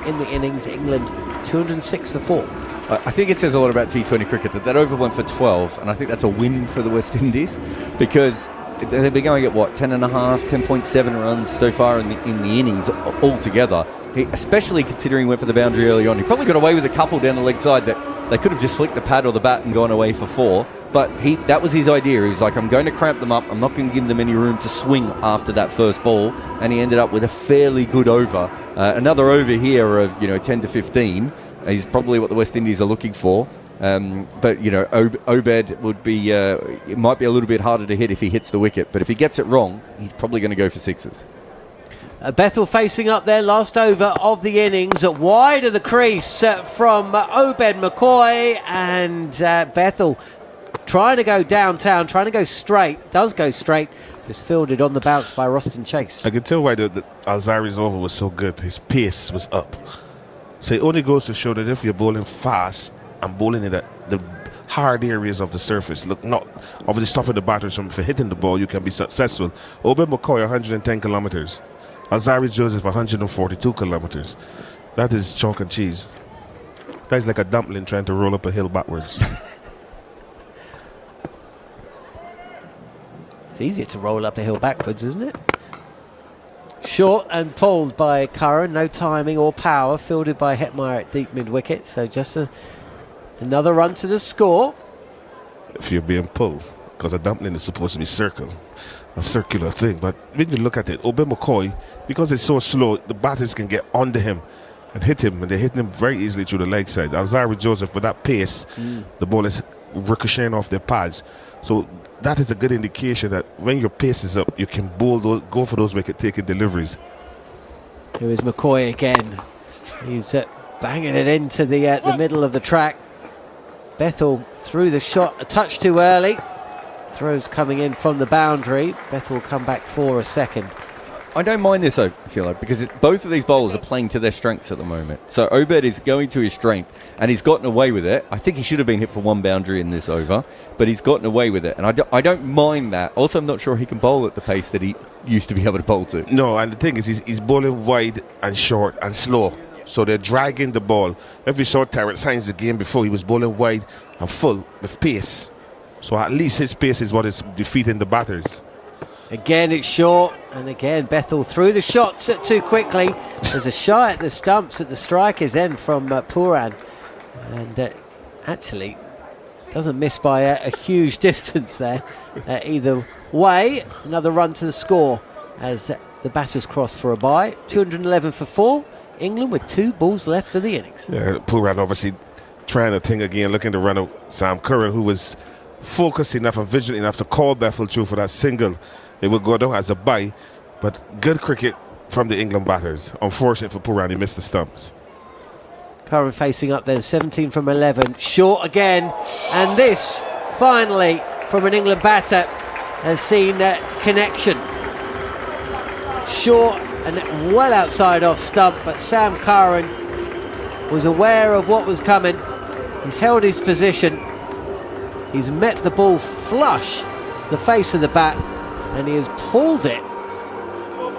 in the innings. England 206 for 4. I think it says a lot about T20 cricket that over went for 12, and I think that's a win for the West Indies, because they've been going at what, 10.7 runs so far in the innings altogether. Especially considering he went for the boundary early on. He probably got away with a couple down the leg side that they could have just flicked the pad or the bat and gone away for 4. But that was his idea. He was like, I'm going to cramp them up. I'm not going to give them any room to swing after that first ball. And he ended up with a fairly good over. Another over here of 10 to 15 is probably what the West Indies are looking for. But Obed would be. It might be a little bit harder to hit if he hits the wicket. But if he gets it wrong, he's probably going to go for 6s. Bethel facing up there, last over of the innings, wide of the crease from Obed McCoy, and Bethel trying to go downtown, trying to go straight, does go straight, is fielded on the bounce by Roston Chase. I can tell why the Alzari's over was so good. His pace was up. So it only goes to show that if you're bowling fast and bowling in the hard areas of the surface, look, not obviously stopping the batters from hitting the ball, you can be successful. Obed McCoy 110 kilometers. Alzari Joseph 142 kilometers. That is chalk and cheese. That's like a dumpling trying to roll up a hill backwards. It's easier to roll up a hill backwards, isn't it? Short and pulled by Curran, no timing or power, fielded by Hetmeyer at deep mid-wicket, so just another run to the score. If you're being pulled, because a dumpling is supposed to be a circular thing, but when you look at it, Obed McCoy, because it's so slow, the batters can get under him and hit him, and they're hitting him very easily through the leg side. Alzari Joseph, with that pace, the ball is ricocheting off their pads. So that is a good indication that when your pace is up, you can go for those wicket-taking deliveries. Here is McCoy again. He's banging it into the middle of the track. Bethel threw the shot a touch too early. Throws coming in from the boundary. Bethel will come back for a second. I don't mind this, I feel like, because both of these bowlers are playing to their strengths at the moment. So Obed is going to his strength, and he's gotten away with it. I think he should have been hit for 1 boundary in this over, but he's gotten away with it, and I don't mind that. Also, I'm not sure he can bowl at the pace that he used to be able to bowl to. No, and the thing is, he's bowling wide and short and slow. So they're dragging the ball. If we saw Terrence Hines the game before, he was bowling wide and full with pace. So at least his pace is what is defeating the batters. Again, it's short, and again, Bethel threw the shots too quickly. There's a shy at the stumps at the strikers end from Puran. And actually, doesn't miss by a huge distance there. Either way, another run to the score as the batters cross for a bye. 211 for 4. England with 2 balls left of the innings. Yeah, Puran obviously trying to think again, looking to run out Sam Curran, who was focused enough and vigilant enough to call Bethel through for that single. It would go down as a bye, but good cricket from the England batters. Unfortunate for Puran, he missed the stumps. Curran facing up then, 17 from 11, short again, and this finally from an England batter has seen connection. Short and well outside off stump, but Sam Curran was aware of what was coming. He's held his position. He's met the ball flush the face of the bat, and he has pulled it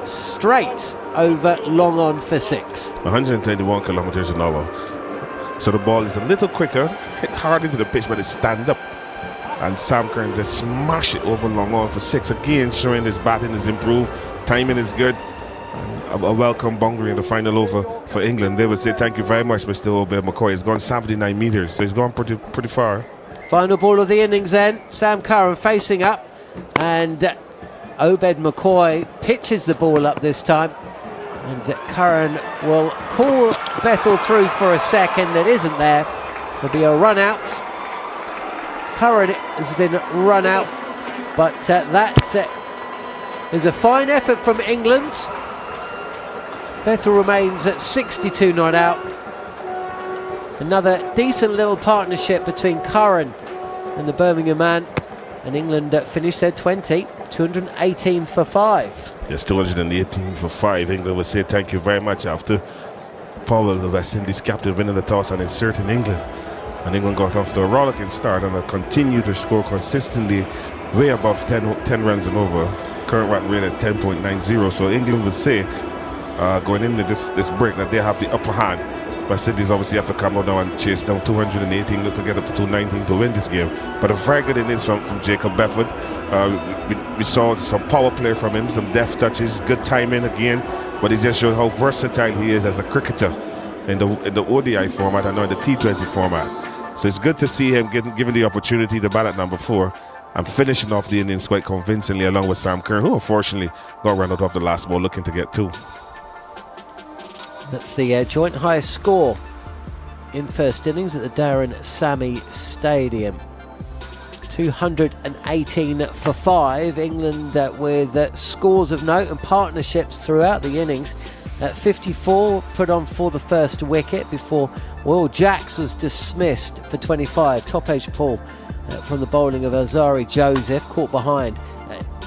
straight over long on for 6. 121 kilometers an hour. So the ball is a little quicker, hit hard into the pitch, but it stand up. And Sam Curran just smash it over long on for 6. Again, showing his batting is improved, timing is good. A welcome boundary in the final over for England. They would say thank you very much, Mr. Obed McCoy. He's gone 79 metres, so he's gone pretty far. Final ball of the innings then. Sam Curran facing up, and Obed McCoy pitches the ball up this time, and Curran will call Bethel through for a second. It isn't there. There'll be a run out. Curran has been run out, but that is a fine effort from England. Bethel remains at 62 not out. Another decent little partnership between Curran and the Birmingham man, and England finished their 20, 218 for 5. Yes, 218 for 5. England would say thank you very much after Powell, the West Indies captain, winning the toss and inserting England. And England got off to a rollicking start and continued to score consistently way above 10 runs and over. Current run rate at 10.90. So England would say going into this break that they have the upper hand West Indies obviously have to come out now and chase down 218 to get up to 219 to win this game. But a very good innings from Jacob Bedford. We saw some power play from him, some deft touches, good timing again. But he just showed how versatile he is as a cricketer in the ODI format and now in the T20 format. So it's good to see him given the opportunity to bat at number 4 and finishing off the innings quite convincingly along with Sam Kerr, who unfortunately got run out of the last ball looking to get 2. That's the joint highest score in first innings at the Darren Sammy Stadium. 218 for 5. England with scores of note and partnerships throughout the innings. 54 put on for the first wicket before Will Jacks was dismissed for 25. Top edge pull from the bowling of Azari Joseph, caught behind.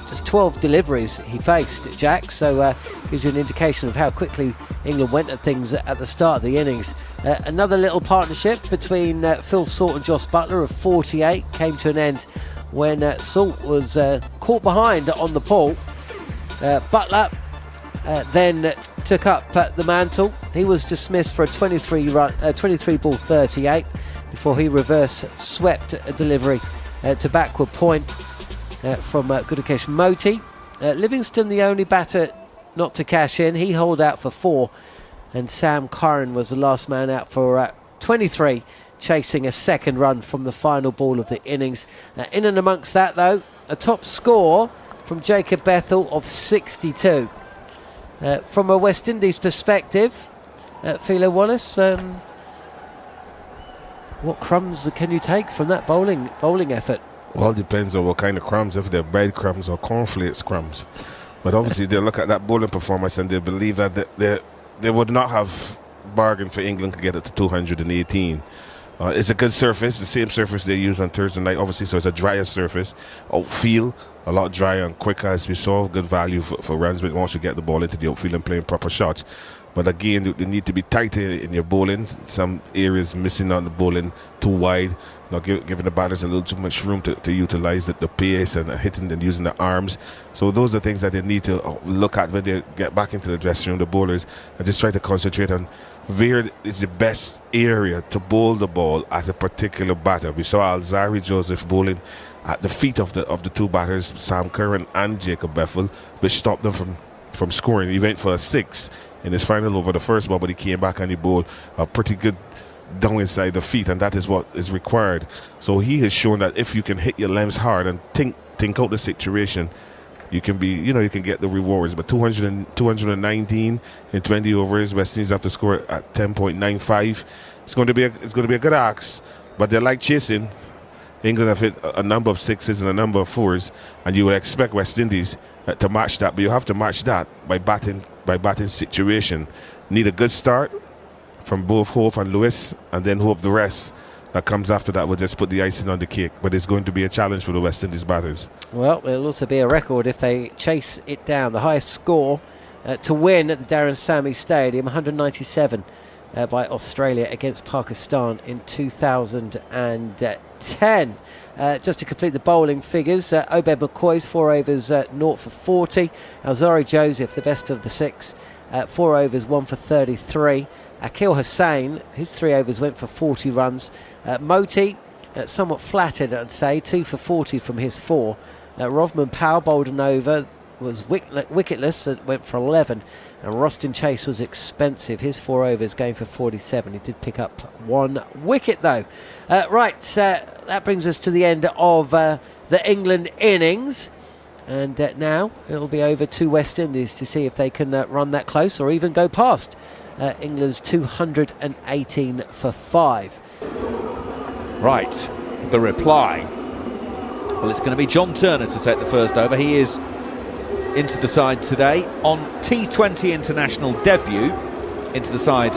Just 12 deliveries he faced, Jacks, so gives you an indication of how quickly England went at things at the start of the innings. Another little partnership between Phil Salt and Joss Butler of 48 came to an end when Salt was caught behind on the pull. Butler then took up the mantle. He was dismissed for a 23 ball 38 before he reverse swept a delivery to backward point from good occasion Moti. Livingston the only batter not to cash in. He holed out for 4, and Sam Curran was the last man out for 23, chasing a second run from the final ball of the innings. In and amongst that though, a top score from Jacob Bethel of 62. From a West Indies perspective, Philo Wallace, what crumbs can you take from that bowling effort? Well, it depends on what kind of crumbs, if they're bread crumbs or cornflakes crumbs. But obviously they'll look at that bowling performance and they believe that they would not have bargained for England to get it to 218. It's a good surface, the same surface they use on Thursday night, obviously, so it's a drier surface. Outfield, a lot drier and quicker, as we saw. Good value for runs once you get the ball into the outfield and playing proper shots. But again, you need to be tighter in your bowling. Some areas missing on the bowling, too wide, giving the batters a little too much room to utilize the pace and hitting and using the arms. So those are things that they need to look at when they get back into the dressing room, the bowlers, and just try to concentrate on where is the best area to bowl the ball at a particular batter. We saw Alzari Joseph bowling at the feet of the two batters, Sam Curran and Jacob Bethel, which stopped them from scoring. He went for a 6 in his final over the first ball, but he came back and he bowled a pretty good down inside the feet, and that is what is required. So he has shown that if you can hit your lengths hard and think out the situation, you can be, you can get the rewards. But 219 in 20 overs, West Indies have to score at 10.95. It's going to be a good axe, but they like chasing. England have hit a number of 6s and a number of 4s, and you would expect West Indies to match that, but you have to match that by batting situation. Need a good start from both Hope and Lewis, and then hope the rest that comes after that will just put the icing on the cake. But it's going to be a challenge for the West Indies batters. Well, it'll also be a record if they chase it down. The highest score to win at the Darren Sammy Stadium, 197 by Australia against Pakistan in 2010. Just to complete the bowling figures, Obed McCoy's 4 overs, 0 for 40. Alzari Joseph, the best of the 6, 4 overs, 1 for 33. Akil Hussain, his 3 overs went for 40 runs. Moti, somewhat flattered, I'd say, 2 for 40 from his 4. Rovman Powell bowled an over, was wicketless, went for 11. And Rostin Chase was expensive, his 4 overs going for 47. He did pick up 1 wicket though. That brings us to the end of the England innings. And now it'll be over to West Indies to see if they can run that close or even go past England's 218 for 5. Right, the reply. Well, it's going to be John Turner to take the first over. He is into the side today on T20 international debut. Into the side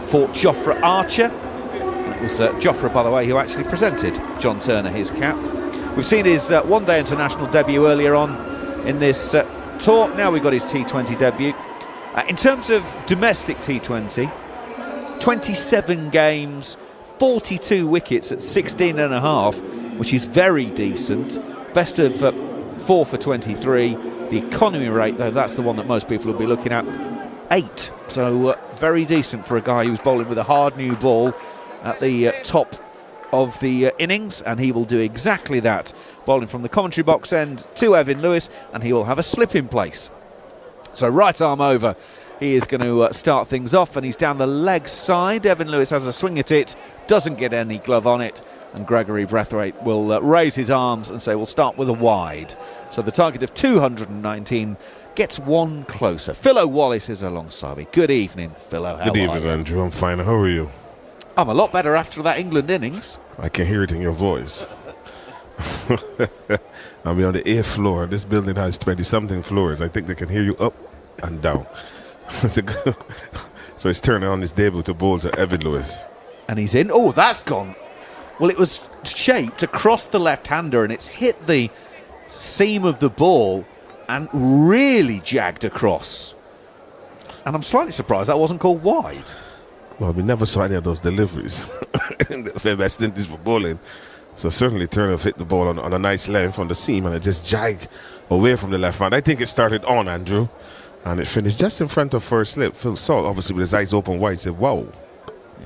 for Jofra Archer. It was Jofra, by the way, who actually presented John Turner his cap. We've seen his one-day international debut earlier on in this tour. Now we've got his T20 debut. In terms of domestic T20, 27 games, 42 wickets at 16.5, which is very decent. Best of 4 for 23. The economy rate, though, that's the one that most people will be looking at. 8. So very decent for a guy who's bowling with a hard new ball at the top of the innings, and he will do exactly that. Bowling from the commentary box end to Evan Lewis, and he will have a slip in place. So right arm over, he is going to start things off, and he's down the leg side. Evan Lewis has a swing at it, doesn't get any glove on it, and Gregory Brathwaite will raise his arms and say we'll start with a wide. So the target of 219 gets one closer. Philo Wallace is alongside me. Good evening, Philo. How Good are evening, you? Andrew. I'm fine. How are you? I'm a lot better after that England innings. I can hear it in your voice. I'll be on the 8th floor. This building has 20-something floors. I think they can hear you up and down. So it's turning on his debut to bowl to Evan Lewis. And he's in. Oh, that's gone. Well, it was shaped across the left-hander, and it's hit the seam of the ball and really jagged across. And I'm slightly surprised that wasn't called wide. Well, we never saw any of those deliveries in the West Indies for bowling. So certainly Turner hit the ball on a nice length on the seam, and it just jagged away from the left hand. I think it started on, Andrew, and it finished just in front of first slip. Phil Salt, obviously with his eyes open wide, said, wow.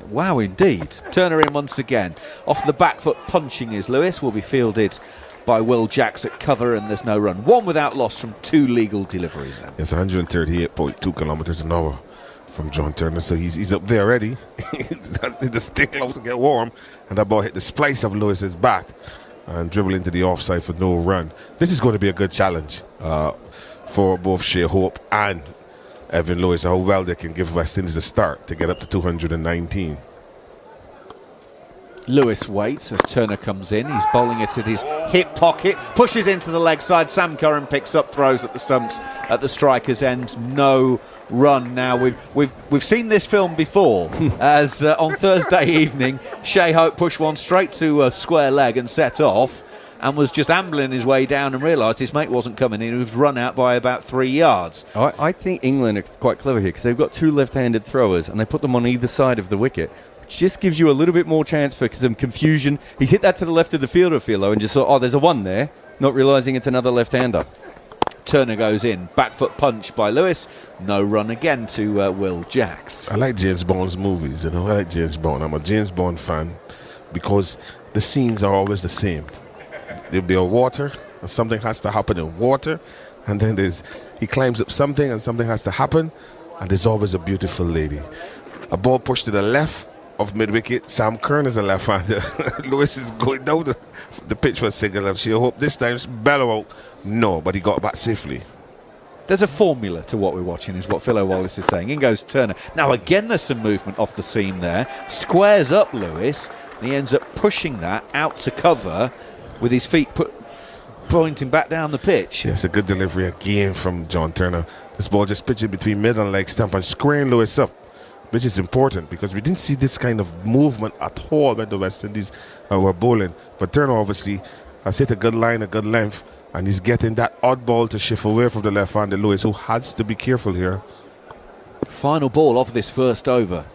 Wow, indeed. Turner in once again. Off the back foot punching is Lewis. Will be fielded by Will Jacks at cover, and there's no run. One without loss from 2 legal deliveries then. It's 138.2 kilometers an hour from John Turner, so he's up there already. He just stick close to get warm, and that ball hit the splice of Lewis's bat and dribble into the offside for no run. This is going to be a good challenge for both Shea Hope and Evan Lewis, how well they can give West Indies a start to get up to 219. Lewis waits as Turner comes in. He's bowling it at his hip pocket, pushes into the leg side. Sam Curran picks up, throws at the stumps at the striker's end. No run. Now we've seen this film before, as on Thursday evening, Shea Hope pushed one straight to a square leg and set off, and was just ambling his way down and realised his mate wasn't coming in. He was run out by about 3 yards. I think England are quite clever here because they've got 2 left-handed throwers and they put them on either side of the wicket, which just gives you a little bit more chance for some confusion. He's hit that to the left of the fielder, Philo, and just thought, oh, there's a 1 there, not realising it's another left-hander. Turner goes in, back foot punch by Lewis. No run again to Will Jacks. I like James Bond's movies, I like James Bond. I'm a James Bond fan because the scenes are always the same. There'll be a water, and something has to happen in water, and then he climbs up something, and something has to happen, and there's always a beautiful lady. A ball pushed to the left of mid-wicket. Sam Curran is a left-hander. Lewis is going down the pitch for a single left. She hope this time bellow out. No, but he got back safely. There's a formula to what we're watching, is what Philo Wallace is saying. In goes Turner. Now again there's some movement off the seam there. Squares up Lewis, and he ends up pushing that out to cover with his feet pointing back down the pitch. Yes, a good delivery again from John Turner. This ball just pitching between mid and leg stump and squaring Lewis up, which is important because we didn't see this kind of movement at all when the West Indies were bowling. But Turner obviously has hit a good line, a good length, and he's getting that odd ball to shift away from the left-hander Lewis, who has to be careful here. Final ball of this first over.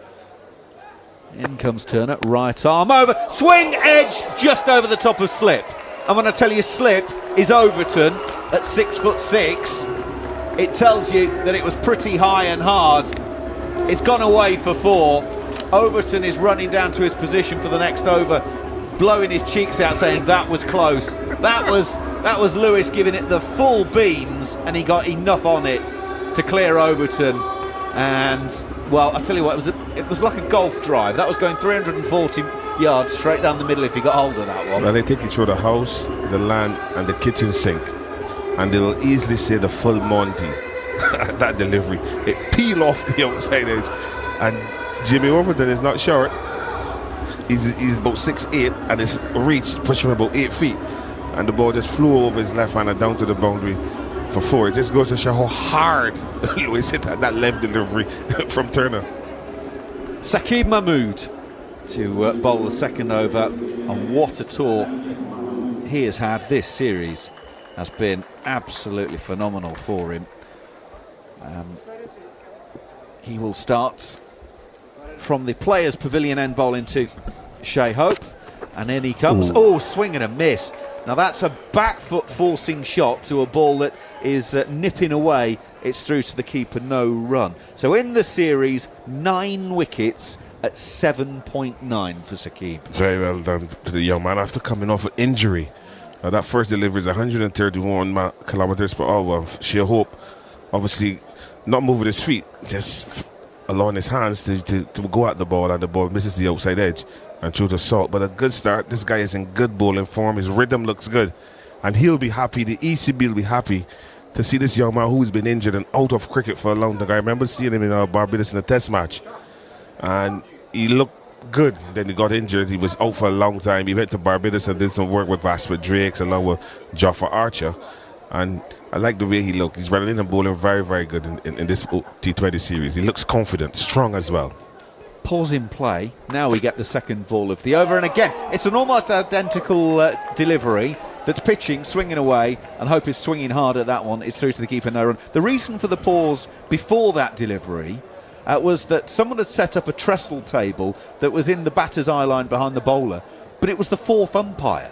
In comes Turner, right arm over, swing edge just over the top of slip. And when I tell you slip is Overton at 6'6", it tells you that it was pretty high and hard. It's gone away for 4. Overton is running down to his position for the next over, blowing his cheeks out, saying that was close. That was Lewis giving it the full beans, and he got enough on it to clear Overton. And well, I tell you what, it was like a golf drive. That was going 340 yards straight down the middle if you got hold of that one. Well, they take you through the house, the land, and the kitchen sink, and they will easily say the full Monty. That delivery, it peel off the outside edge, and Jimmy Overton is not short. He's about 6'8", and his reach pushing about 8 feet, and the ball just flew over his left hand and down to the boundary for 4. It just goes to show how hard Lewis hit that left delivery from Turner. Saqib Mahmood to bowl the second over, and what a tour he has had. This series has been absolutely phenomenal for him. He will start from the players' pavilion end, bowling to Shea Hope, and in he comes. Oh, swing and a miss. Now that's a back foot forcing shot to a ball that is nipping away. It's through to the keeper, no run. So in the series, 9 wickets at 7.9 for Saqib. Very well done to the young man after coming off an injury. That first delivery is 131 kilometers per hour. Sheer hope, obviously, not moving his feet, just allowing his hands to go at the ball, and the ball misses the outside edge and through the salt. But a good start. This guy is in good bowling form. His rhythm looks good, and he'll be happy. The ECB will be happy to see this young man who's been injured and out of cricket for a long time. I remember seeing him in Barbados in a test match, and he looked good. Then he got injured. He was out for a long time. He went to Barbados and did some work with Vasper Drakes along with Joffa Archer, and I like the way he looked. He's running in and bowling very, very good in this T20 series. He looks confident, strong as well. Pause in play. Now we get the second ball of the over, and again it's an almost identical delivery. That's pitching, swinging away, and Hope is swinging hard at that one. It's through to the keeper, no run. The reason for the pause before that delivery was that someone had set up a trestle table that was in the batter's eye line behind the bowler, but it was the fourth umpire.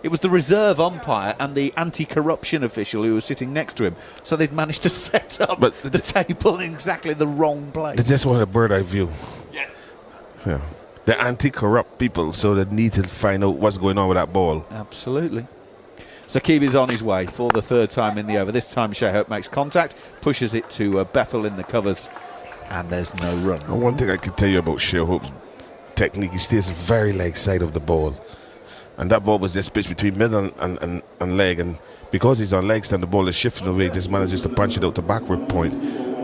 It was the reserve umpire and the anti-corruption official who was sitting next to him. So they'd managed to set up the table in exactly the wrong place. They just want a bird-eye view. Yes. Yeah. They're anti-corrupt people, so they need to find out what's going on with that ball. Absolutely. Saqib is on his way for the third time in the over. This time Shea Hope makes contact, pushes it to Bethel in the covers, and there's no run. And one thing I can tell you about Shea Hope's technique, he stays very leg side of the ball. And that ball was just pitched between mid and leg, and because he's on legs and the ball is shifting away, he just manages to punch it out the backward point.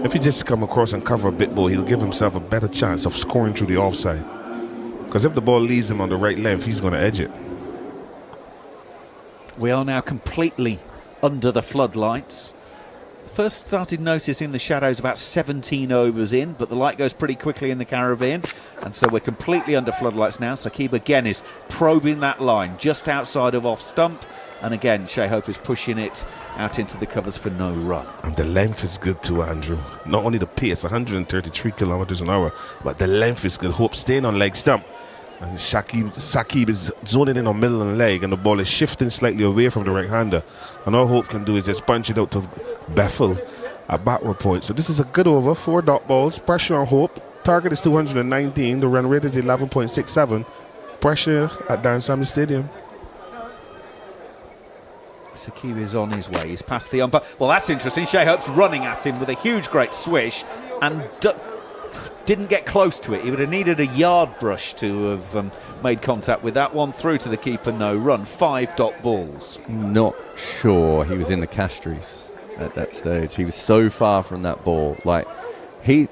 If he just come across and cover a bit more, he'll give himself a better chance of scoring through the offside. Because if the ball leaves him on the right length, he's going to edge it. We are now completely under the floodlights. First started noticing the shadows about 17 overs in, but the light goes pretty quickly in the Caribbean, and so we're completely under floodlights now. Saqib again is probing that line just outside of off stump, and again Shea Hope is pushing it out into the covers for no run. And the length is good too, Andrew. Not only the pace, 133 kilometers an hour, but the length is good. Hope staying on leg stump. And Saqib is zoning in on middle and leg, and the ball is shifting slightly away from the right-hander. And all Hope can do is just punch it out to Bethel at backward point. So this is a good over, 4 dot balls, pressure on Hope. Target is 219, the run rate is 11.67. Pressure at Darren Sammy Stadium. Saqib is on his way, he's past the umpire. Well, that's interesting. Shea Hope's running at him with a huge, great swish, and didn't get close to it. He would have needed a yard brush to have made contact with that one. Through to the keeper, no run. 5 dot balls. Not sure he was in the castries at that stage. He was so far from that ball. Like,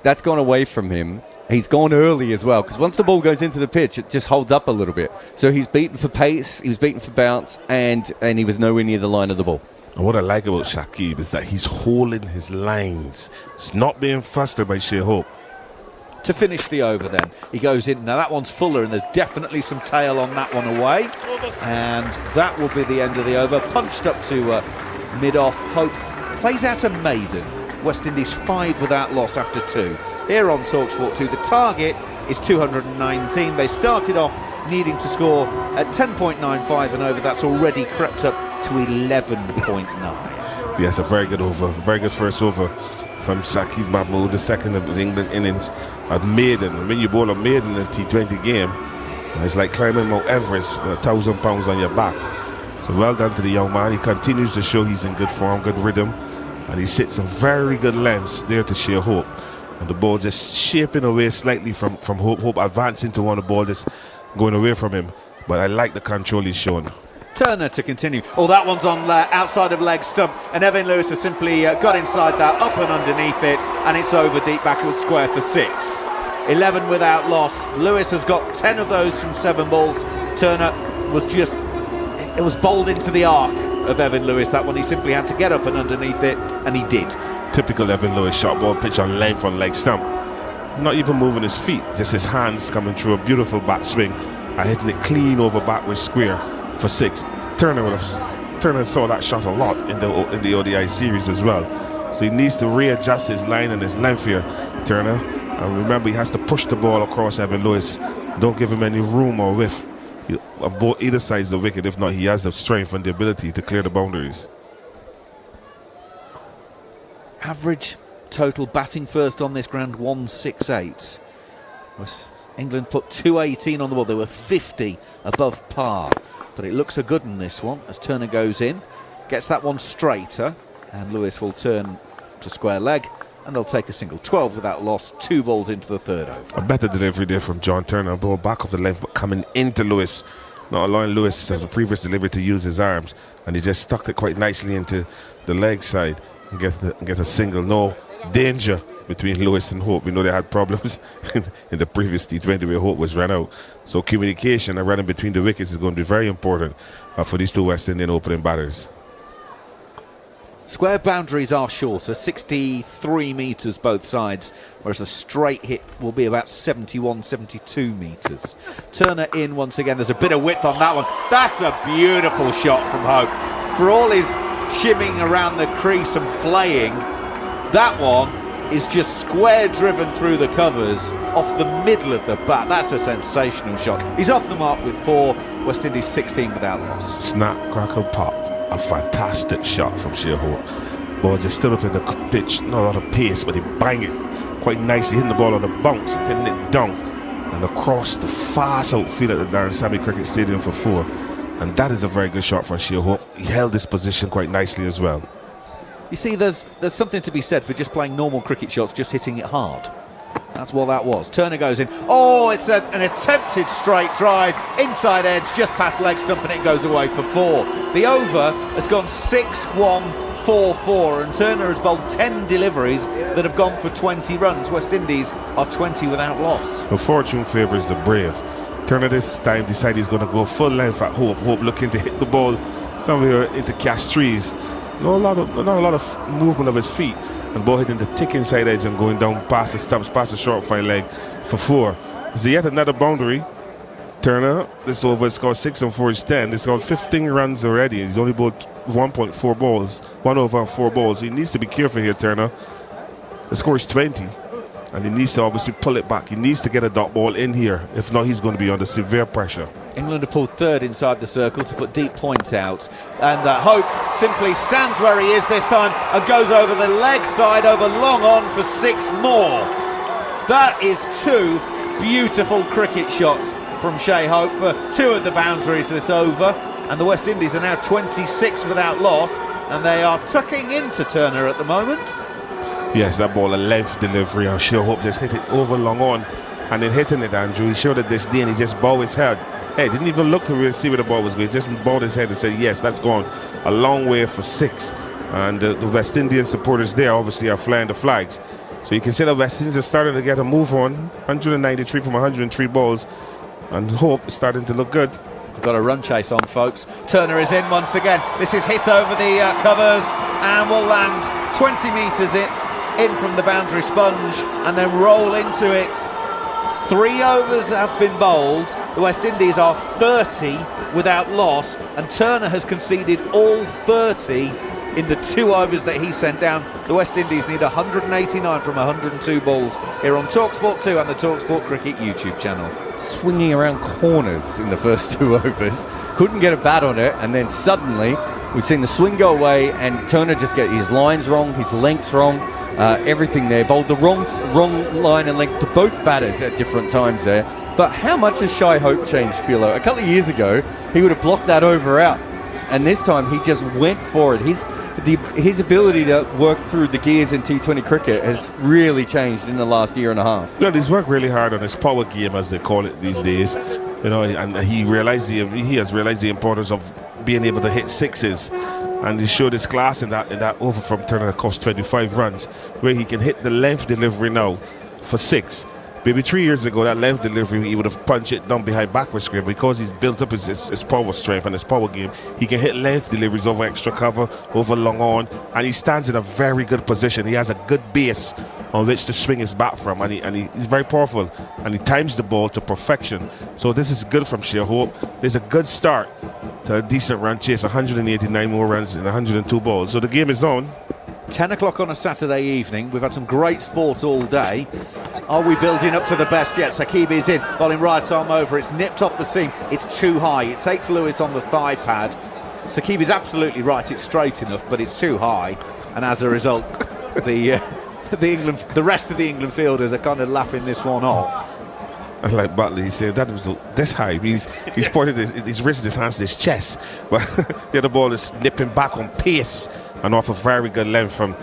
that's gone away from him. He's gone early as well, because once the ball goes into the pitch, it just holds up a little bit. So he's beaten for pace, he was beaten for bounce, and he was nowhere near the line of the ball. And what I like about Saqib is that he's holding his lines. It's not being flustered by Shea Hope. To finish the over then, he goes in. Now that one's fuller, and there's definitely some tail on that one away, and that will be the end of the over. Punched up to mid-off. Hope plays out a maiden. West Indies 5 without loss after 2. Here on TalkSport 2, the target is 219. They started off needing to score at 10.95 and over. That's already crept up to 11.9. Yes, a very good over, very good first over from Saqib Mahmood, the second of the England innings at maiden. When you bowl a maiden in a T20 game, it's like climbing Mount Everest with 1,000 pounds on your back. So well done to the young man. He continues to show he's in good form, good rhythm, and he sits some very good lengths there to Shea Hope. And the ball just shaping away slightly from Hope. Hope advancing to one, the ball just going away from him. But I like the control he's showing. Turner to continue. Oh, that one's on outside of leg stump, and Evan Lewis has simply got inside that, up and underneath it, and it's over deep backward square for 6. 11 without loss. Lewis has got 10 of those from 7 balls. Turner was it was bowled into the arc of Evan Lewis, that one. He simply had to get up and underneath it, and he did. Typical Evan Lewis shot ball, pitch on length on leg stump. Not even moving his feet, just his hands coming through a beautiful back swing and hitting it clean over backward square for 6. Turner saw that shot a lot in the ODI series as well. So he needs to readjust his line and his length here, Turner. And remember, he has to push the ball across Evan Lewis. Don't give him any room or width on both either sides of the wicket. If not, he has the strength and the ability to clear the boundaries. Average total batting first on this ground 168. England put 218 on the ball. They were 50 above par, but it looks a good in this one as Turner goes in, gets that one straighter, and Lewis will turn to square leg, and they'll take a single. 12 without loss, 2 balls into the third over. A better delivery there from John Turner. Ball back off the length, but coming into Lewis, not allowing Lewis as the previous delivery to use his arms, and he just stuck it quite nicely into the leg side and get a single. No danger between Lewis and Hope. We know they had problems in the previous T20 where Hope was run out. So communication and running between the wickets is going to be very important for these two West Indian opening batters. Square boundaries are shorter, 63 metres both sides, whereas a straight hit will be about 71, 72 metres. Turner in once again. There's a bit of width on that one. That's a beautiful shot from Hope. For all his shimming around the crease and flaying, that one is just square driven through the covers off the middle of the bat. That's a sensational shot. He's off the mark with 4, West Indies 16 without loss. Snap, crackle, pop. A fantastic shot from Shea Hope. Ball just stood up in the pitch, not a lot of pace, but he banged it quite nicely, hitting the ball on the bounce, hitting it down and across the fast outfield at the Darren Sammy Cricket Stadium for 4. And that is a very good shot for Shea Hope. He held this position quite nicely as well. You see, there's something to be said for just playing normal cricket shots, just hitting it hard. That's what that was. Turner goes in. Oh, it's an attempted straight drive, inside edge, just past leg stump, and it goes away for 4. The over has gone 6-1, 4-4, and Turner has bowled 10 deliveries that have gone for 20 runs. West Indies are 20 without loss. The fortune favours the brave. Turner this time decided he's going to go full length at Hope. Hope looking to hit the ball somewhere into cash trees. Not a lot of movement of his feet, and ball hitting the thick inside edge and going down past the stumps, past the short fine leg for 4. Is yet another boundary. Turner, this over is scored 6 and 4 is 10. He's got 15 runs already. He's only bowled 1.4 balls, 1 over and 4 balls. He needs to be careful here, Turner. The score is 20, and he needs to obviously pull it back. He needs to get a dot ball in here. If not, he's going to be under severe pressure. England have pulled 3rd inside the circle to put deep points out, and Hope simply stands where he is this time and goes over the leg side, over long on for 6 more. That is 2 beautiful cricket shots from Shea Hope for 2 of the boundaries this over, and the West Indies are now 26 without loss, and they are tucking into Turner at the moment. Yes, that ball, a length delivery, and Shea Hope just hit it over long on, and then hitting it, Andrew, he showed it this day and he just bowed his head. Hey, didn't even look to really see where the ball was going. Just bowed his head and said, yes, that's gone a long way for 6. And the West Indian supporters there obviously are flying the flags. So you can see the West Indies are starting to get a move on. 193 from 103 balls. And Hope is starting to look good. We've got a run chase on, folks. Turner is in once again. This is hit over the covers and will land 20 metres in from the boundary sponge and then roll into it. 3 overs have been bowled. The West Indies are 30 without loss, and Turner has conceded all 30 in the 2 overs that he sent down. The West Indies need 189 from 102 balls here on TalkSport 2 and the TalkSport Cricket YouTube channel. Swinging around corners in the first 2 overs, couldn't get a bat on it, and then suddenly we've seen the swing go away and Turner just get his lines wrong, his lengths wrong, everything there. Bowled the wrong line and length to both batters at different times there. But how much has Shea Hope changed, Philo? A couple of years ago, he would have blocked that over out, and this time he just went for it. His ability to work through the gears in T20 cricket has really changed in the last year and a half. Well, he's worked really hard on his power game, as they call it these days. You know, and he has realized the importance of being able to hit 6s. And he showed his class in that over from Turner that cost 25 runs, where he can hit the length delivery now for 6. Maybe 3 years ago, that length delivery, he would have punched it down behind backward square. Because he's built up his power strength and his power game, he can hit length deliveries over extra cover, over long on, and he stands in a very good position. He has a good base on which to swing his bat from, and he's very powerful, and he times the ball to perfection. So this is good from Shea Hope. There's a good start to a decent run chase, 189 more runs in 102 balls. So the game is on. 10 o'clock on a Saturday evening. We've had some great sport all day. Are we building up to the best yet? Sakib is in, bowling right arm over. It's nipped off the seam. It's too high. It takes Lewis on the thigh pad. Sakib is absolutely right. It's straight enough, but it's too high. And as a result, the rest of the England fielders are kind of laughing this one off. And like Butler, he said that was this high. He's pointed his wrist, his hands to his chest. But the other ball is nipping back on pace and off a very good length from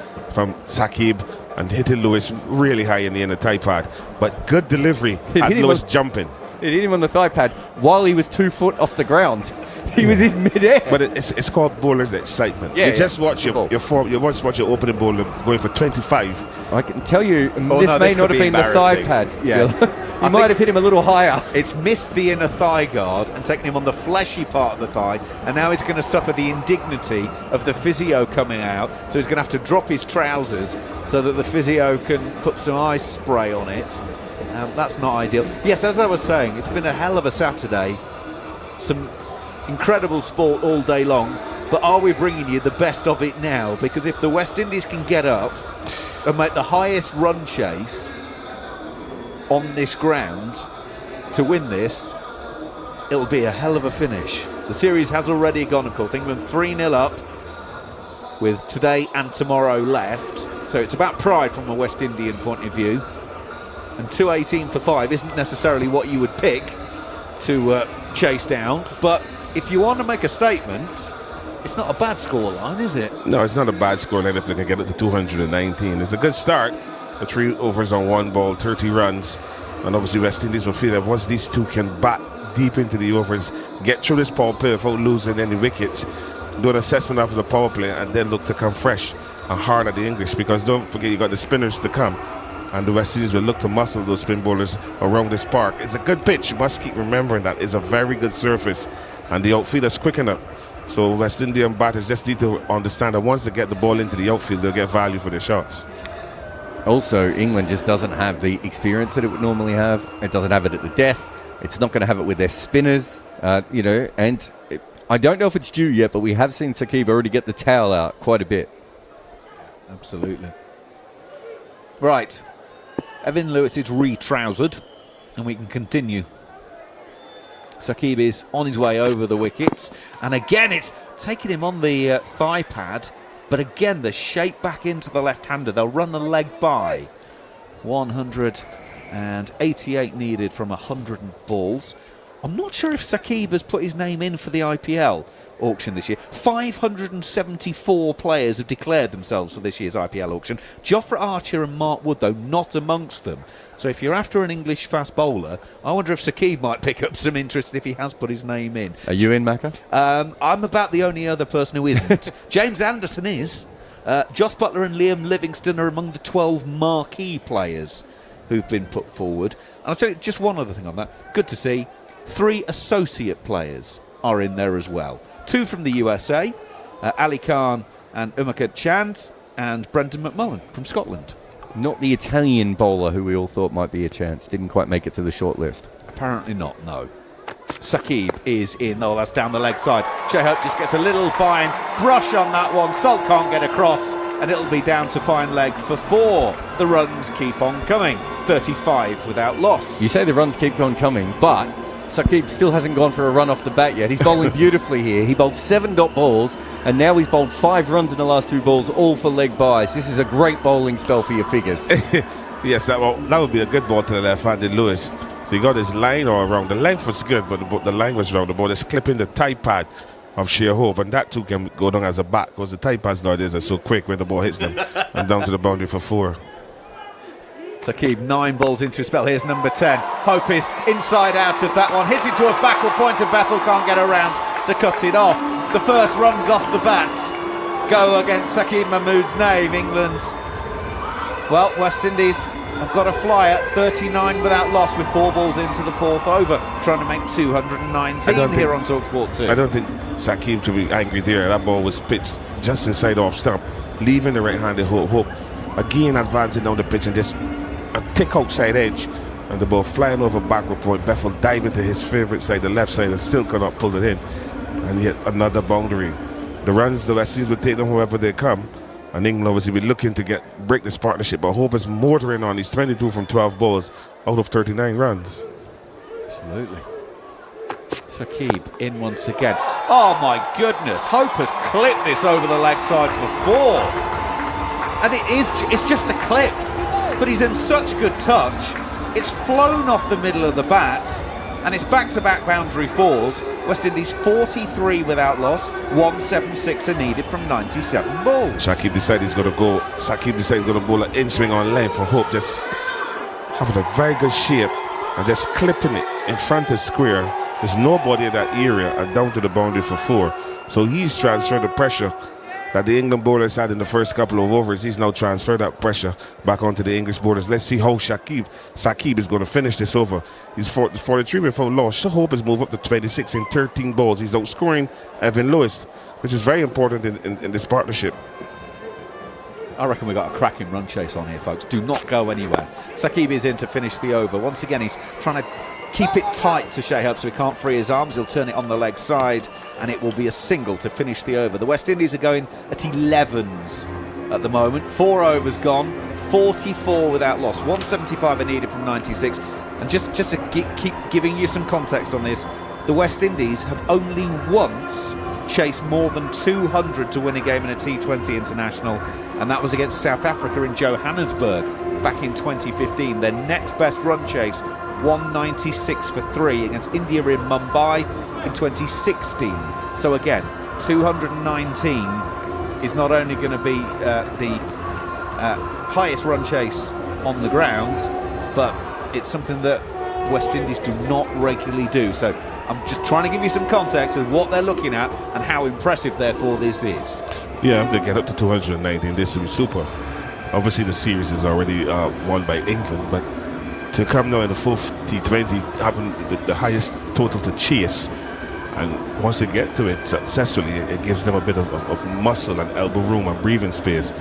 Sakib, and hitting Lewis really high in the inner thigh pad. But good delivery and Lewis jumping. It hit him on the thigh pad while he was 2 foot off the ground. He was in midair. But it's called bowler's excitement. You just watch your opening bowler going for 25. I can tell you, this may not have been the thigh pad. Yes. He might have hit him a little higher. It's missed the inner thigh guard and taken him on the fleshy part of the thigh, and now he's going to suffer the indignity of the physio coming out, so he's going to have to drop his trousers so that the physio can put some ice spray on it. That's not ideal. Yes, as I was saying, it's been a hell of a Saturday. Some incredible sport all day long, but are we bringing you the best of it now? Because if the West Indies can get up and make the highest run chase on this ground to win this, it'll be a hell of a finish. The series has already gone, of course. England 3-0 up with today and tomorrow left, so it's about pride from a West Indian point of view. And 218 for 5 isn't necessarily what you would pick to chase down, but if you want to make a statement, it's not a bad scoreline, is it? No, it's not a bad scoreline if they can get it to 219. It's a good start. The 3 overs on 1 ball, 30 runs. And obviously West Indies will feel that once these two can bat deep into the overs, get through this power play without losing any wickets, do an assessment after the power play, and then look to come fresh and hard at the English. Because don't forget, you got the spinners to come. And the West Indies will look to muscle those spin bowlers around this park. It's a good pitch. You must keep remembering that. It's a very good surface. And the outfield is quick enough. So West Indian batters just need to understand that once they get the ball into the outfield, they'll get value for their shots. Also, England just doesn't have the experience that it would normally have. It doesn't have it at the death. It's not going to have it with their spinners, and I don't know if it's due yet, but we have seen Sakib already get the towel out quite a bit. Absolutely. Right. Evan Lewis is re-trousered, and we can continue. Sakib is on his way over the wickets, and again it's taking him on the thigh pad, but again the shape back into the left-hander. They'll run the leg by. 188 needed from 100 balls. I'm not sure if Sakib has put his name in for the IPL auction this year. 574 players have declared themselves for this year's IPL auction. Jofra Archer and Mark Wood, though, not amongst them. So if you're after an English fast bowler, I wonder if Sakib might pick up some interest if he has put his name in. Are you in, Macca? I'm about the only other person who isn't. James Anderson is. Joss Butler and Liam Livingston are among the 12 marquee players who've been put forward. And I'll tell you just one other thing on that. Good to see. 3 associate players are in there as well. 2 from the USA, Ali Khan and Umakad Chand, and Brendan McMullen from Scotland. Not the Italian bowler who we all thought might be a chance. Didn't quite make it to the short list. Apparently not, no. Sakib is in. Oh, that's down the leg side. Shai Hope just gets a little fine brush on that one. Salt can't get across, and it'll be down to fine leg for 4. The runs keep on coming. 35 without loss. You say the runs keep on coming, but Sakib still hasn't gone for a run off the bat yet. He's bowling beautifully here. He bowled 7 dot balls, and now he's bowled 5 runs in the last 2 balls, all for leg byes. This is a great bowling spell for your figures. Yes, that would be a good ball to the left-handed Lewis. So he got his line all wrong. The length was good, but the line was wrong. The ball is clipping the thigh pad of Shai Hope, and that too can go down as a bat because the thigh pads nowadays are so quick when the ball hits them and down to the boundary for 4. Sakib 9 balls into a spell. Here's number 10. Hope is inside out of that one. Hits it towards backward point, and Bethel can't get around to cut it off. The first runs off the bat go against Sakib Mahmood's name. England, well, West Indies have got a fly at 39 without loss with 4 balls into the 4th over, trying to make 219 here on TalkSport 2. I don't think Sakib should be angry there. That ball was pitched just inside off stump, leaving the right-handed Hope again advancing down the pitch and just a tick outside edge, and the ball flying over backward point. Bethel diving to his favourite side, the left side, and still cannot pull it in. And yet another boundary. The runs the West Indies will take them wherever they come, And England obviously be looking to break this partnership, but Hope is mortaring on. He's 22 from 12 balls out of 39 runs. Absolutely. Saqib in once again. Oh my goodness, Hope has clipped this over the leg side for 4. And it's just a clip, but he's in such good touch. It's flown off the middle of the bat, and it's back-to-back boundary 4s. West Indies 43 without loss, 176 are needed from 97 balls. Saqib decided he's going to go. Saqib decided he's going to bowl an in swing on length for Hope, just having a very good shape and just clipping it in front of square. There's nobody in that area and down to the boundary for 4. So he's transferred the pressure that the England bowlers had in the first couple of overs. He's now transferred that pressure back onto the English bowlers. Let's see how Saqib is going to finish this over. He's 43 without loss. Hope has moved up to 26 in 13 balls. He's outscoring Evan Lewis, which is very important in this partnership. I reckon we've got a cracking run chase on here, folks. Do not go anywhere. Saqib is in to finish the over. Once again, he's trying to keep it tight to Shai Hope so he can't free his arms. He'll turn it on the leg side, and it will be a single to finish the over. The West Indies are going at 11s at the moment. 4 overs gone, 44 without loss. 175 are needed from 96. And just to keep giving you some context on this, the West Indies have only once chased more than 200 to win a game in a T20 international, and that was against South Africa in Johannesburg back in 2015. Their next best run chase, 196 for 3 against India in Mumbai in 2016. So again, 219 is not only going to be the highest run chase on the ground, but it's something that West Indies do not regularly do. So I'm just trying to give you some context of what they're looking at and how impressive therefore this is. Yeah, if they get up to 219, this will be super. Obviously the series is already won by England, but to come now in the fourth T20, having the highest total to chase, and once they get to it successfully, it gives them a bit of muscle and elbow room and breathing space,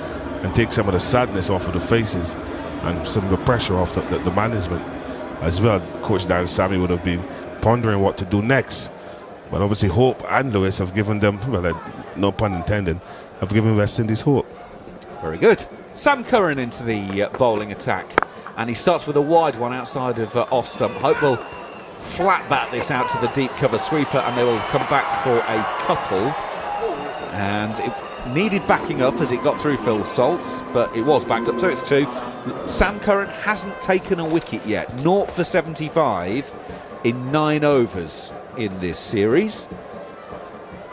and take some of the sadness off of the faces and some of the pressure off the management as well. Coach Dan Sammy would have been pondering what to do next, but obviously Hope and Lewis have given them, well, no pun intended, have given West Indies hope. Very good. Sam Curran into the bowling attack, and he starts with a wide one outside of off stump. Hope will flat bat this out to the deep cover sweeper, and they will come back for a couple. And it needed backing up as it got through Phil Salt's, but it was backed up, so it's 2. Sam Curran hasn't taken a wicket yet. 0 for 75 in 9 overs in this series.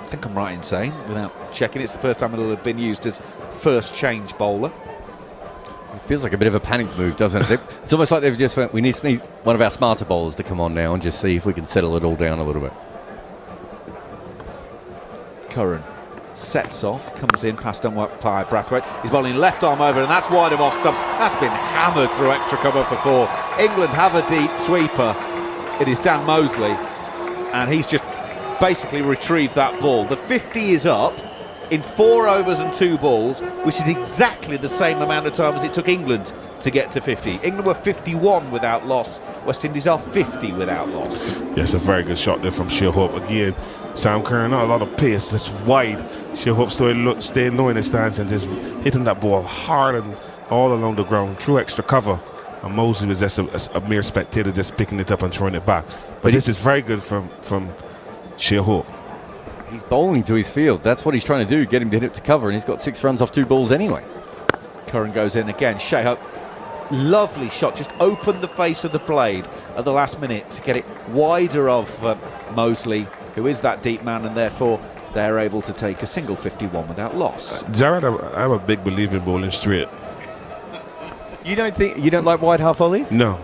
I think I'm right in saying, without checking, it's the first time it'll have been used as first change bowler. It feels like a bit of a panic move, doesn't it? It's almost like they've just went, we need one of our smarter bowlers to come on now and just see if we can settle it all down a little bit. Curran sets off, comes in past umpire Brathwaite. He's bowling left arm over, and that's wide of off stump. That's been hammered through extra cover for 4. England have a deep sweeper. It is Dan Mosley, and he's just basically retrieved that ball. The 50 is up in 4 overs and 2 balls, which is exactly the same amount of time as it took England to get to 50. England were 51 without loss. West Indies are 50 without loss. Yes, a very good shot there from Shai Hope. Again, Sam Curran, not a lot of pace, just wide. Shai Hope staying low in his stance and just hitting that ball hard and all along the ground through extra cover. And Mosley was just a mere spectator, just picking it up and throwing it back. But this is very good from Shai Hope. He's bowling to his field. That's what he's trying to do, get him to hit it to cover, and he's got 6 runs off 2 balls anyway. Curran goes in again. Shai Hope, lovely shot, just opened the face of the blade at the last minute to get it wider of Mosley, who is that deep man, and therefore they're able to take a single 51 without loss. Jared, I'm a big believer in bowling straight. You don't like wide half volleys? No.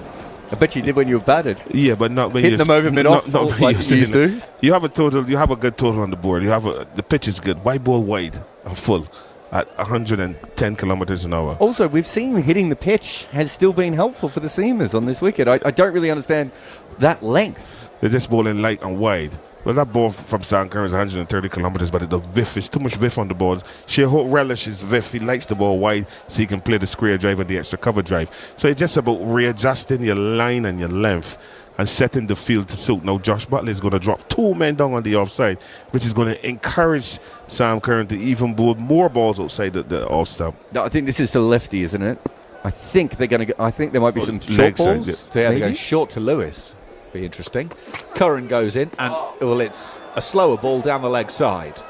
I bet you did when you were batted. Yeah, but not when hitting them over mid-off like you used to. You have a total. You have a good total on the board. The pitch is good. Why bowl wide and full at 110 kilometers an hour? Also, we've seen hitting the pitch has still been helpful for the seamers on this wicket. I don't really understand that length. They're just bowling light and wide. Well, that ball from Sam Curran is 130 kilometers, but the whiff is too much whiff on the ball. Shai Hope relishes whiff. He likes the ball wide so he can play the square drive and the extra cover drive. So it's just about readjusting your line and your length and setting the field to suit. Now Josh Butler is going to drop 2 men down on the offside, which is going to encourage Sam Curran to even bowl more balls outside the off stump. No, I think this is to lefty, isn't it? I think they're going to. I think there might be some short balls. Yeah. So yeah, they go short to Lewis. Be interesting. Curran goes in, and well, it's a slower ball down the leg side.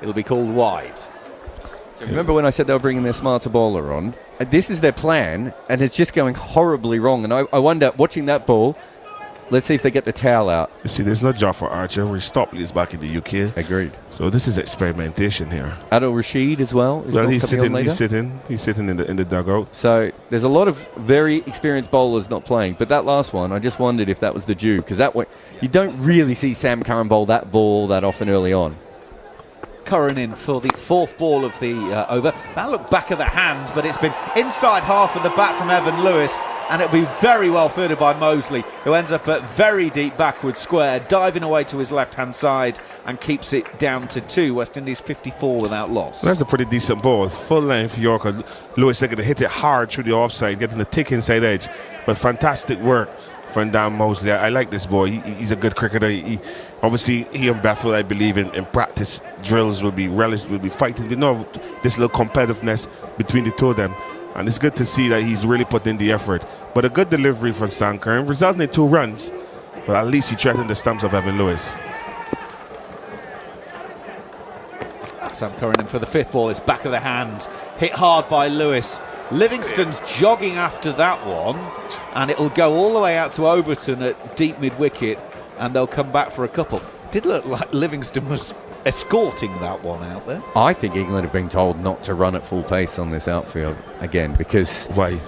It'll be called wide. So remember when I said they were bringing their smarter bowler on? This is their plan, and it's just going horribly wrong. And I wonder, watching that ball, let's see if they get the towel out. You see, there's no job for Archer. Where Stopley is back in the UK. Agreed. So this is experimentation here. Adil Rashid as well. Well, he's sitting in the dugout. So there's a lot of very experienced bowlers not playing. But that last one, I just wondered if that was the due, because that way you don't really see Sam Curran bowl that ball that often early on. Curran in for the 4th ball of the over. That looked back of the hand, but it's been inside half of the bat from Evan Lewis, and it'll be very well fielded by Mosley, who ends up at very deep backward square, diving away to his left-hand side and keeps it down to 2. West Indies 54 without loss. That's a pretty decent ball. Full length Yorker. Lewis looking to hit it hard through the offside, getting the thick inside edge. But fantastic work from Dan Mosley. I like this boy. He's a good cricketer. Obviously, he and Bethel, I believe, in practice drills will be fighting. You know, this little competitiveness between the two of them. And it's good to see that he's really put in the effort. But a good delivery from Sam Curran, resulting in 2 runs. But at least he threatened the stumps of Evan Lewis. Sam Curran in for the 5th ball. It's back of the hand. Hit hard by Lewis. Livingston's jogging after that one, and it'll go all the way out to Overton at deep mid-wicket, and they'll come back for a couple. Did look like Livingston was escorting that one out there. I think England have been told not to run at full pace on this outfield again, because why?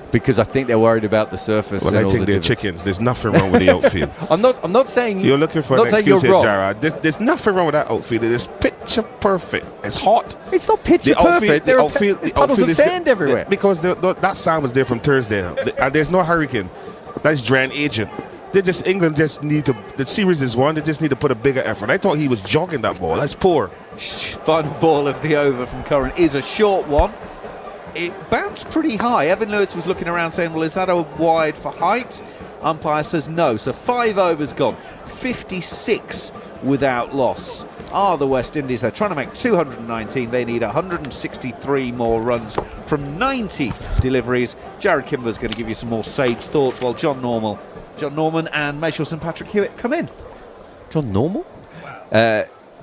Because I think they're worried about the surface. Well, and I think they're chickens. There's nothing wrong with the outfield. I'm not saying you're looking for an excuse here, Jarrah. There's nothing wrong with that outfield. It is picture perfect. It's hot. It's not picture perfect. There are puddles of sand everywhere. Because that sound was there from Thursday, and there's no hurricane. That's drain agent. England just need to. The series is won. They just need to put a bigger effort. I thought he was jogging that ball. That's poor. Final ball of the over from Curran is a short one. It bounced pretty high. Evan Lewis was looking around saying, well, is that a wide for height? Umpire says no. So 5 overs gone. 56 without loss are the West Indies. They're trying to make 219. They need 163 more runs from 90 deliveries. Jared Kimber's going to give you some more sage thoughts while John Norman and Mayshall St Patrick Hewitt come in. John Normal?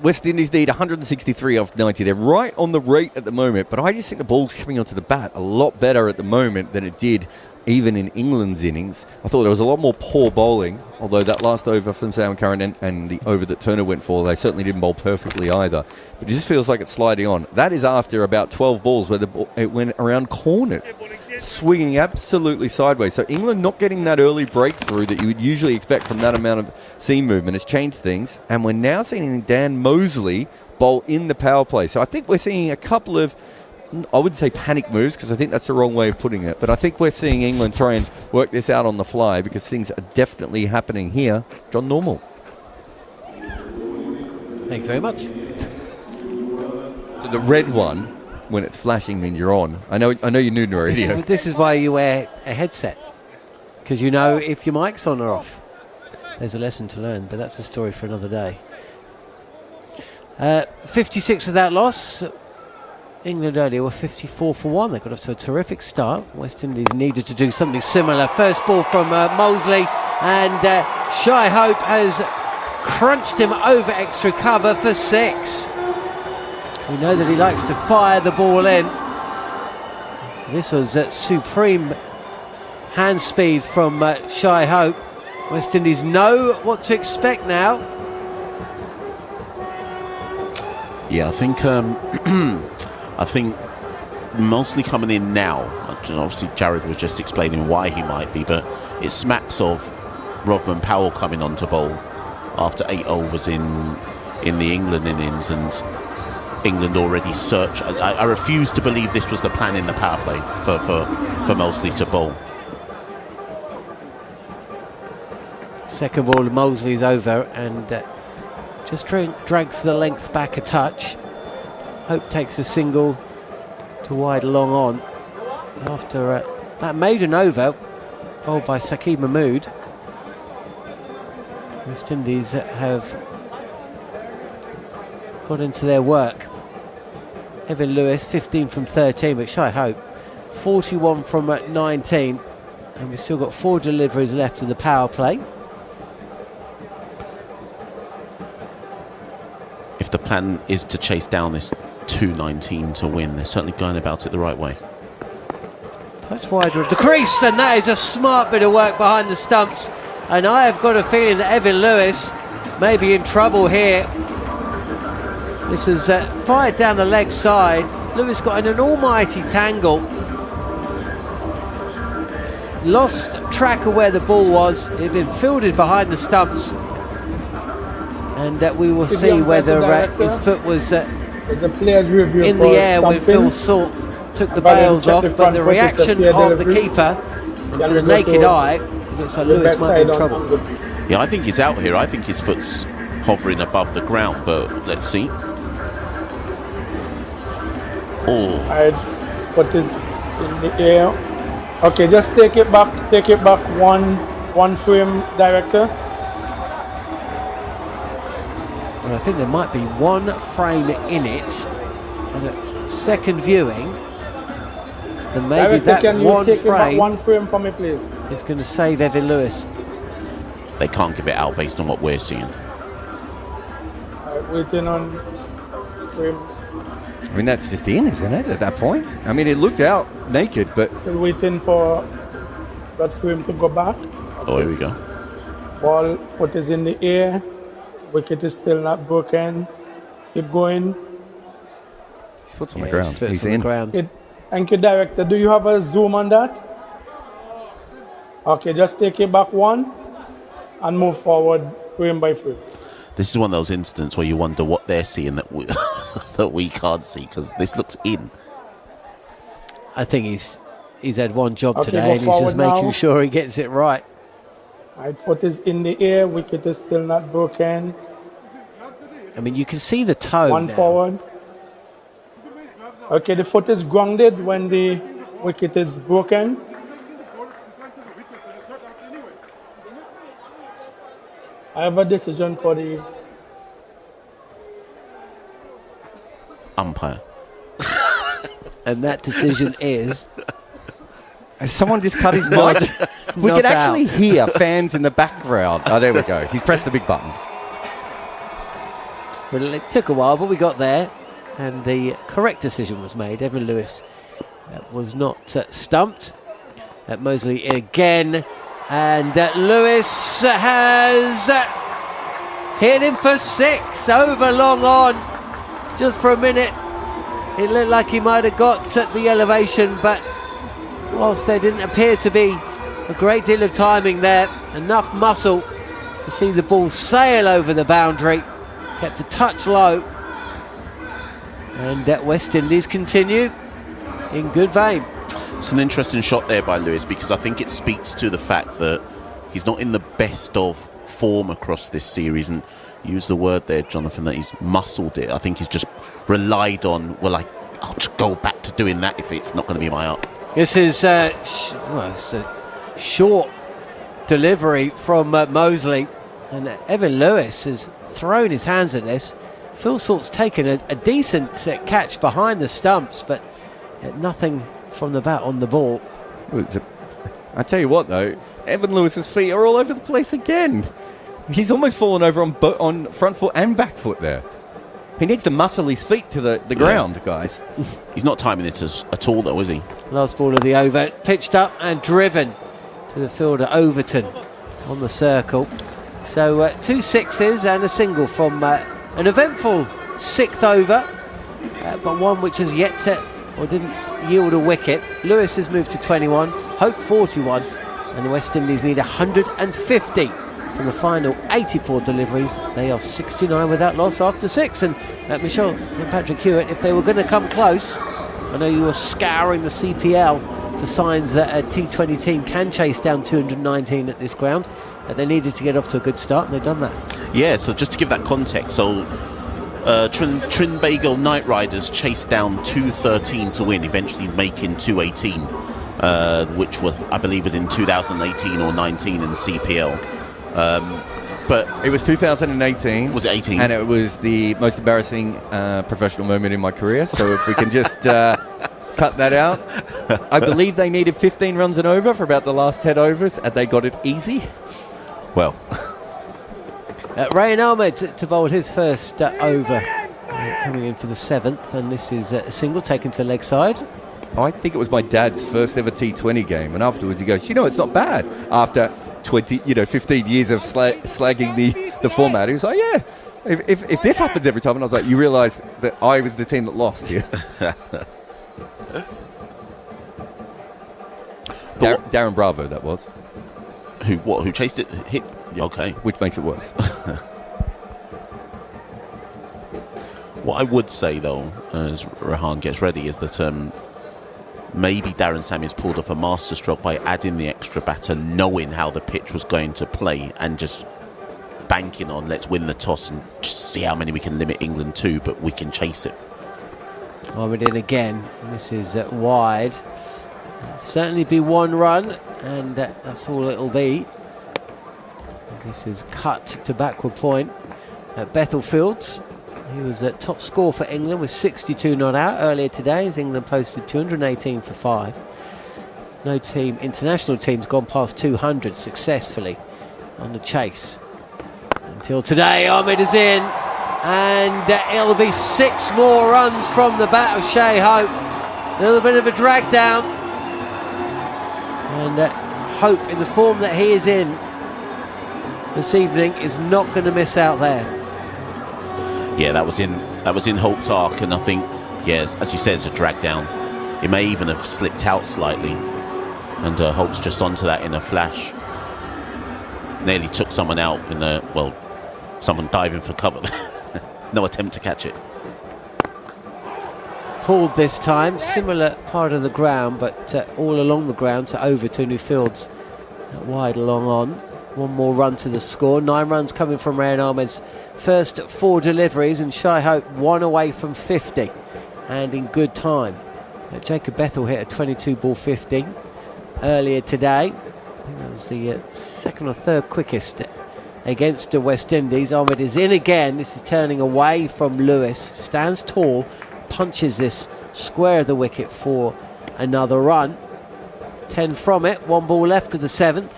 West Indies need 163 off 90. They're right on the rate at the moment, but I just think the ball's coming onto the bat a lot better at the moment than it did even in England's innings. I thought there was a lot more poor bowling, although that last over from Sam Curran and the over that Turner went for, they certainly didn't bowl perfectly either. But it just feels like it's sliding on. That is after about 12 balls where it went around corners, swinging absolutely sideways. So England not getting that early breakthrough that you would usually expect from that amount of seam movement has changed things. And we're now seeing Dan Mosley bowl in the power play. So I think we're seeing a couple of, I wouldn't say panic moves because I think that's the wrong way of putting it, but I think we're seeing England try and work this out on the fly because things are definitely happening here. John Normal. Thank you very much. So the red one, when it's flashing, means you're on. I know you knew the radio. This is why you wear a headset, because you know if your mic's on or off. There's a lesson to learn, but that's a story for another day. 56 without loss. England earlier were 54 for 1. They got off to a terrific start. West Indies needed to do something similar. First ball from Mosley, and Shy Hope has crunched him over extra cover for 6. We know that he likes to fire the ball in. This was supreme hand speed from Shy Hope. West Indies know what to expect now. Yeah, I think mostly coming in now. Obviously, Jared was just explaining why he might be, but it smacks of Rodman Powell coming on to bowl after 8 overs in the England innings, and England already search. I refuse to believe this was the plan in the power play for Mosley to bowl. Second ball, Mosley's over and just drags the length back a touch. Hope takes a single to wide long on. After that maiden over, bowled by Saqib Mahmood. West Indies have got into their work. Evan Lewis, 15 from 13, but shy hope. 41 from 19. And we've still got 4 deliveries left of the power play. If the plan is to chase down this 219 to win, they're certainly going about it the right way. Touch wider of the crease, and that is a smart bit of work behind the stumps. And I have got a feeling that Evan Lewis may be in trouble here. This is fired down the leg side. Lewis got in an almighty tangle. Lost track of where the ball was. It had been fielded behind the stumps. And we will see whether his foot was in the air when Phil Salt took the bails off. But the reaction of the keeper, to the naked eye, looks like Lewis might be in trouble. Yeah, I think he's out here. I think his foot's hovering above the ground, but let's see. Oh. Foot is in the air. Okay, just take it back one frame, director. And I think there might be one frame in it, and a second viewing, and maybe Director, that can you one take it back frame one frame for me, please? is going to save Evan Lewis. They can't give it out based on what we're seeing. Waiting on frame. I mean, that's just in, isn't it, at that point? I mean, it looked out naked, but... Still waiting for that frame to go back. Oh, here we go. Ball, foot is in the air. Wicket is still not broken. Keep going. His foot's on the ground. He's on in. the ground. Thank you, director. Do you have a zoom on that? Okay, just take it back one and move forward frame by frame. This is one of those instances where you wonder what they're seeing that we, that we can't see, because this looks in. I think he's had one job Okay, today, and he's just making now. sure he gets it right. Right foot is in the air. Wicket is still not broken. I mean, you can see the toe One now. forward. Okay, the foot is grounded when the wicket is broken. I have a decision for the umpire. And that decision is... Has someone just cut his mic? We Not can actually out. hear fans in the background. Oh, there we go. He's pressed the big button. Well, it took a while, but we got there. And the correct decision was made. Evan Lewis was not stumped. Mosley again. And Lewis has hit him for 6 over long on. Just for a minute, it looked like he might have got the elevation, but whilst there didn't appear to be a great deal of timing there, enough muscle to see the ball sail over the boundary, kept a touch low, and West Indies continue in good vein. It's an interesting shot there by Lewis, because I think it speaks to the fact that he's not in the best of form across this series, and use the word there, Jonathan, that he's muscled it. I think he's just relied on, I'll just go back to doing that if it's not going to be my up. This is it's a short delivery from Mosley, and Evan Lewis has thrown his hands at this. Phil Salt's taken a decent catch behind the stumps, but nothing from the bat on the ball. I tell you what, though, Evan Lewis's feet are all over the place again. He's almost fallen over on front foot and back foot there. He needs to muscle his feet to the ground, guys. He's not timing it at all, though, is he? Last ball of the over, pitched up and driven to the fielder Overton on the circle. So 2 sixes and a single from an eventful 6th over, but one which has yet to, or didn't yield a wicket. Lewis has moved to 21, Hope 41, and the West Indies need 150 from the final 84 deliveries. They are 69 without loss after 6. And Michelle and Patrick Hewitt, if they were going to come close, I know you were scouring the CPL for signs that a T20 team can chase down 219 at this ground, that they needed to get off to a good start, and they've done that. Yeah, so just to give that context, so Trinbago Knight Riders chased down 213 to win, eventually making 218, which was, I believe, was in 2018 or 19 in the CPL. But it was 2018. Was it 18? And it was the most embarrassing professional moment in my career. So if we can just cut that out. I believe they needed 15 runs and over for about the last 10 overs, and they got it easy. Well, Rayan Ahmed to bowl his first over, coming in for the 7th, and this is a single taken to leg side. I think it was my dad's first ever T20 game, and afterwards he goes, it's not bad. After 15 years of slagging the format, he was like, yeah, if this happens every time, and I was like, you realise that I was the team that lost here. Darren Bravo, that was. Who chased it? Hit? Okay. Which makes it worse. What I would say, though, as Rehan gets ready, is that maybe Darren Sammy's pulled off a masterstroke by adding the extra batter, knowing how the pitch was going to play, and just banking on let's win the toss and just see how many we can limit England to, but we can chase it. Ahmed in again. This is wide. It'll certainly be 1 run, and that's all it'll be. This is cut to backward point at Bethel Fields. He was at top score for England with 62 not out earlier today, as England posted 218 for 5. No international team's gone past 200 successfully on the chase. Until today, Ahmed is in, and it'll be 6 more runs from the bat of Shai Hope. A little bit of a drag down, and Hope, in the form that he is in this evening, is not going to miss out there. Yeah, that was in Hope's arc, and I think, as you said, it's a drag down. It may even have slipped out slightly, and Hope's just onto that in a flash. Nearly took someone out someone diving for cover. No attempt to catch it. Pulled this time, similar part of the ground, but all along the ground to over to New Fields. Wide along on. 1 more run to the score. 9 runs coming from Rayan Ahmed's first 4 deliveries, and Shai Hope 1 away from 50, and in good time. Jacob Bethel hit a 22 ball 50 earlier today. I think that was the second or third quickest against the West Indies. Ahmed is in again. This is turning away from Lewis. Stands tall, punches this square of the wicket for another run. 10 from it. 1 ball left to the 7th.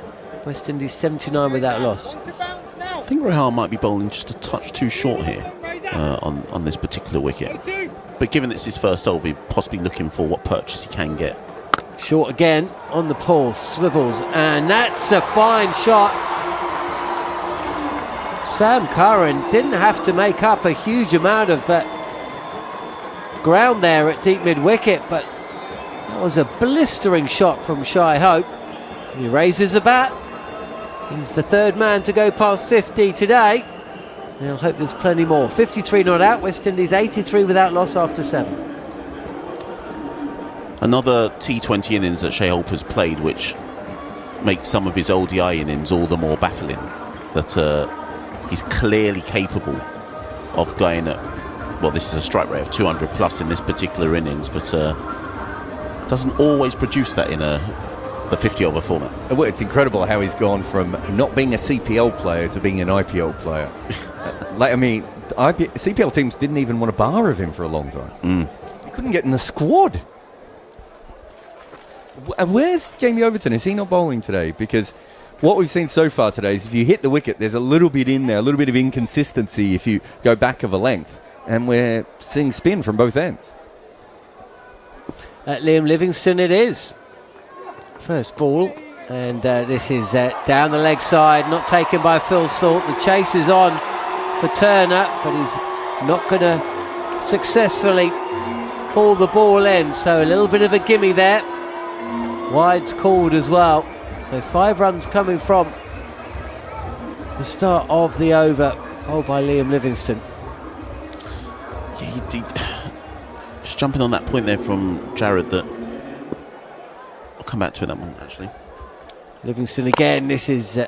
West Indies 79 without loss. I think Rehan might be bowling just a touch too short here on this particular wicket. But given it's his first over, possibly looking for what purchase he can get. Short again on the pull, swivels, and that's a fine shot. Sam Curran didn't have to make up a huge amount of ground there at deep mid-wicket, but that was a blistering shot from Shai Hope. He raises the bat. He's the 3rd man to go past 50 today. And I'll hope there's plenty more. 53 not out, West Indies 83 without loss after 7. Another T20 innings that Shai Hope has played, which makes some of his ODI innings all the more baffling. That he's clearly capable of going at, this is a strike rate of 200 plus in this particular innings, but doesn't always produce that in the 50 over format. Well, it's incredible how he's gone from not being a CPL player to being an IPL player. CPL teams didn't even want a bar of him for a long time. He couldn't get in the squad. Where's Jamie Overton? Is he not bowling today? Because what we've seen so far today is if you hit the wicket, there's a little bit in there, a little bit of inconsistency if you go back of a length. And we're seeing spin from both ends. Liam Livingstone it is. First ball, and this is down the leg side, not taken by Phil Salt. The chase is on for Turner, but he's not going to successfully pull the ball in, so a little bit of a gimme there. Wide's called as well, so 5 runs coming from the start of the over, bowled by Liam Livingstone. Yeah, just jumping on that point there from Jared, that I'll come back to that one actually. Livingstone again. This is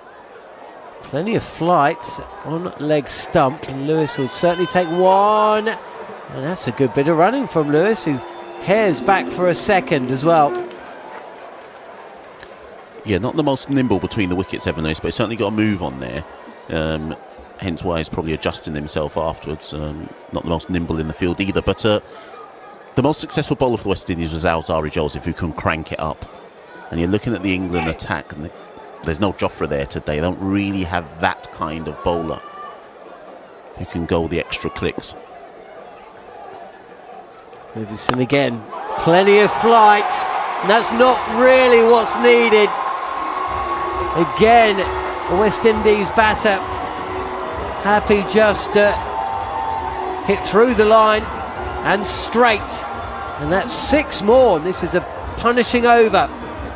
plenty of flight on leg stump, and Lewis will certainly take 1, and that's a good bit of running from Lewis, who hairs back for a second as well. Yeah, not the most nimble between the wickets ever noticed, but he's certainly got a move on there. Hence why he's probably adjusting himself afterwards. Not the most nimble in the field either. But the most successful bowler for West Indies was Alzari Joseph, who can crank it up. And you're looking at the England attack, and there's no Jofra there today. They don't really have that kind of bowler who can go the extra clicks. Livingston again, plenty of flight, and that's not really what's needed. Again, the West Indies batter happy just to hit through the line and straight, and that's 6 more, and this is a punishing over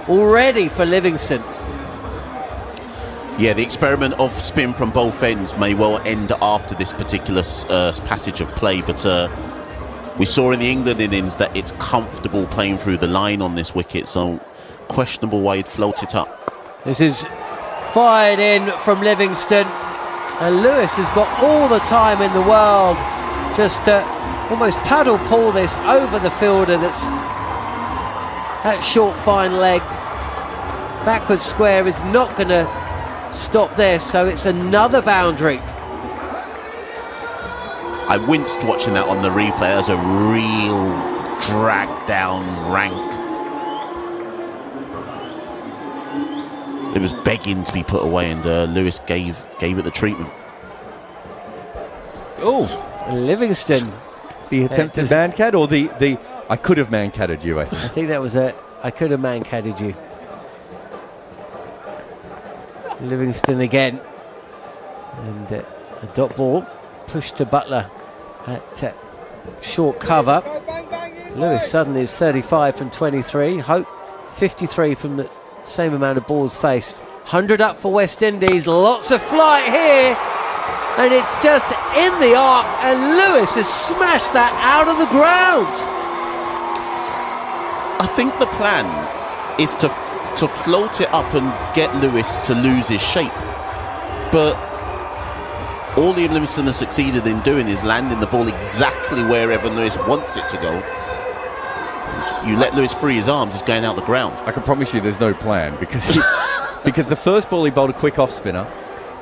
already for Livingston. Yeah, the experiment of spin from both ends may well end after this particular passage of play, but we saw in the England innings that it's comfortable playing through the line on this wicket, so questionable why he'd float it up. This is fired in from Livingston, and Lewis has got all the time in the world just to almost paddle pull this over the fielder. That short fine leg backwards square is not going to stop this, so it's another boundary. I winced watching that on the replay. As a real drag down rank. It was begging to be put away, and Lewis gave it the treatment. Oh, Livingston. The attempted man-cat, or the I could have man-catted you, I think. I think that was I could have man-catted you. Livingston again, and a dot ball pushed to Butler at short cover. Lewis suddenly is 35 from 23. Hope 53 from the same amount of balls faced. 100 up for West Indies. Lots of flight here, and it's just in the arc, and Lewis has smashed that out of the ground. I think the plan is to float it up and get Lewis to lose his shape, but all Liam Livingstone has succeeded in doing is landing the ball exactly wherever Lewis wants it to go. You let Lewis free his arms, it's going out the ground. I can promise you there's no plan, because because the first ball he bowled a quick off spinner,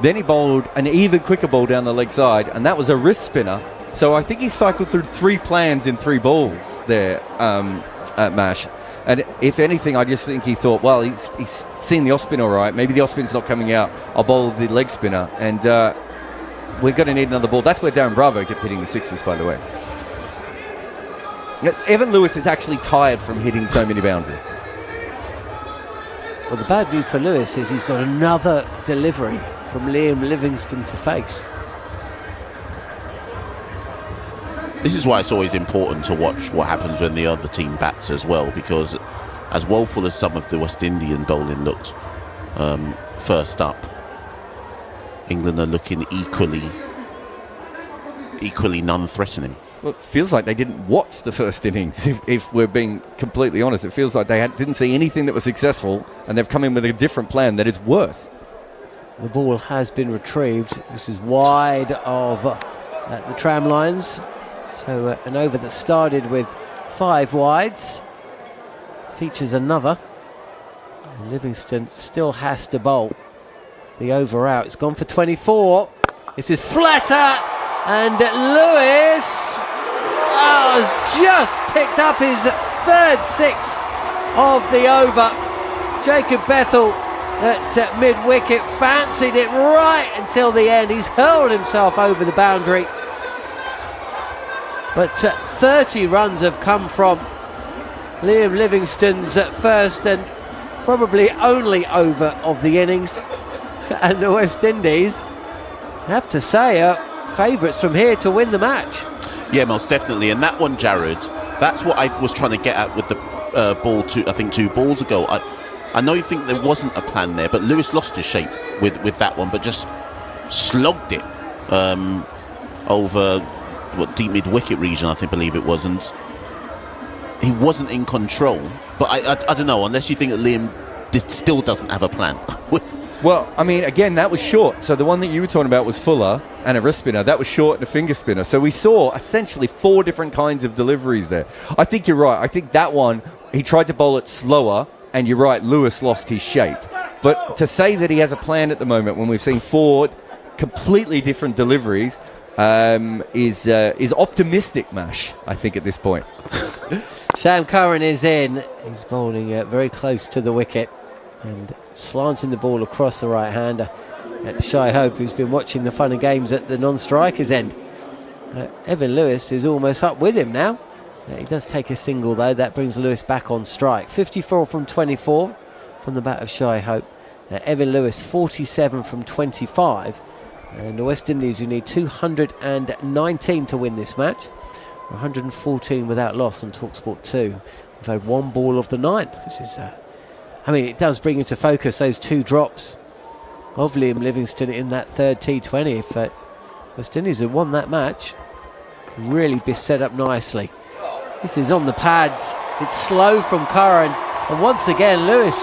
then he bowled an even quicker ball down the leg side, and that was a wrist spinner. So I think he cycled through 3 plans in 3 balls there at MASH. And if anything, I just think he thought, well, he's seen the off spin all right. Maybe the off spin's not coming out. I'll bowl the leg spinner, and we're going to need another ball. That's where Darren Bravo kept hitting the 6s, by the way. Evan Lewis is actually tired from hitting so many boundaries. Well, the bad news for Lewis is he's got another delivery from Liam Livingstone to face. This is why it's always important to watch what happens when the other team bats as well, because as woeful as some of the West Indian bowling looked first up, England are looking equally non-threatening. Well, it feels like they didn't watch the first innings, if we're being completely honest. It feels like they didn't see anything that was successful, and they've come in with a different plan that is worse. The ball has been retrieved. This is wide of the tram lines. So an over that started with 5 wides features another. And Livingstone still has to bowl the over out. It's gone for 24. This is flatter, and Lewis has just picked up his 3rd 6 of the over. Jacob Bethel at mid-wicket fancied it right until the end. He's hurled himself over the boundary. But 30 runs have come from Liam Livingstone's first and probably only over of the innings. And the West Indies, I have to say, are favourites from here to win the match. Yeah, most definitely. And that one, Jared, that's what I was trying to get at with the ball, I think 2 balls ago. I know you think there wasn't a plan there, but Lewis lost his shape with that one, but just slogged it over deep mid-wicket region, I believe it was, and he wasn't in control. But I don't know, unless you think that Liam still doesn't have a plan. Well, I mean, again, that was short. So the one that you were talking about was Fuller and a wrist spinner. That was short and a finger spinner. So we saw essentially 4 different kinds of deliveries there. I think you're right. I think that one, he tried to bowl it slower, and you're right, Lewis lost his shape. But to say that he has a plan at the moment when we've seen 4 completely different deliveries is optimistic, Mash, I think, at this point. Sam Curran is in. He's bowling very close to the wicket and slanting the ball across the right-hander. Shai Hope, who's been watching the fun and games at the non-strikers end. Evan Lewis is almost up with him now. He does take a single, though. That brings Lewis back on strike. 54 from 24 from the bat of Shai Hope. Evan Lewis 47 from 25. And the West Indies, who need 219 to win this match. 114 without loss on TalkSport 2. We've had one ball of the ninth. This is, I mean, it does bring into focus those two drops of Liam Livingstone in that third T20. If West Indies had won that match, really be set up nicely. This is on the pads. It's slow from Curran. And once again, Lewis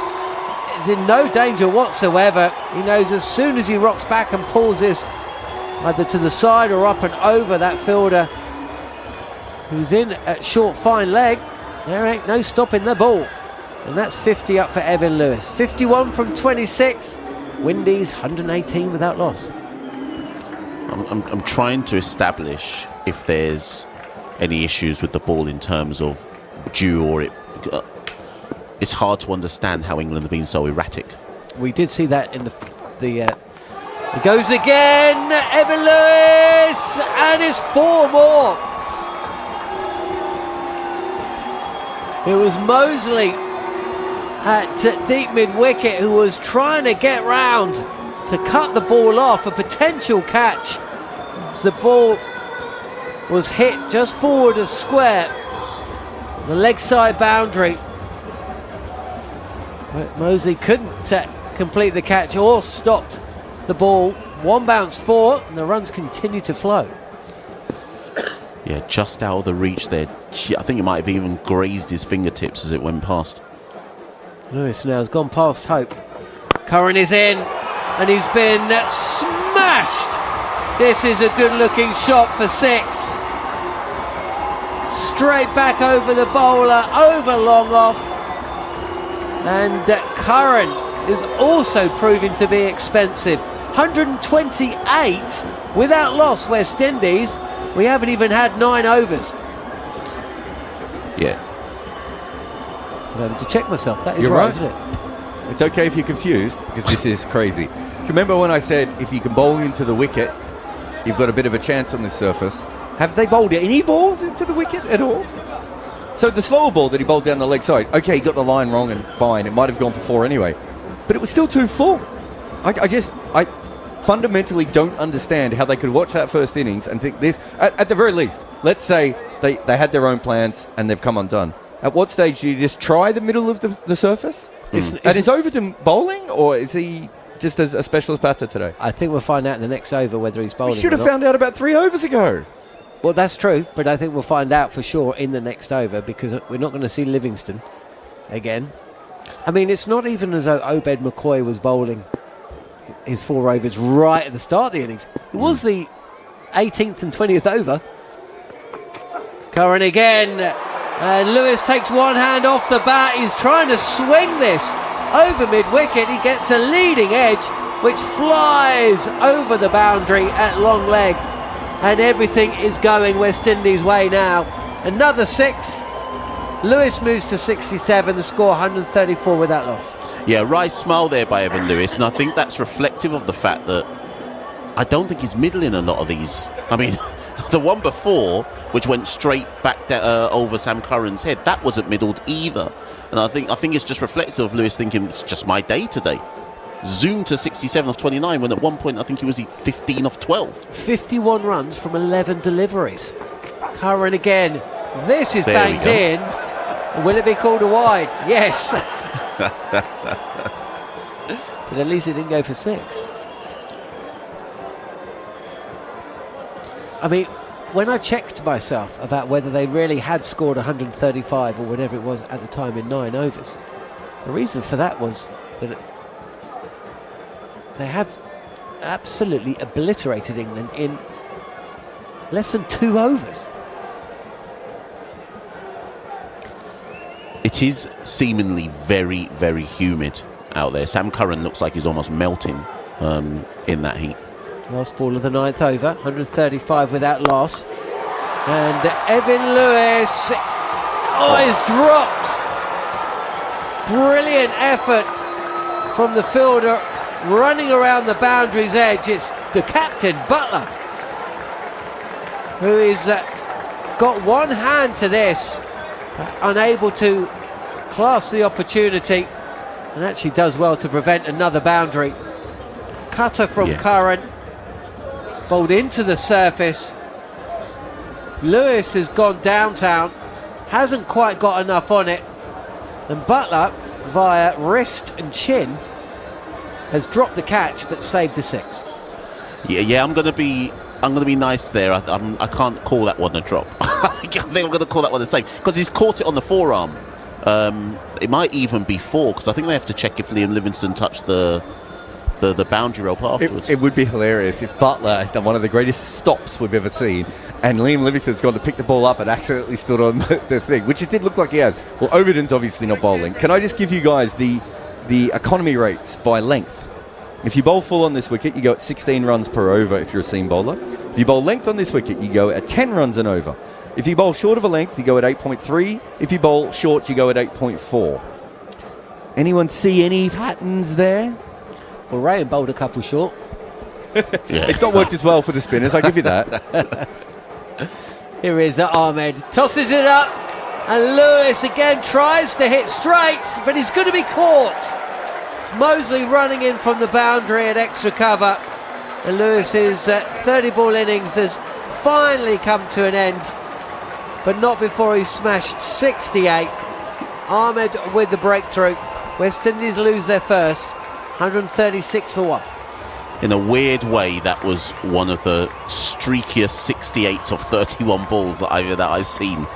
is in no danger whatsoever. He knows as soon as he rocks back and pulls this either to the side or up and over that fielder who's in at short fine leg, there ain't no stopping the ball. And that's 50 up for Evan Lewis. 51 from 26. Windies 118 without loss. I'm trying to establish if there's any issues with the ball in terms of due or it. It's hard to understand how England have been so erratic. We did see that in the it goes again, Evan Lewis, and it's 4 more. It was Mosley at deep mid-wicket who was trying to get round to cut the ball off, a potential catch. The ball was hit just forward of square, the leg side boundary. But Mosley couldn't complete the catch or stopped the ball. One bounce 4, and the runs continue to flow. Yeah, just out of the reach there. I think it might have even grazed his fingertips as it went past. Lewis now has gone past Hope. Curran is in, and he's been smashed. This is a good looking shot for 6. Straight back over the bowler, over long off. And Curran is also proving to be expensive. 128 without loss, West Indies. We haven't even had 9 overs. Yeah. I'm having to check myself. That is You're right, right, isn't it? It's okay if you're confused, because this is crazy. Do you remember when I said if you can bowl into the wicket, you've got a bit of a chance on this surface? Have they bowled any balls into the wicket at all? So the slower ball that he bowled down the leg side, okay, he got the line wrong and fine. It might have gone for 4 anyway. But it was still too full. I fundamentally don't understand how they could watch that first innings and think this, at the very least, let's say they had their own plans and they've come undone. At what stage do you just try the middle of the surface? And is Overton bowling, or is he just as a specialist batter today? I think we'll find out in the next over whether he's bowling. We should have found out about 3 overs ago. Well, that's true, but I think we'll find out for sure in the next over, because we're not going to see Livingstone again. I mean, it's not even as though Obed McCoy was bowling his 4 overs right at the start of the innings. It was the 18th and 20th over. Curran again, and Lewis takes one hand off the bat. He's trying to swing this over mid-wicket. He gets a leading edge, which flies over the boundary at long leg. And everything is going West Indies' way now. Another 6. Lewis moves to 67, the score 134 without loss. Yeah, right smile there by Evan Lewis, and I think that's reflective of the fact that I don't think he's middling a lot of these. I mean, the one before, which went straight back over Sam Curran's head, that wasn't middled either. And I think it's just reflective of Lewis thinking, it's just my day today. Zoomed to 67 off 29, when at one point I think he was 15 off 12. 51 runs from 11 deliveries. Curran again. This is banged in. Will it be called a wide? Yes. But at least it didn't go for 6. I mean, when I checked myself about whether they really had scored 135 or whatever it was at the time in 9 overs, the reason for that was that they have absolutely obliterated England in less than 2 overs. It is seemingly very, very humid out there. Sam Curran looks like he's almost melting in that heat. Last ball of the 9th over, 135 without loss. And Evan Lewis, is dropped. Brilliant effort from the fielder running around the boundary's edge. It's the captain, Butler, who is got one hand to this, unable to clasp the opportunity, and actually does well to prevent another boundary. Cutter from Curran, bowled into the surface. Lewis has gone downtown, hasn't quite got enough on it, and Butler, via wrist and chin, has dropped the catch but saved the 6. Yeah, I'm gonna be nice there. I can't call that one a drop. I think I'm going to call that one the same because he's caught it on the forearm. It might even be 4 because I think they have to check if Liam Livingstone touched the boundary rope afterwards. It would be hilarious if Butler has done one of the greatest stops we've ever seen, and Liam Livingstone's gone to pick the ball up and accidentally stood on the thing, which it did look like he had. Well, Overton's obviously not bowling. Can I just give you guys the economy rates by length? If you bowl full on this wicket, you go at 16 runs per over if you're a seam bowler. If you bowl length on this wicket, you go at 10 runs and over. If you bowl short of a length, you go at 8.3. If you bowl short, you go at 8.4. Anyone see any patterns there? Well, Rayan bowled a couple short. It's not worked as well for the spinners, I'll give you that. Here is Ahmed, tosses it up, and Lewis again tries to hit straight, but he's going to be caught. Mosley running in from the boundary at extra cover, and Lewis's 30-ball innings has finally come to an end, but not before he smashed 68. Ahmed with the breakthrough. West Indies lose their first, 136 for 1. In a weird way, that was one of the streakiest 68s of 31 balls that I've seen.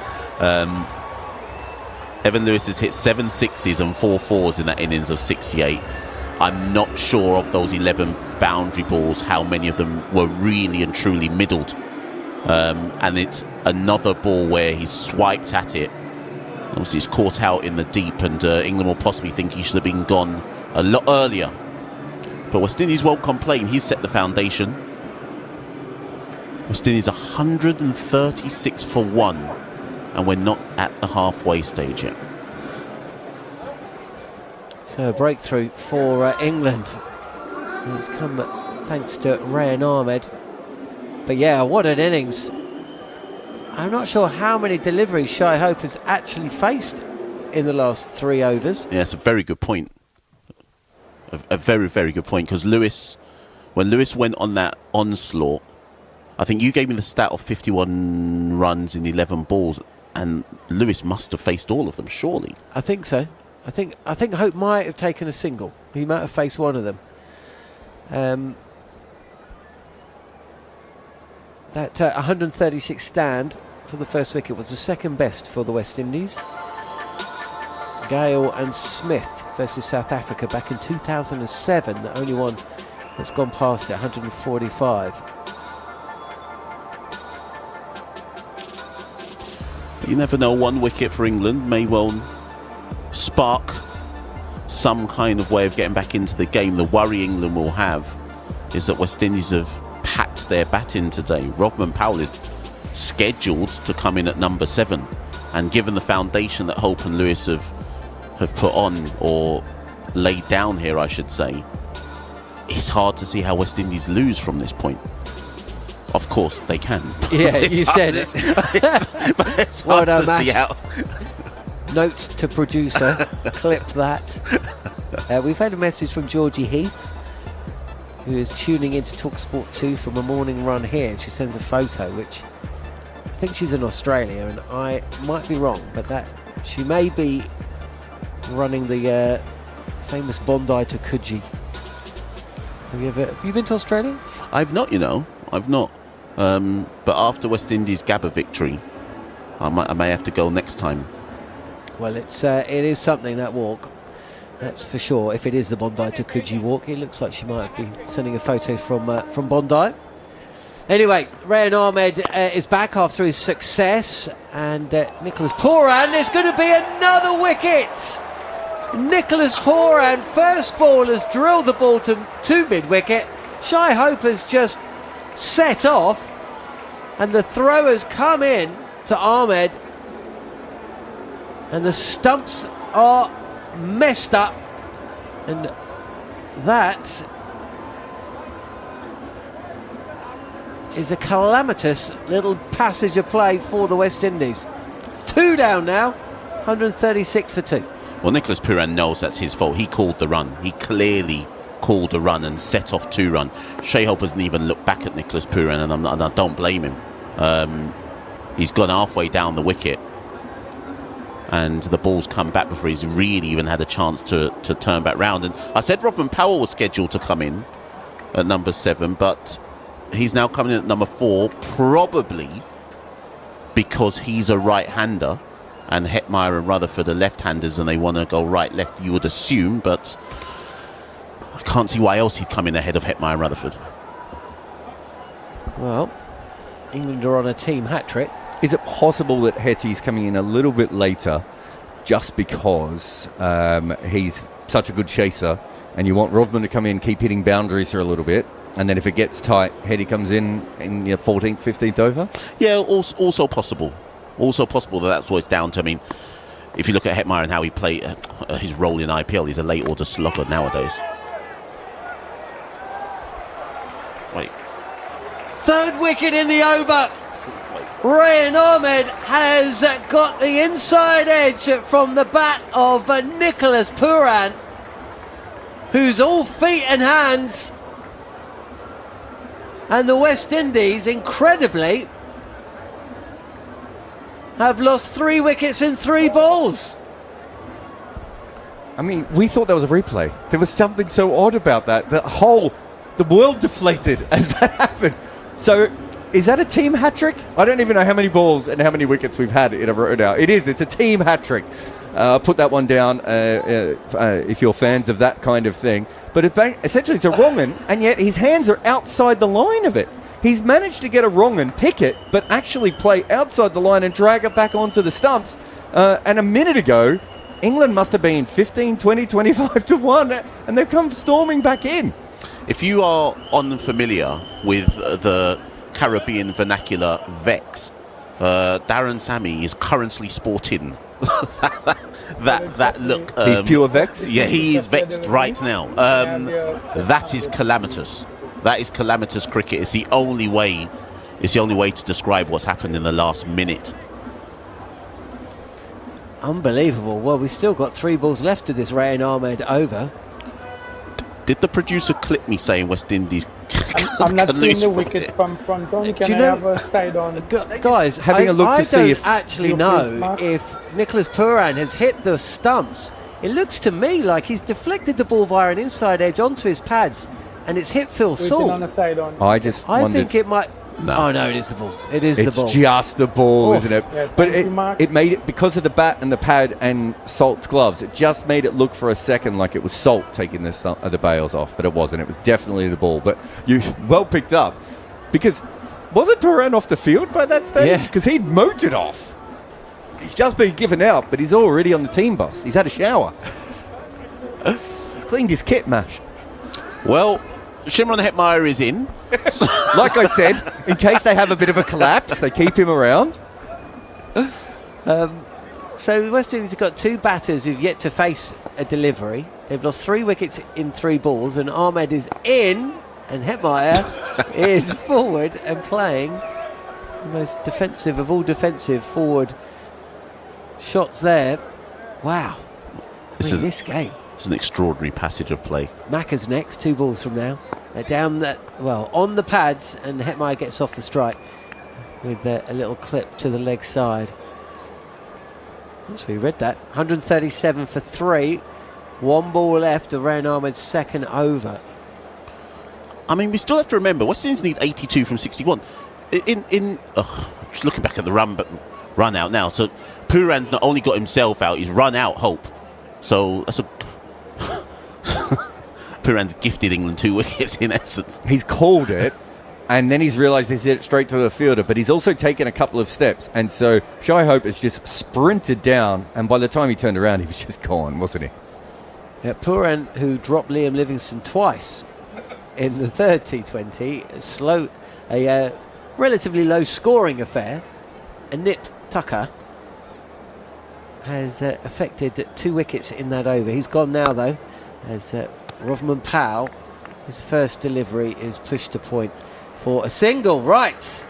Evan Lewis has hit 7 6s and 4 4s in that innings of 68. I'm not sure of those 11 boundary balls how many of them were really and truly middled. And it's another ball where he's swiped at it. Obviously, it's caught out in the deep, and England will possibly think he should have been gone a lot earlier. But West Indies won't complain. He's set the foundation. West Indies 136 for 1, and we're not at the halfway stage yet. So a breakthrough for England. It's come thanks to Rayan Ahmed. But yeah, what an innings. I'm not sure how many deliveries Shai Hope has actually faced in the last 3 overs. Yeah, it's a very good point. A very, very good point, because when Lewis went on that onslaught, I think you gave me the stat of 51 runs in 11 balls, and Lewis must have faced all of them, surely. I think so. I think Hope might have taken a single. He might have faced one of them. That 136 stand for the first wicket was the second best for the West Indies. Gale and Smith versus South Africa back in 2007, the only one that's gone past it, 145. You never know, one wicket for England may well spark some kind of way of getting back into the game. The worry England will have is that West Indies have packed their bat in today. Rodman Powell is scheduled to come in at number 7, and given the foundation that Hope and Lewis have put on, or laid down here I should say, it's hard to see how West Indies lose from this point. Of course they can. Yeah, you said it. It's hard to see how. Note to producer, clip that. We've had a message from Georgie Heath, who is tuning into TalkSport 2 from a morning run here, and she sends a photo, which I think she's in Australia, and I might be wrong, but that she may be running the famous Bondi to Coogee. Have you been to Australia? I've not, I've not. But after West Indies' Gabba victory, I may have to go next time. Well, it is something, that walk. That's for sure. If it is the Bondi to Coogee walk, it looks like she might have been sending a photo from Bondi. Anyway, Rayan Ahmed is back after his success, and Nicholas Pooran is going to be another wicket. Nicholas Pooran, first ball, has drilled the ball to mid-wicket, Shy Hope has just set off, and the throw has come in to Ahmed, and the stumps are messed up, and that is a calamitous little passage of play for the West Indies. 2 down now, 136 for 2. Well, Nicholas Pooran knows that's his fault. He called the run. He clearly called a run and set off 2 run. Shai Hope hasn't even looked back at Nicholas Pooran, and I don't blame him. He's gone halfway down the wicket, and the ball's come back before he's really even had a chance to turn back round. And I said Rodman Powell was scheduled to come in at number 7, but he's now coming in at number 4, probably because he's a right-hander and Hetmeyer and Rutherford are left-handers and they want to go right-left, you would assume, but I can't see why else he'd come in ahead of Hetmeyer and Rutherford. Well, England are on a team hat-trick. Is it possible that Hetty's coming in a little bit later just because he's such a good chaser and you want Rodman to come in, keep hitting boundaries for a little bit, and then if it gets tight, Hetty comes in your 14th, 15th over? Yeah, also possible. Also possible that's what it's down to. I mean, if you look at Hetmeyer and how he played his role in IPL, he's a late order slugger nowadays. Wait. 3rd wicket in the over. Rayan Ahmed has got the inside edge from the bat of Nicholas Pooran, who's all feet and hands. And the West Indies, incredibly, have lost 3 wickets in 3 balls. I mean, we thought that was a replay. There was something so odd about that. The world deflated as that happened. So, is that a team hat-trick? I don't even know how many balls and how many wickets we've had in a row now. It's a team hat-trick. Put that one down if you're fans of that kind of thing. But essentially it's a wrong-un, and yet his hands are outside the line of it. He's managed to get a wrong-un, pick it, but actually play outside the line and drag it back onto the stumps. And a minute ago, England must have been 15, 20, 25 to 1, and they've come storming back in. If you are unfamiliar with the Caribbean vernacular Vex, Darren Sammy is currently sporting that look. He's pure Vex? Yeah, he is vexed right now. That is calamitous. That is calamitous cricket. It's the only way to describe what's happened in the last minute. Unbelievable. Well, we've still got 3 balls left of this Rayan Ahmed over. Did the producer clip me saying West Indies? I'm not seeing the wicket from front on. Can I have a side on? Guys, having a look to see if I don't actually know if Nicholas Pooran has hit the stumps. It looks to me like he's deflected the ball via an inside edge onto his pads, and it's hit Phil Saul. On a side on. I think it might. No. Oh no, it is the ball. It is the ball. It's just the ball, isn't it? Yeah, but it made it, because of the bat and the pad and Salt's gloves, it just made it look for a second like it was Salt taking the bails off, but it wasn't. It was definitely the ball. But you well picked up, because wasn't Pooran off the field by that stage? Yeah. Because he'd motored off. He's just been given out, but he's already on the team bus. He's had a shower. He's cleaned his kit, Mash. Well, Shimron Hetmeyer is in. Like I said, in case they have a bit of a collapse, they keep him around. So West Indies have got 2 batters who've yet to face a delivery. They've lost 3 wickets in 3 balls, and Ahmed is in, and Hetmeyer is forward and playing the most defensive of all defensive forward shots there. Wow. This game. It's an extraordinary passage of play. Macca's next, 2 balls from now. They're down on the pads, and Hetmeyer gets off the strike with a little clip to the leg side. Actually read that. 137 for 3. 1 ball left of Rayan Ahmed's 2nd over. I mean, we still have to remember West Indies need 82 from 61. Just looking back at the run out now. So Pooran's not only got himself out, he's run out Hope. So that's a Pooran's gifted England 2 wickets in essence. He's called it, and then he's realised he's hit it straight to the fielder, but he's also taken a couple of steps, and so Shai Hope has just sprinted down, and by the time he turned around, he was just gone, wasn't he? Yeah, Pooran, who dropped Liam Livingstone twice in the third T20. A relatively low scoring affair. And Nip Tucker has affected 2 wickets in that over. He's gone now though, as Rovman Powell, his first delivery is pushed to point for a single. Right,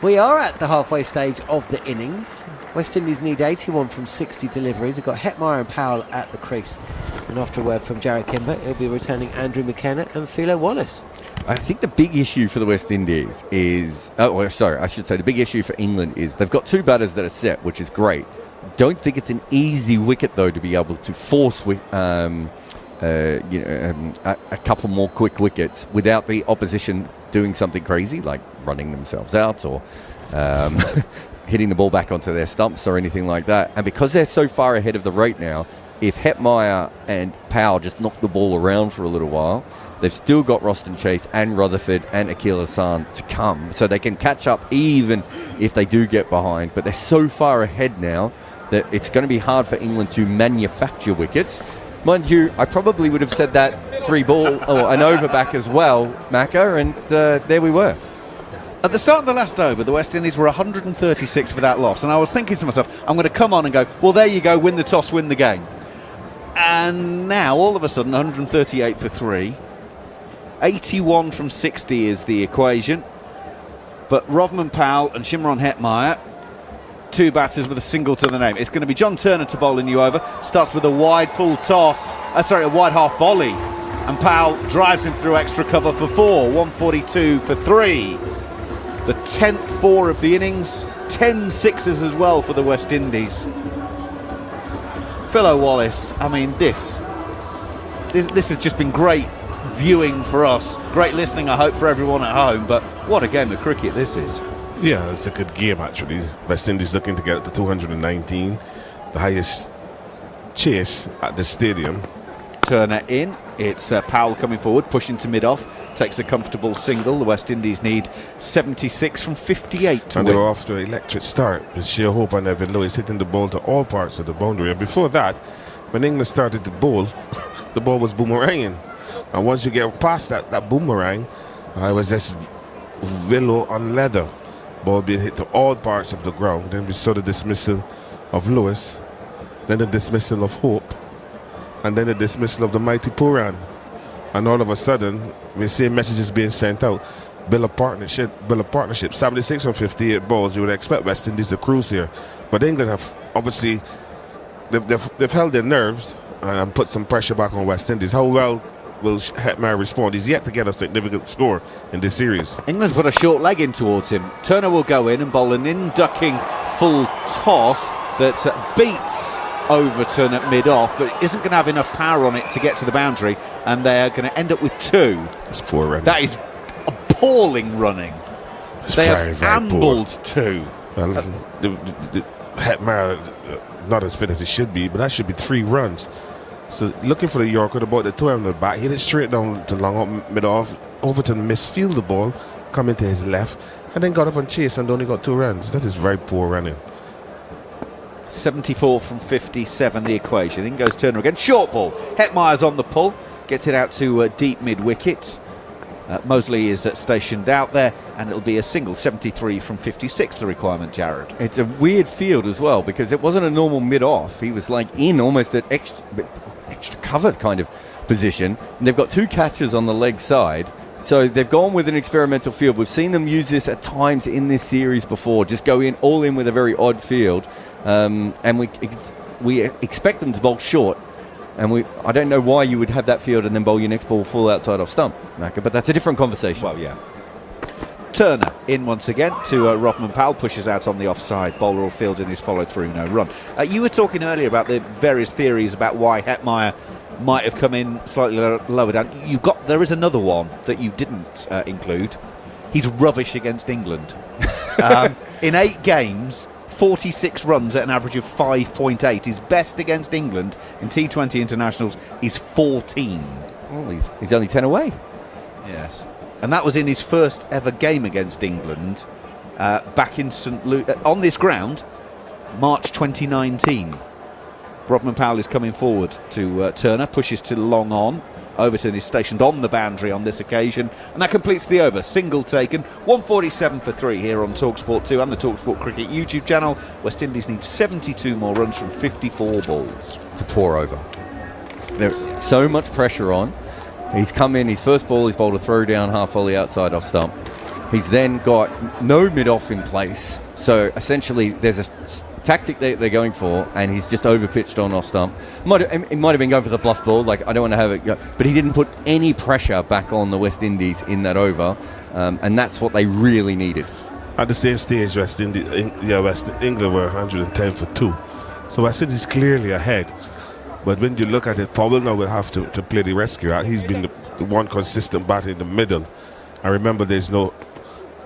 we are at the halfway stage of the innings. West Indies need 81 from 60 deliveries. They've got Hetmeyer and Powell at the crease, and after a word from Jared Kimber, he'll be returning Andrew McKenna and Philo Wallace. I think the big issue for the West Indies is, the big issue for England is they've got 2 batters that are set, which is great. Don't think it's an easy wicket though to be able to force a couple more quick wickets without the opposition doing something crazy like running themselves out or hitting the ball back onto their stumps or anything like that. And because they're so far ahead of the rate now, if Hetmeyer and Powell just knock the ball around for a little while, they've still got Roston Chase and Rutherford and Akil Hassan to come, so they can catch up even if they do get behind. But they're so far ahead now that it's going to be hard for England to manufacture wickets. Mind you, I probably would have said that 3 ball or an over back as well, Macca, and there we were. At the start of the last over, the West Indies were 136 without loss, and I was thinking to myself, I'm going to come on and go, well, there you go, win the toss, win the game. And now, all of a sudden, 138 for 3. 81 from 60 is the equation. But Rovman Powell and Shimron Hetmeyer, 2 batters with a single to the name. It's going to be John Turner to bowl a new over. Starts with a wide full toss. A wide half volley. And Powell drives him through extra cover for 4. 142 for 3. The 10th 4 of the innings. 10 sixes as well for the West Indies. Philo Wallace, I mean, this has just been great viewing for us. Great listening, I hope, for everyone at home. But what a game of cricket this is. Yeah, it's a good game actually. West Indies looking to get to 219, the highest chase at the stadium. Turner in. It's Powell coming forward, pushing to mid-off. Takes a comfortable single. The West Indies need 76 from 58 to and win. they're off to an electric start with sheer hope and Evan Lewis hitting the ball to all parts of the boundary. And before that, when England started to bowl, the ball was boomeranging. And once you get past that boomerang, it was just willow on leather. Ball being hit to all parts of the ground. Then we saw the dismissal of Lewis, then the dismissal of Hope, and then the dismissal of the mighty Puran. And all of a sudden, we see messages being sent out. Bill of partnership. 76 from 58 balls. You would expect West Indies to cruise here. But England have obviously, they've held their nerves and put some pressure back on West Indies. How well will Hetmeyer respond? He's yet to get a significant score in this series. England put a short leg in towards him. Turner will go in and bowl an in-ducking full toss that beats Overton at mid-off, but isn't going to have enough power on it to get to the boundary, and they're going to end up with 2. That's poor running. That is appalling running. They very, have very ambled poor. 2. Well, the Hetmeyer, not as fit as he should be, but that should be 3 runs. So looking for the Yorker, the ball, the 2 on the back, hit it straight down to long up mid-off. Overton misfield the ball, coming to his left, and then got up and chased and only got 2 runs. That is very poor running. 74 from 57 the equation. In goes Turner again. Short ball. Hetmeyer's on the pull. Gets it out to deep mid-wicket. Mosley is stationed out there, and it'll be a single. 73 from 56 the requirement, Jared. It's a weird field as well, because it wasn't a normal mid-off. He was like in almost at extra cover kind of position. And they've got 2 catchers on the leg side. So they've gone with an experimental field. We've seen them use this at times in this series before. Just go all in with a very odd field. And we expect them to bowl short, and I don't know why you would have that field and then bowl your next ball full outside off stump, Macca, but that's a different conversation. Well, yeah. Turner in once again to Rovman Powell, pushes out on the offside. Bowler will field in his follow-through, no run. You were talking earlier about the various theories about why Hetmeyer might have come in slightly lower down. There is another one that you didn't include. He's rubbish against England. In 8 games, 46 runs at an average of 5.8. His best against England in T20 internationals is 14. Well, he's only 10 away. Yes. And that was in his first ever game against England back in on this ground, March 2019. Rodman Powell is coming forward to Turner, pushes to long on. Overton is stationed on the boundary on this occasion, and that completes the over. Single taken, 147 for 3 here on TalkSport 2 and the TalkSport Cricket YouTube channel. West Indies need 72 more runs from 54 balls. It's a poor over. There's so much pressure on. He's come in, his first ball, he's bowled a throw down half volley outside off stump. He's then got no mid-off in place. So essentially there's a tactic they're going for, and he's just over-pitched on off stump. He might have been going for the bluff ball, like I don't want to have it go, but he didn't put any pressure back on the West Indies in that over, and that's what they really needed. At the same stage, West England were 110 for 2. So West Indies clearly ahead. But when you look at it, Powell now will have to play the rescue out. He's been the one consistent batter in the middle. I remember there's no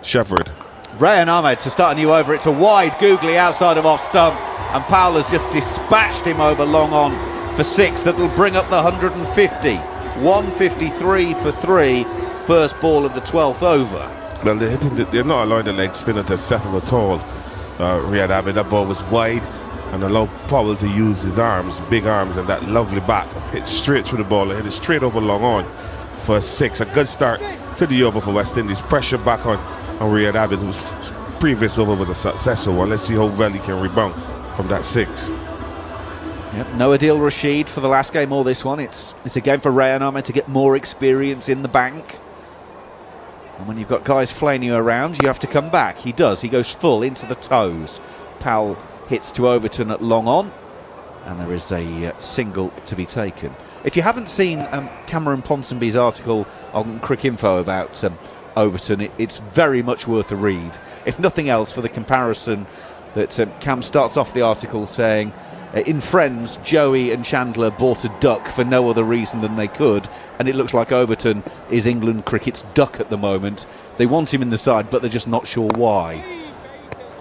Shepherd. Rayan Ahmed to start a new over. It's a wide googly outside of off stump, and Powell has just dispatched him over long on for 6. That'll bring up the 150. 153 for 3. First ball of the 12th over. Well, they're not allowing the leg spinner to settle at all. Rayan Ahmed, that ball was wide and allowed Powell to use his arms, big arms, and that lovely bat. Hit straight through the ball and hit it straight over long on for a 6. A good start to the over for West Indies. Pressure back on Riyad Abid, whose previous over was a successful one. Let's see how well he can rebound from that 6. Yep, no Adil Rashid for the last game or this one. It's a game for Rayan Ahmed to get more experience in the bank. And when you've got guys flaying you around, you have to come back. He does. He goes full into the toes. Powell hits to Overton at long on, and there is a single to be taken. If you haven't seen Cameron Ponsonby's article on Cricinfo about Overton, it's very much worth a read. If nothing else, for the comparison that Cam starts off the article saying, in Friends, Joey and Chandler bought a duck for no other reason than they could, and it looks like Overton is England cricket's duck at the moment. They want him in the side, but they're just not sure why.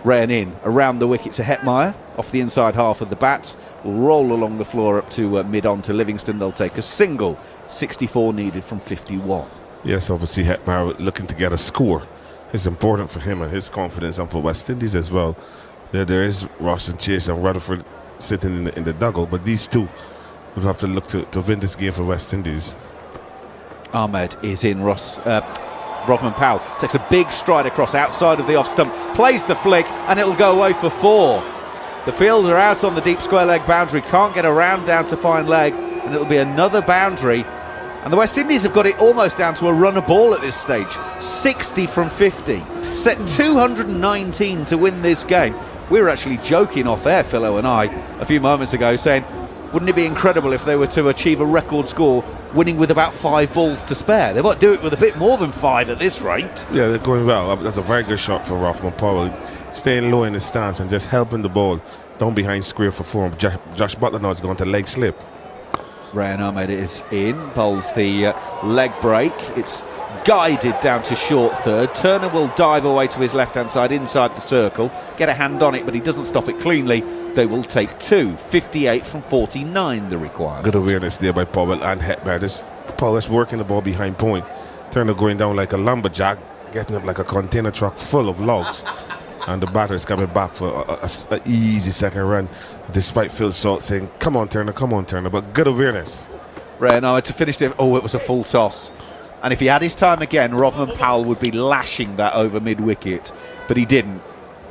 Rayan in, around the wicket to Hetmeyer, off the inside half of the bat, will roll along the floor up to mid-on to Livingston. They'll take a single, 64 needed from 51. Yes, obviously Hetmeyer looking to get a score. It's important for him and his confidence, and for West Indies as well. There is Ross and Chase and Rutherford sitting in the dugout, but these two would have to look to win this game for West Indies. Ahmed is in. Rodman Powell takes a big stride across outside of the off stump, plays the flick, and it'll go away for 4. The fielder out on the deep square leg boundary, can't get around down to fine leg, and it'll be another boundary. And the West Indies have got it almost down to a run a ball at this stage. 60 from 50. Set 219 to win this game. We were actually joking off air, Philo and I, a few moments ago, saying, wouldn't it be incredible if they were to achieve a record score winning with about 5 balls to spare? They might do it with a bit more than 5 at this rate. Yeah, they're going well. That's a very good shot for Rothman Powell. Staying low in his stance and just helping the ball down behind square for 4. Josh Butler now is going to leg slip. Rayan Ahmed is in, bowls the leg break. It's guided down to short third. Turner will dive away to his left-hand side inside the circle, get a hand on it, but he doesn't stop it cleanly. They will take 2. 58 from 49 the requirement. Good awareness there by Powell and Hetmeyer. Powell is working the ball behind point. Turner going down like a lumberjack, getting up like a container truck full of logs. And the batter is coming back for an easy second run, despite Phil Salt saying, come on Turner, but good awareness. Rayan Ahmed to finish it. Oh, it was a full toss. And if he had his time again, Rodman Powell would be lashing that over mid-wicket, but he didn't.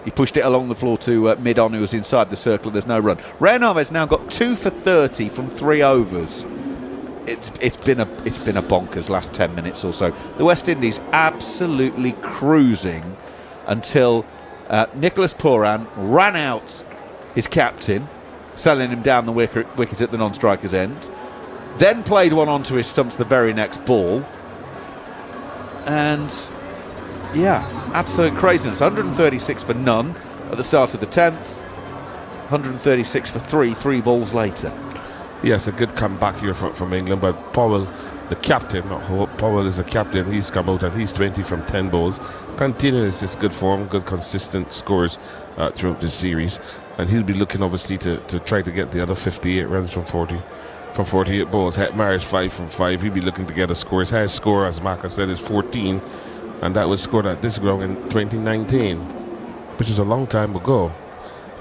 He pushed it along the floor to mid-on, who was inside the circle. There's no run. Rayan Ahmed's now got 2 for 30 from 3 overs. It's been a bonkers last 10 minutes or so. The West Indies absolutely cruising until Nicholas Pooran ran out his captain, selling him down the wicket at the non-striker's end. Then played one onto his stumps the very next ball. And yeah, absolute craziness. 136 for none at the start of the 10th. 136 for 3 balls later. Yes, a good comeback here from England, but Powell, the captain, Powell is a captain, he's come out and he's 20 from 10 balls. Continues this good form, good consistent scores throughout this series, and he'll be looking obviously to try to get the other 58 runs from 48 balls. Hetmeyer is 5 from 5. He'll be looking to get a score. His highest score, as Maka said, is 14, and that was scored at this ground in 2019, which is a long time ago.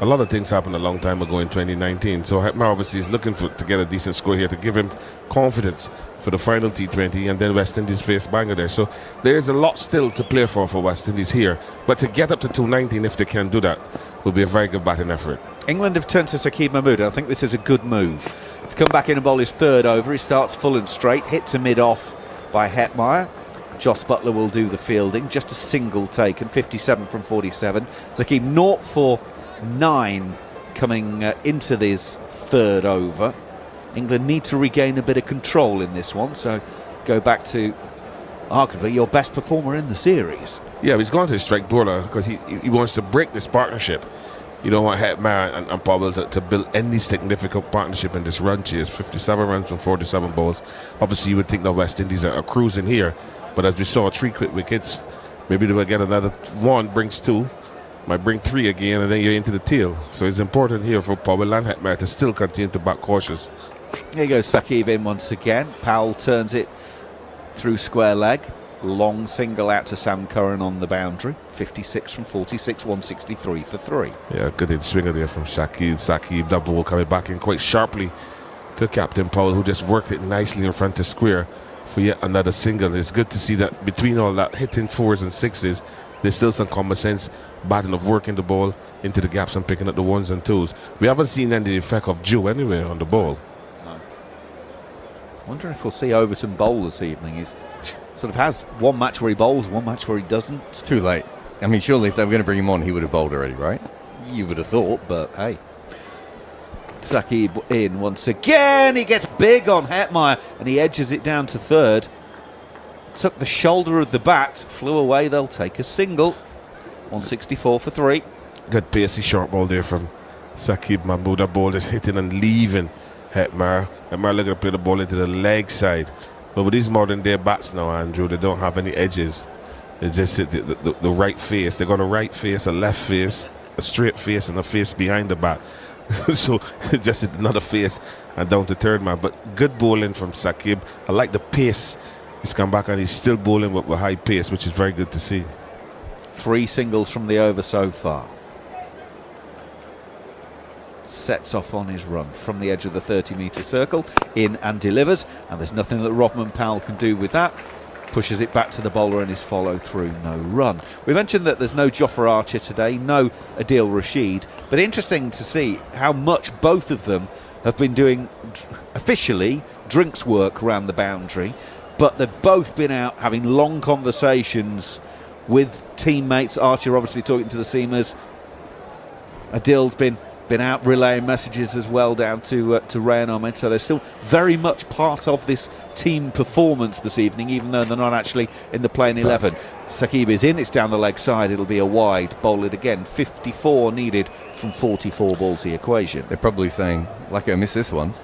a lot of things happened a long time ago in 2019. So Hetmar obviously is looking to get a decent score here to give him confidence for the final T20, and then West Indies face Bangladesh. So there's a lot still to play for West Indies here. But to get up to 219, if they can do that, will be a very good batting effort. England have turned to Saqib Mahmood. I think this is a good move. To come back in and bowl his third over, he starts full and straight, hit to mid-off by Hetmire. Joss Butler will do the fielding, just a single taken, 57 from 47. Saqib 0 for 9 coming into this third over. England need to regain a bit of control in this one, so go back to arguably your best performer in the series. Yeah, he's going to strike Burla because he wants to break this partnership. You don't want Hetmar and Powell to build any significant partnership in this run chase. 57 runs from 47 balls. Obviously, you would think the West Indies are cruising here, but as we saw, 3 quick wickets. Maybe they will get another 1, brings 2, might bring 3 again, and then you're into the tail. So it's important here for Powell and Hetmar to still continue to back cautious. Here goes Saqib in once again. Powell turns it through square leg. Long single out to Sam Curran on the boundary. 56 from 46, 163 for 3. Yeah, good in swinger there from Saqib. That ball coming back in quite sharply to Captain Powell, who just worked it nicely in front of square for yet another single. It's good to see that between all that hitting 4s and 6s, there's still some common sense batting of working the ball into the gaps and picking up the 1s and 2s. We haven't seen any effect of Joe anyway on the ball. No. Wonder if we'll see Overton bowl this evening. He's sort of has one match where he bowls, one match where he doesn't. It's too late. I mean, surely if they were going to bring him on, he would have bowled already, right? You would have thought, but hey. Saqib in once again. He gets big on Hetmire and he edges it down to third. Took the shoulder of the bat, flew away. They'll take a single. 164 for 3. Good pacey short ball there from Saqib Mahmood. That ball is hitting and leaving Hetmire. Hetmire looking to play the ball into the leg side. But with these modern day bats now, Andrew, they don't have any edges. They just hit the right face. They got a right face, a left face, a straight face, and a face behind the bat. So just hit another face and down to third man. But good bowling from Saqib. I like the pace. He's come back and he's still bowling with high pace, which is very good to see. 3 singles from the over so far. Sets off on his run from the edge of the 30-metre circle, in and delivers, and there's nothing that Rovman Powell can do with that. Pushes it back to the bowler and his follow through, no run. We mentioned that there's no Jofra Archer today, no Adil Rashid, but interesting to see how much both of them have been doing officially drinks work around the boundary, but they've both been out having long conversations with teammates. Archer obviously talking to the seamers. Adil's been out relaying messages as well down to Ray and Ahmed, so they're still very much part of this team performance this evening, even though they're not actually in the playing 11. Saqib is in, it's down the leg side, it'll be a wide, bowl it again. 54 needed from 44 balls the equation. They're probably saying, lucky I missed this one.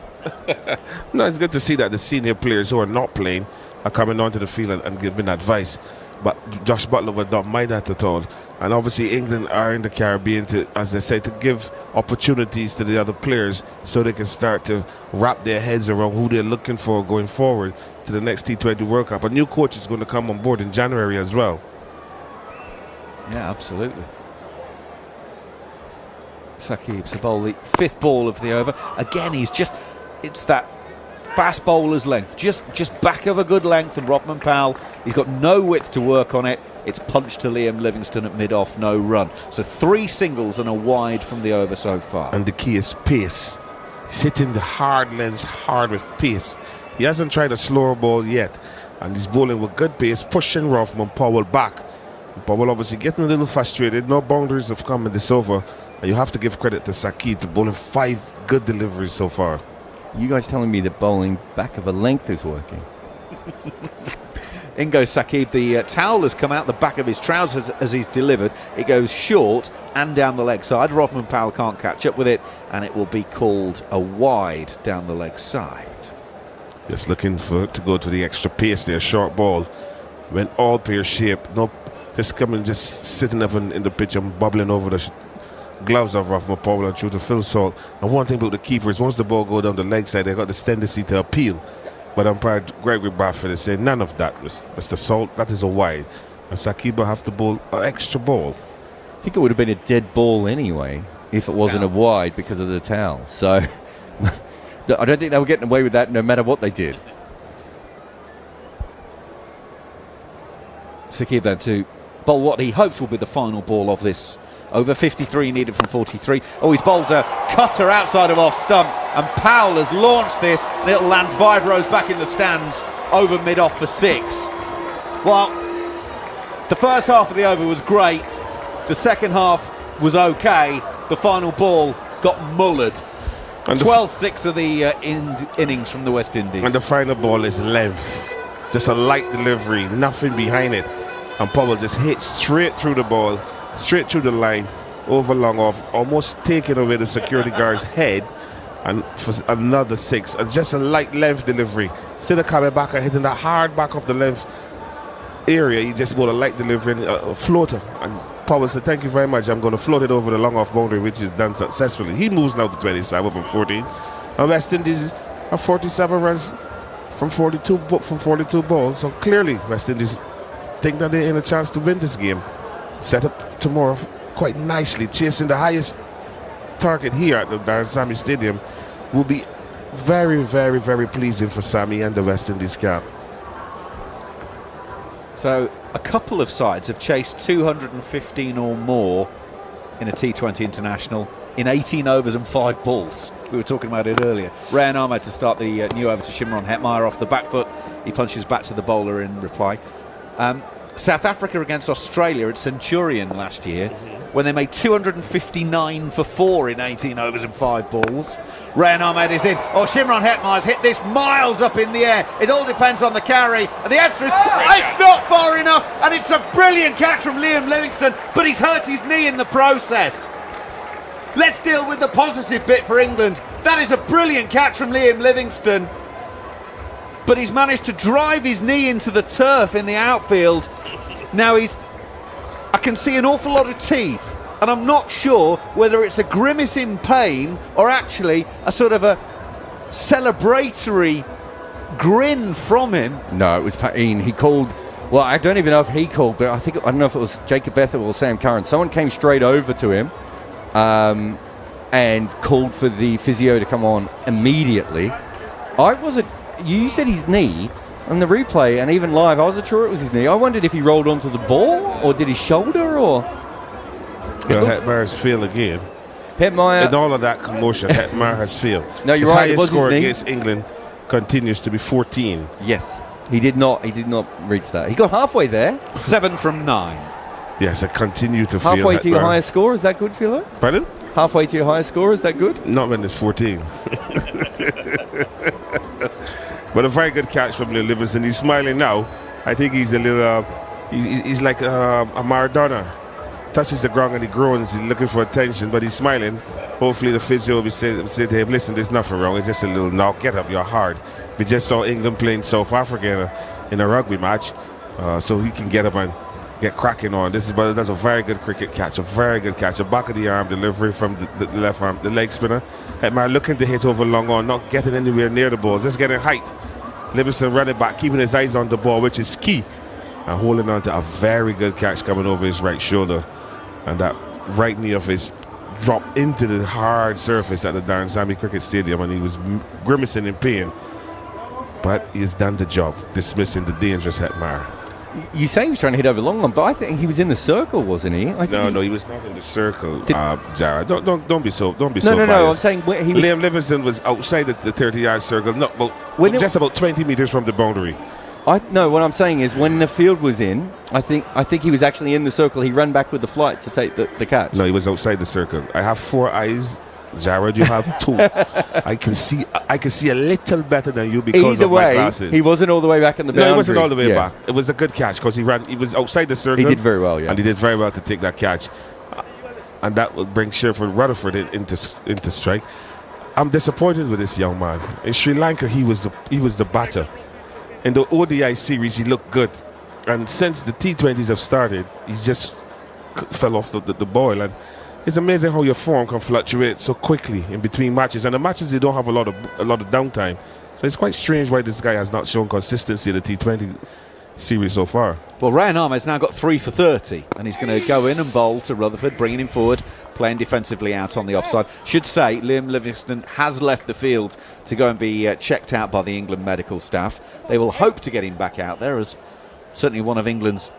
No, it's good to see that the senior players who are not playing are coming onto the field and giving advice. But Josh Butler would not mind that at all. And obviously England are in the Caribbean to, as they say, to give opportunities to the other players so they can start to wrap their heads around who they're looking for going forward to the next T20 World Cup. A new coach is going to come on board in January as well. Yeah, absolutely. Saqib's the bowl, the 5th ball of the over. Again, it's that fast bowler's length, just back of a good length, and Rovman Powell, he's got no width to work on it. It's punched to Liam Livingston at mid-off, no run. So 3 singles and a wide from the over so far. And the key is pace. He's hitting the hard lens hard with pace. He hasn't tried a slower ball yet, and he's bowling with good pace, pushing Rovman Powell back. Powell obviously getting a little frustrated. No boundaries have come in this over, and you have to give credit to Saqib to bowling 5 good deliveries so far. You guys telling me that bowling back of a length is working? In goes Saqib. The towel has come out the back of his trousers as he's delivered. It goes short and down the leg side. Rovman Powell can't catch up with it, and it will be called a wide down the leg side. Just looking to go to the extra pace there. Short ball went all pear shape. No, just coming, just sitting up in the pitch and bubbling over the gloves of Rovman Powell and through to Phil Salt. And one thing about the keepers, once the ball go down the leg side, they got this tendency to appeal. But umpire Gregory Barfoot is saying none of that, Mr. Salt. That is a wide. And Saqib will have to bowl an extra ball. I think it would have been a dead ball anyway if it wasn't a wide because of the towel. So I don't think they were getting away with that no matter what they did. Sakib then to bowl what he hopes will be the final ball of this over. 53 needed from 43. Oh, he's bowled a cutter outside of off stump, and Powell has launched this, and it'll land 5 rows back in the stands over mid-off for 6. Well, the first half of the over was great. The second half was okay. The final ball got mullered. 12-6 of the innings from the West Indies. And the final ball is length. Just a light delivery, nothing behind it. And Powell just hit straight through the ball, straight through the line, over long off, almost taking away the security guard's head. And for another 6. And just a light length delivery. Instead of coming back and hitting the hard back of the length area, he just bought a light delivery, a floater. And Powell said, thank you very much, I'm going to float it over the long off boundary, which is done successfully. He moves now to 27 from 14. And West Indies have 47 runs from 42 balls. So clearly West Indies think that they're in a chance to win this game. Set up tomorrow quite nicely, chasing the highest target here at the Darren Sammy Stadium will be very, very, very pleasing for Sammy and the West Indies camp. So a couple of sides have chased 215 or more in a T20 international in 18 overs and 5 balls. We were talking about it earlier. Rayan Ahmed to start the new over to Shimron Hetmyer off the back foot. He punches back to the bowler in reply. South Africa against Australia at Centurion last year, when they made 259 for 4 in 18 overs and 5 balls. Rayan Ahmed is in. Oh, Shimron Hetmyer's hit this miles up in the air. It all depends on the carry. And the answer is, it's not far enough. And it's a brilliant catch from Liam Livingstone, but he's hurt his knee in the process. Let's deal with the positive bit for England. That is a brilliant catch from Liam Livingstone, but he's managed to drive his knee into the turf in the outfield. Now I can see an awful lot of teeth, and I'm not sure whether it's a grimace in pain or actually a sort of a celebratory grin from him. No, it was pain. He called, well, I don't even know if he called, but I don't know if it was Jacob Bethel or Sam Curran. Someone came straight over to him and called for the physio to come on immediately. You said his knee on the replay, and even live, I wasn't sure it was his knee. I wondered if he rolled onto the ball, or did his shoulder, or... Hetmyer has failed again. Hetmyer... In all of that commotion, Hetmyer has failed. No, you're his right, it highest was score his knee. against England continues to be 14. Yes, he did not reach that. He got halfway there. 7 from 9. Yes, I continue to feel halfway to your Hetmyer. highest score, is that good, Philo? Pardon? Halfway to your highest score, is that good? Not when it's 14. But a very good catch from Liam Livingstone. He's smiling now. I think he's a little, he's like a Maradona. Touches the ground and he groans. He's looking for attention, but he's smiling. Hopefully the physio will say to him, listen, there's nothing wrong. It's just a little knock. Get up, you're hard. We just saw England playing South Africa in a rugby match, so he can get up and get cracking on. That's a very good cricket catch. A very good catch. A back of the arm delivery from the left arm, the leg spinner. Hetmyer looking to hit over long on, not getting anywhere near the ball, just getting height. Livingstone running back, keeping his eyes on the ball, which is key, and holding on to a very good catch coming over his right shoulder, and that right knee of his dropped into the hard surface at the Darren Sammy Cricket Stadium, and he was grimacing in pain, but he has done the job, dismissing the dangerous Hetmyer. You say he was trying to hit over long one, but I think he was in the circle, wasn't he? No, he was not in the circle. Jared, don't be so. No, biased. I'm saying he was. Liam Livingstone was outside the 30-yard circle, just about 20 meters from the boundary. No, what I'm saying is when the field was in, I think he was actually in the circle. He ran back with the flight to take the catch. No, he was outside the circle. I have 4 eyes. Jared, you have 2. I can see a little better than you because of my glasses. He wasn't all the way back in the boundary. No, he wasn't all the way back. It was a good catch because he was outside the circle. He did very well, yeah. And he did very well to take that catch. And that will bring Sherford Rutherford into strike. I'm disappointed with this young man. In Sri Lanka, he was the batter. In the ODI series, he looked good. And since the T20s have started, he just fell off the boil. And it's amazing how your form can fluctuate so quickly in between matches, and the matches they don't have a lot of downtime. So it's quite strange why this guy has not shown consistency in the T20 series so far. Well, Rayan Ahmed's now got 3 for 30, and he's going to go in and bowl to Rutherford, bringing him forward playing defensively out on the offside. Should say Liam Livingstone has left the field to go and be checked out by the England medical staff. They will hope to get him back out there as certainly one of England's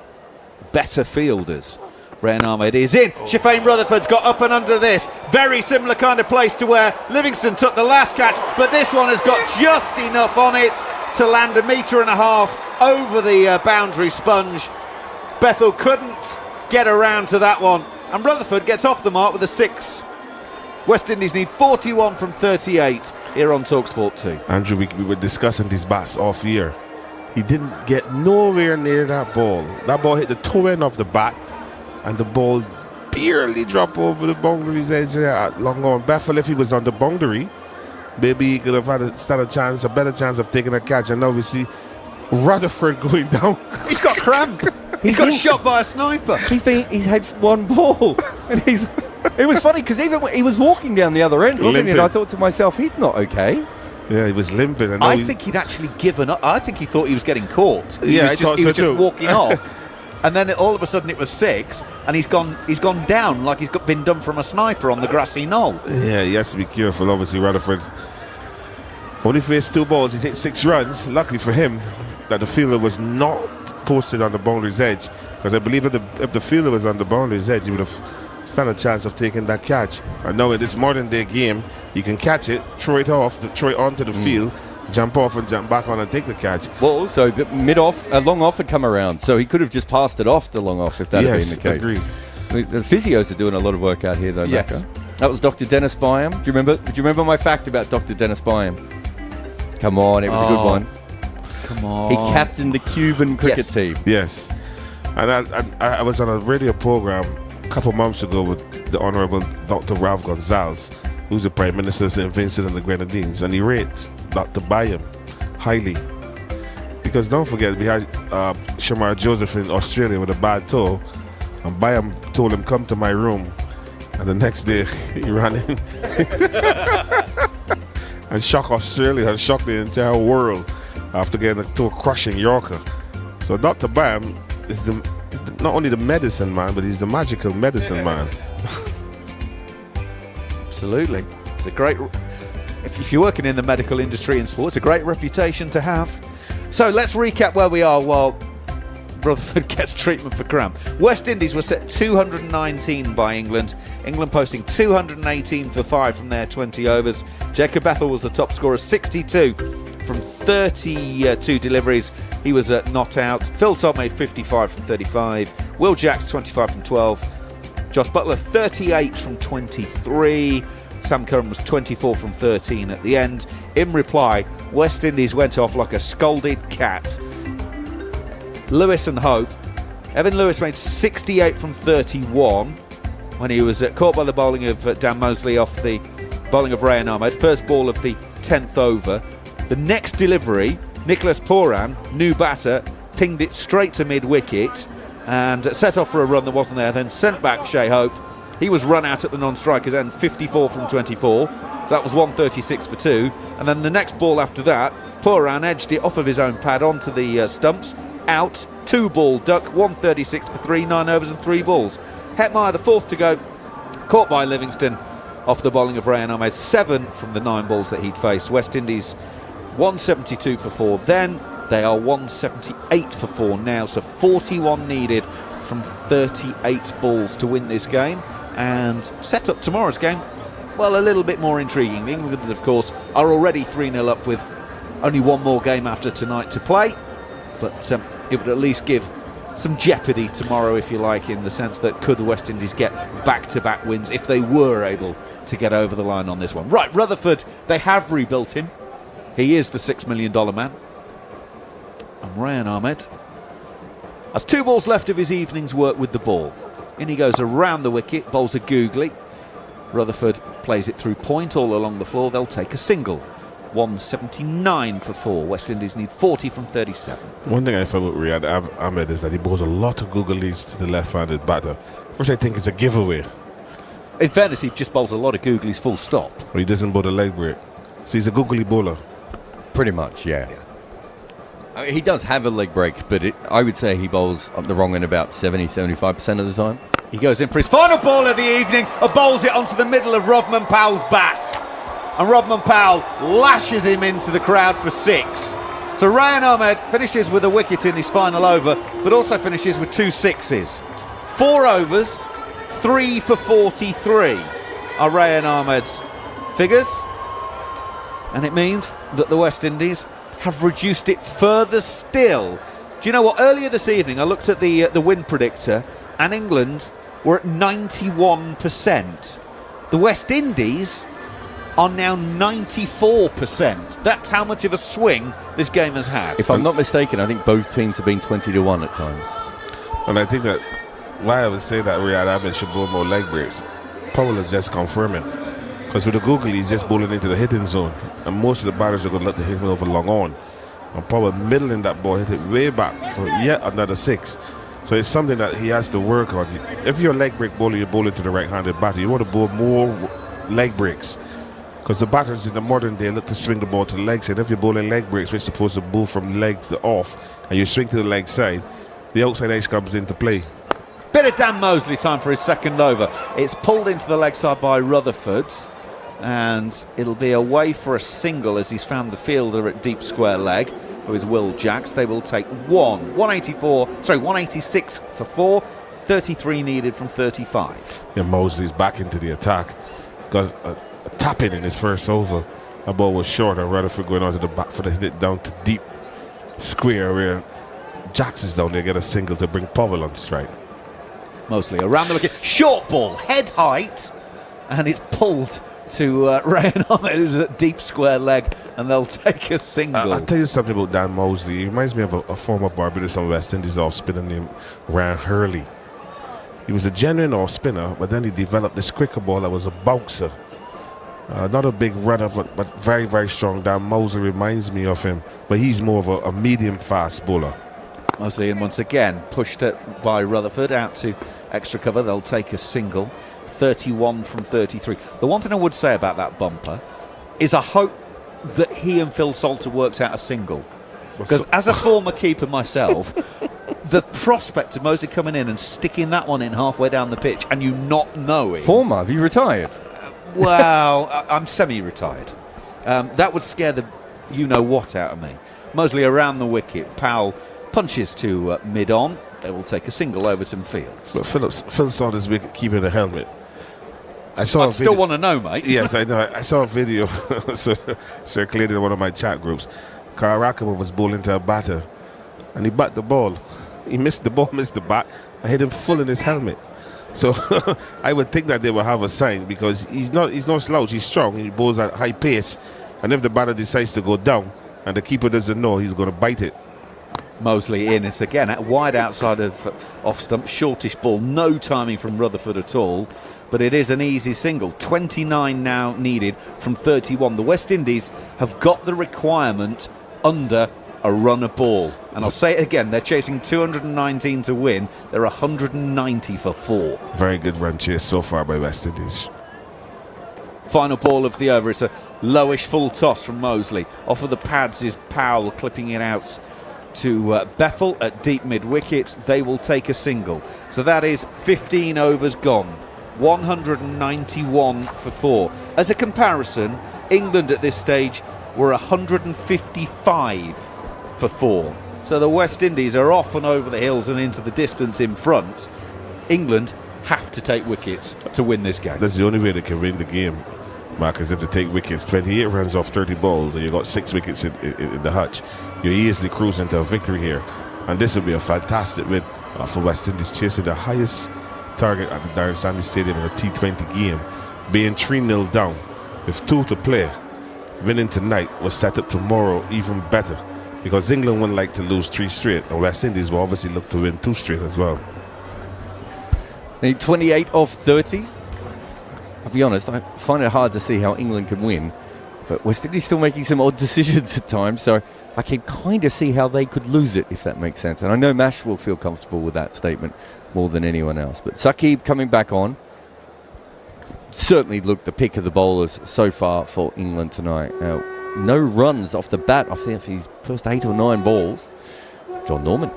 better fielders. Rayan Ahmed is in. Shafane Rutherford's got up and under this. Very similar kind of place to where Livingstone took the last catch, but this one has got just enough on it to land 1.5 meters over the boundary sponge. Bethel couldn't get around to that one, and Rutherford gets off the mark with a 6. West Indies need 41 from 38 here on TalkSport 2. Andrew, we were discussing these bats off year. He didn't get nowhere near that ball. That ball hit the toe end of the bat, and the ball barely dropped over the boundary's edge there at long on. Bethel, if he was on the boundary, maybe he could have had a better chance of taking a catch. And now we see Rutherford going down. He's got cramp. He's got shot by a sniper. He's had one ball, and it was funny because even when he was walking down the other end, wasn't he? And I thought to myself, he's not okay. Yeah, he was limping. And I think he'd actually given up. I think he thought he was getting caught. He was just walking off, and then all of a sudden it was 6, and he's gone down like he's been done from a sniper on the grassy knoll. Yeah, he has to be careful. Obviously, Rutherford only faced 2 balls. He's hit 6 runs. Luckily for him that the fielder was not posted on the boundary's edge, because I believe if the fielder was on the boundary's edge, he would have stand a chance of taking that catch. I know in this modern day game, you can catch it, throw it onto the field, jump off and jump back on and take the catch. Well, so the long off had come around, so he could have just passed it off to long off if that had been the case. Agreed. The physios are doing a lot of work out here, though. Yes. Naka. That was Dr. Dennis Byam. Do you remember my fact about Dr. Dennis Byam? Come on, it was a good one. Come on. He captained the Cuban cricket team. Yes. And I was on a radio program a couple months ago with the Honorable Dr. Ralph Gonzalez, who's the Prime Minister of St. Vincent and the Grenadines, and he rates Dr. Byam highly. Because don't forget, we had Shamar Joseph in Australia with a bad toe, and Byam told him, come to my room, and the next day he ran in and shocked Australia and shocked the entire world after getting a toe crushing Yorker. So Dr. Byam is not only the medicine man, but he's the magical medicine man. Absolutely. It's a great, if you're working in the medical industry in sports, a great reputation to have. So let's recap where we are while Rutherford gets treatment for cramp. West Indies were set 219 by England. England posting 218 for 5 from their 20 overs. Jacob Bethel was the top scorer, 62 from 32 deliveries. He was not out. Phil Todd made 55 from 35. Will Jacks 25 from 12. Josh Butler 38 from 23. Sam Curran was 24 from 13 at the end. In reply, West Indies went off like a scolded cat. Lewis and Hope. Evan Lewis made 68 from 31 when he was caught by the bowling of Dan Mosley off the bowling of Rayan Ahmed. First ball of the 10th over. The next delivery, Nicholas Poran, new batter, pinged it straight to mid-wicket and set off for a run that wasn't there, then sent back Shea Hope. He was run out at the non-strikers end, 54 from 24, so that was 136 for 2. And then the next ball after that, Poran edged it off of his own pad onto the stumps, out, 2-ball duck, 136 for 3, 9 overs and 3 balls. Hetmeyer, the 4th to go, caught by Livingstone off the bowling of Rayan Ahmed, 7 from the 9 balls that he'd faced. West Indies 172 for 4 then, they are 178 for 4 now, so 41 needed from 38 balls to win this game and set up tomorrow's game, well, a little bit more intriguing. England, of course, are already 3-0 up with only one more game after tonight to play, but it would at least give some jeopardy tomorrow, if you like, in the sense that could the West Indies get back-to-back wins if they were able to get over the line on this one. Right, Rutherford, they have rebuilt him. He is the $6 million man. And Rayan Ahmed has 2 balls left of his evening's work with the ball. In he goes around the wicket, bowls a googly. Rutherford plays it through point all along the floor. They'll take a single. 179 for 4. West Indies need 40 from 37. One thing I found with Rayan Ahmed is that he bowls a lot of googlies to the left-handed batter, which I think is a giveaway. In fairness, he just bowls a lot of googlies full stop. But he doesn't bowl a leg break. So he's a googly bowler. Pretty much, yeah. He does have a leg break, but I would say he bowls up the wrong end about 70-75% of the time. He goes in for his final ball of the evening and bowls it onto the middle of Rodman Powell's bat. And Rodman Powell lashes him into the crowd for 6. So Ryan Ahmed finishes with a wicket in his final over, but also finishes with 2 sixes. 4 overs, 3 for 43 are Ryan Ahmed's figures. And it means that the West Indies have reduced it further still. Do you know what? Earlier this evening I looked at the win predictor, and England were at 91%. The West Indies are now 94%. That's how much of a swing this game has had. If I'm not mistaken, I think both teams have been 20-1 at times. And I think that why I would say that Riyad Ahmed should bowl more leg breaks, Powell is just confirming. Because with the Google, he's just bowling into the hitting zone. And most of the batters are going to let the hitting over long on. And Powell middling that ball, hit it way back for yet another 6. So it's something that he has to work on. If you're a leg break bowler, you're bowling to the right-handed batter. You want to bowl more leg breaks. Because the batters in the modern day look to swing the ball to the leg side. If you're bowling leg breaks, we're supposed to bowl from leg to off, and you swing to the leg side, the outside edge comes into play. Bit of Dan Mosley time for his second over. It's pulled into the leg side by Rutherford, and it'll be away for a single as he's found the fielder at deep square leg, who is Will Jacks. They will take 186 for 4, 33 needed from 35. Yeah, Mosley's back into the attack. Got a tap in his first over. The ball was short, and Rutherford going onto the back foot and hit it down to deep square where Jacks is down there, get a single to bring Powell on strike. Mosley around the wicket, short ball, head height, and it's pulled to Ryan Ahmed, who's at deep square leg, and they'll take a single. I'll tell you something about Dan Mosley. He reminds me of a former Barbados and West Indies off spinner named Ryan Hurley. He was a genuine off spinner, but then he developed this quicker ball that was a bouncer. Not a big runner, but very, very strong. Dan Mosley reminds me of him, but he's more of a medium fast bowler. Mosley in once again, pushed it by Rutherford out to extra cover. They'll take a single. 31 from 33. The one thing I would say about that bumper is I hope that he and Phil Salter works out a single. Because as a former keeper myself, the prospect of Mosley coming in and sticking that one in halfway down the pitch and you not knowing. Former? Have you retired? Well, I'm semi-retired. That would scare the you-know-what out of me. Mosley around the wicket. Powell punches to mid-on. They will take a single, Overton Fields. But Phil Salter's wicket keeper the helmet. I still want to know, mate. Yes, I know. I saw a video circulated in one of my chat groups. Kyle Rackham was bowling to a batter, and he bat the ball. He missed the ball, missed the bat. I hit him full in his helmet. So I would think that they will have a sign, because he's no slouch. He's strong. He bowls at high pace, and if the batter decides to go down and the keeper doesn't know, he's going to bite it. Mosley in. It's again at wide outside of off stump, shortish ball, no timing from Rutherford at all, but it is an easy single. 29 now needed from 31. The West Indies have got the requirement under a run a ball, and I'll say it again, they're chasing 219 to win. They're 190 for 4. Very good run chase so far by West Indies. Final ball of the over. It's a lowish full toss from Mosley. Off of the pads is Powell clipping it out to Bethel at deep mid-wicket. They will take a single. So that is 15 overs gone. 191 for 4. As a comparison, England at this stage were 155 for 4. So the West Indies are off and over the hills and into the distance in front. England have to take wickets to win this game. That's the only way they can win the game, Mark, is if they take wickets. 28 runs off 30 balls, and you got 6 wickets in the hutch. You're easily cruising to a victory here, and this will be a fantastic win for West Indies, chasing the highest target at the Darren Sammy Stadium in a T20 game, being 3-0 down with 2 to play. Winning tonight was set up tomorrow even better, because England wouldn't like to lose 3 straight, and West Indies will obviously look to win 2 straight as well. 28 off 30. I'll be honest, I find it hard to see how England can win, but West Indies still making some odd decisions at times, so I can kind of see how they could lose it, if that makes sense. And I know Mash will feel comfortable with that statement more than anyone else. But Saqib coming back on certainly looked the pick of the bowlers so far for England tonight. No runs off the bat, I think, for his first 8 or 9 balls. John Norman.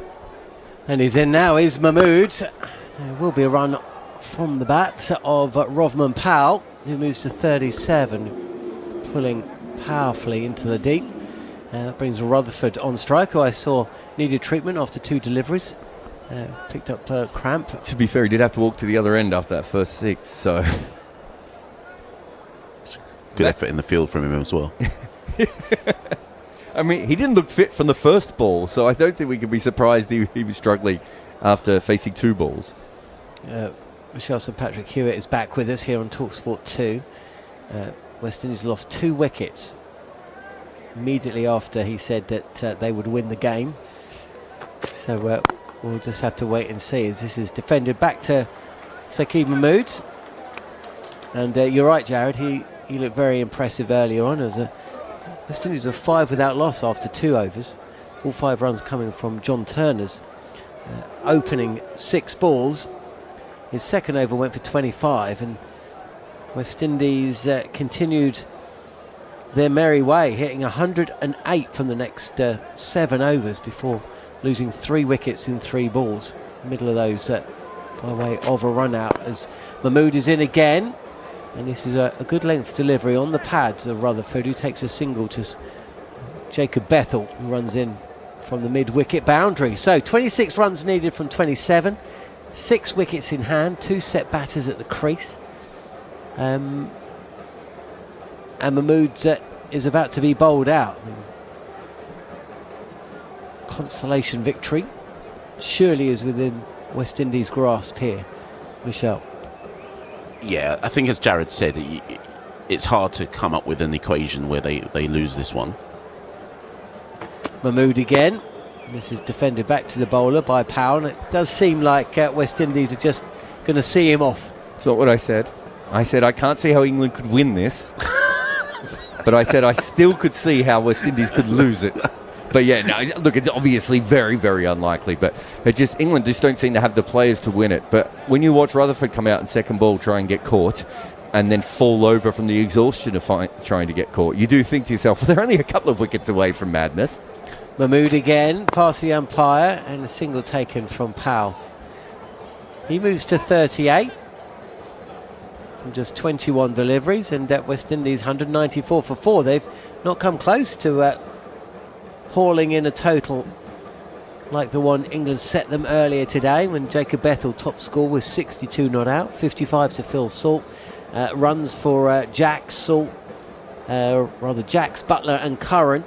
And he's in now, is Mahmood. There will be a run from the bat of Rovman Powell, who moves to 37, pulling powerfully into the deep. That brings Rutherford on strike, who I saw needed treatment after 2 deliveries. Picked up cramp. To be fair, he did have to walk to the other end after that first 6, so... Good effort in the field from him as well. I mean, he didn't look fit from the first ball, so I don't think we could be surprised he was struggling after facing 2 balls. Michelle St Patrick Hewitt is back with us here on TalkSport 2. West Indies lost 2 wickets immediately after he said that they would win the game. So we'll just have to wait and see as this is defended back to Saqib Mahmood. And you're right, Jared, he looked very impressive earlier on. West Indies were 5 without loss after 2 overs. All 5 runs coming from John Turner's opening 6 balls. His second over went for 25, and West Indies continued their merry way, hitting 108 from the next 7 overs before losing 3 wickets in 3 balls. Middle of those by way of a run out as Mahmood is in again. And this is a good length delivery on the pads of Rutherford, who takes a single to Jacob Bethel, who runs in from the mid-wicket boundary. So 26 runs needed from 27, 6 wickets in hand, 2 set batters at the crease. And Mahmood is about to be bowled out. Consolation victory surely is within West Indies' grasp here. Michelle. Yeah, I think as Jared said, it's hard to come up with an equation where they lose this one. Mahmood again. This is defended back to the bowler by Powell, and it does seem like West Indies are just going to see him off. That's not what I said. I said I can't see how England could win this, but I said I still could see how West Indies could lose it. But yeah, no, look, it's obviously very, very unlikely. But England just don't seem to have the players to win it. But when you watch Rutherford come out in second ball, try and get caught, and then fall over from the exhaustion of trying to get caught, you do think to yourself, well, they're only a couple of wickets away from madness. Mahmood again, past the umpire, and a single taken from Powell. He moves to 38 from just 21 deliveries, and West Indies 194 for 4. They've not come close to hauling in a total like the one England set them earlier today when Jacob Bethel top score with 62 not out, 55 to Phil Salt. Runs for Jacks, Salt, Jacks, Butler and Curran.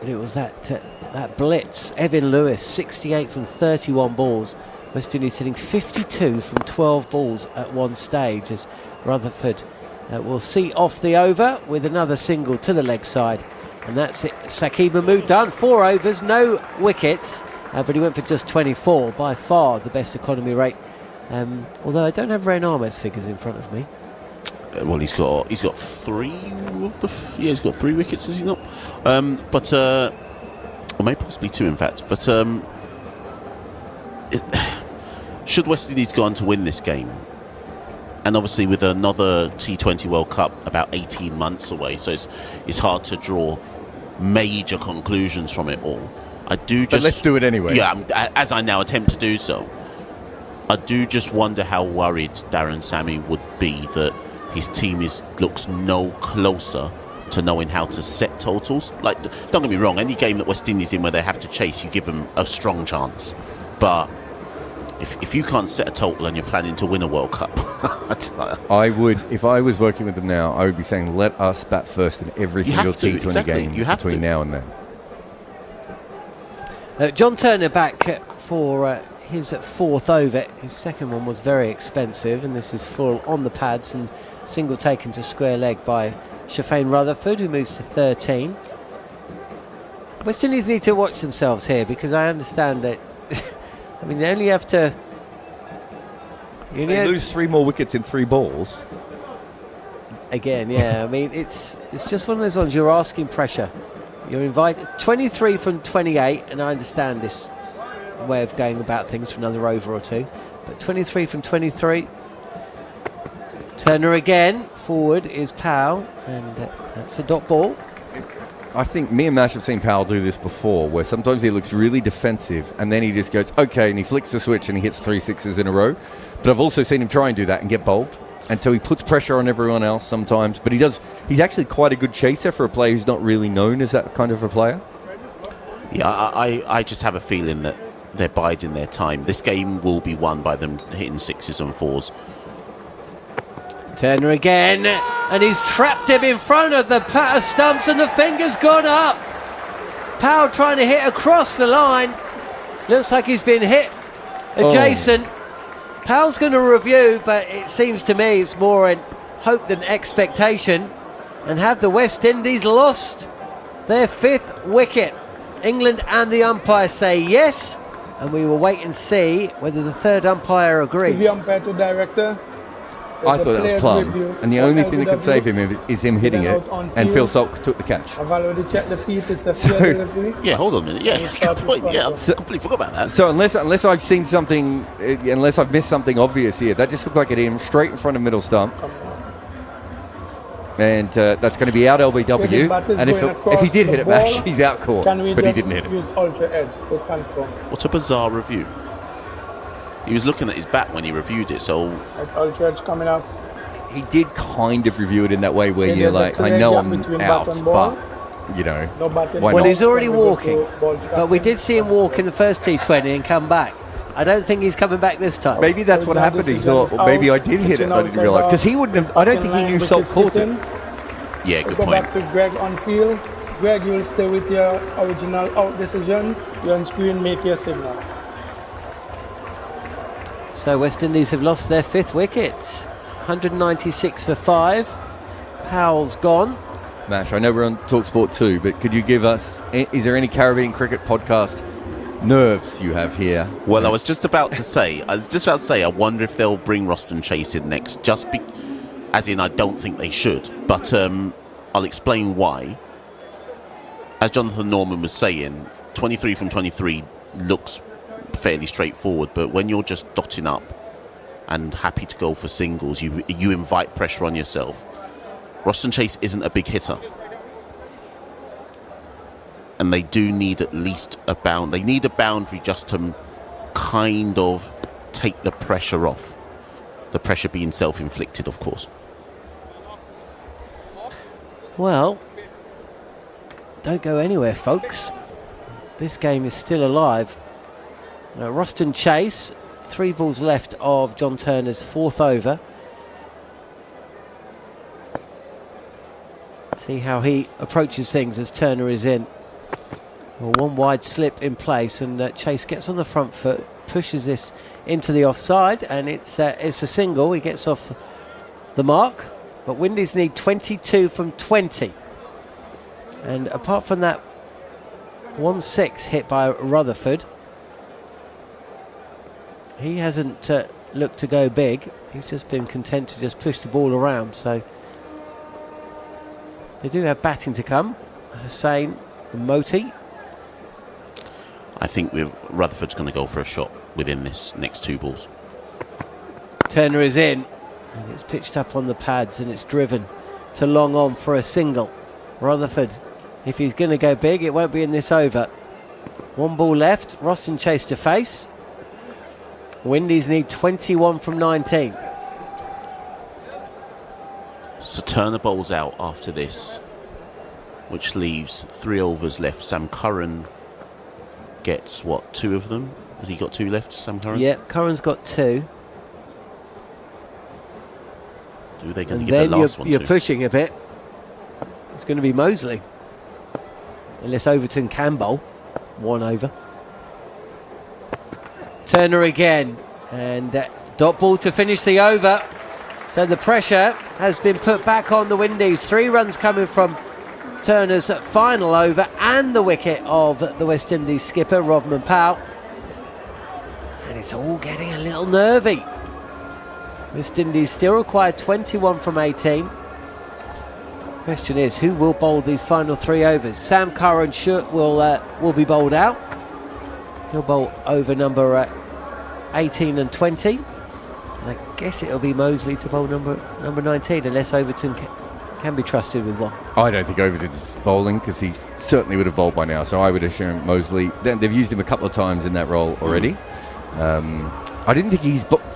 And it was that blitz. Evan Lewis, 68 from 31 balls. West Indies hitting 52 from 12 balls at one stage as Rutherford will see off the over with another single to the leg side. And that's it. Saqib Mahmood done. 4 overs, no wickets, but he went for just 24. By far the best economy rate. Although I don't have Rain Ahmed's figures in front of me. Well, he's got 3 of the he's got 3 wickets, has he not? Or maybe possibly 2, in fact. But should West Indies go on to win this game, and obviously with another T20 World Cup about 18 months away, so it's hard to draw major conclusions from it all. But let's do it anyway. Yeah, as I now attempt to do so. I do just wonder how worried Darren Sammy would be that his team looks no closer to knowing how to set totals. Like, don't get me wrong, any game that West Indies in where they have to chase, you give them a strong chance. But if you can't set a total and you're planning to win a World Cup, I would, if I was working with them now, I would be saying let us bat first in every single T20 game between now and then. John Turner back for his 4th over. His second one was very expensive, and this is full on the pads and single taken to square leg by Shafane Rutherford, who moves to 13. West Indies need to watch themselves here, because I understand that I mean, they only have to... They lose 3 more wickets in 3 balls. Again, yeah. I mean, it's just one of those ones, you're asking pressure. You're invited... 23 from 28, and I understand this way of going about things for another over or 2. But 23 from 23. Turner again. Forward is Powell, and that's a dot ball. I think me and Mash have seen Powell do this before, where sometimes he looks really defensive and then he just goes, okay, and he flicks the switch and he hits 3 sixes in a row. But I've also seen him try and do that and get bowled. And so he puts pressure on everyone else sometimes. But he's actually quite a good chaser for a player who's not really known as that kind of a player. Yeah, I just have a feeling that they're biding their time. This game will be won by them hitting 6s and 4s. Turner again, and he's trapped him in front of the stumps, and the finger's gone up. Powell trying to hit across the line. Looks like he's been hit adjacent. Powell's going to review, but it seems to me it's more in hope than expectation. And have the West Indies lost their 5th wicket? England and the umpire say yes, and we will wait and see whether the 3rd umpire agrees. The umpire to director. I thought that was Plum, and the only thing that could save him is him hitting it, and Phil Salk took the catch. I've already checked the feet. It's a fair delivery. Yeah, hold on a minute. Yeah, I completely forgot about that. So unless I've seen something, unless I've missed something obvious here, that just looked like it hit him straight in front of middle stump. And that's going to be out LBW. And if he did hit it, Mash, he's out court. But he didn't hit it. Use ultra edge to confirm. What a bizarre review. He was looking at his bat when he reviewed it, so... Ultra edge coming up. He did kind of review it in that way where you're like, I know I'm out, but, you know, why well, not? he's already walking, but we did see him walk in the first T20 and come back. I don't think he's coming back this time. Maybe that's what happened. He thought, well, maybe I did hit it and I didn't realise. Because he wouldn't have... I don't think he knew Salk caught it. Yeah, good go point. Back to Greg on field. Greg, you will stay with your original out decision. You're on screen, make your signal. So West Indies have lost their 5th wicket. 196 for 5. Powell's gone. Mash, I know we're on TalkSport 2, but could you give us... Is there any Caribbean cricket podcast nerves you have here? Well, I was just about to say, I wonder if they'll bring Roston Chase in next, as in I don't think they should, but I'll explain why. As Jonathan Norman was saying, 23 from 23 looks fairly straightforward, but when you're just dotting up and happy to go for singles, you invite pressure on yourself. Roston Chase isn't a big hitter, and they do need at least a bound. They need a boundary just to kind of take the pressure off. The pressure being self-inflicted, of course. Well, don't go anywhere, folks. This game is still alive. Roston Chase, 3 balls left of John Turner's 4th over. See how he approaches things as Turner is in. Well, 1 wide slip in place, and Chase gets on the front foot, pushes this into the offside, and it's a single. He gets off the mark, but Windies need 22 from 20. And apart from that 1-6 hit by Rutherford, he hasn't looked to go big. He's just been content to just push the ball around. So they do have batting to come. Hussain and Moti. I think Rutherford's going to go for a shot within this next 2 balls. Turner is in, and it's pitched up on the pads, and it's driven to long on for a single. Rutherford, if he's going to go big, it won't be in this over. 1 ball left. Roston Chase to face. Windies need 21 from 19. So Turner bowls out after this, which leaves 3 overs left. Sam Curran gets, 2 of them? Has he got 2 left, Sam Curran? Yeah, Curran's got 2. Who are they going to give the last one to? You're pushing a bit. It's going to be Mosley. Unless Overton can bowl. 1 over. Turner again, and dot ball to finish the over. So the pressure has been put back on the Windies. 3 runs coming from Turner's final over and the wicket of the West Indies skipper Rodman Powell, and it's all getting a little nervy. West Indies still require 21 from 18. Question is, who will bowl these final 3 overs? Sam Curran will be bowled out. He'll bowl over number 18 and 20. And I guess it'll be Mosley to bowl number 19, unless Overton can be trusted with one. I don't think Overton's bowling, because he certainly would have bowled by now. So I would assume Mosley. They've used him a couple of times in that role already. I didn't think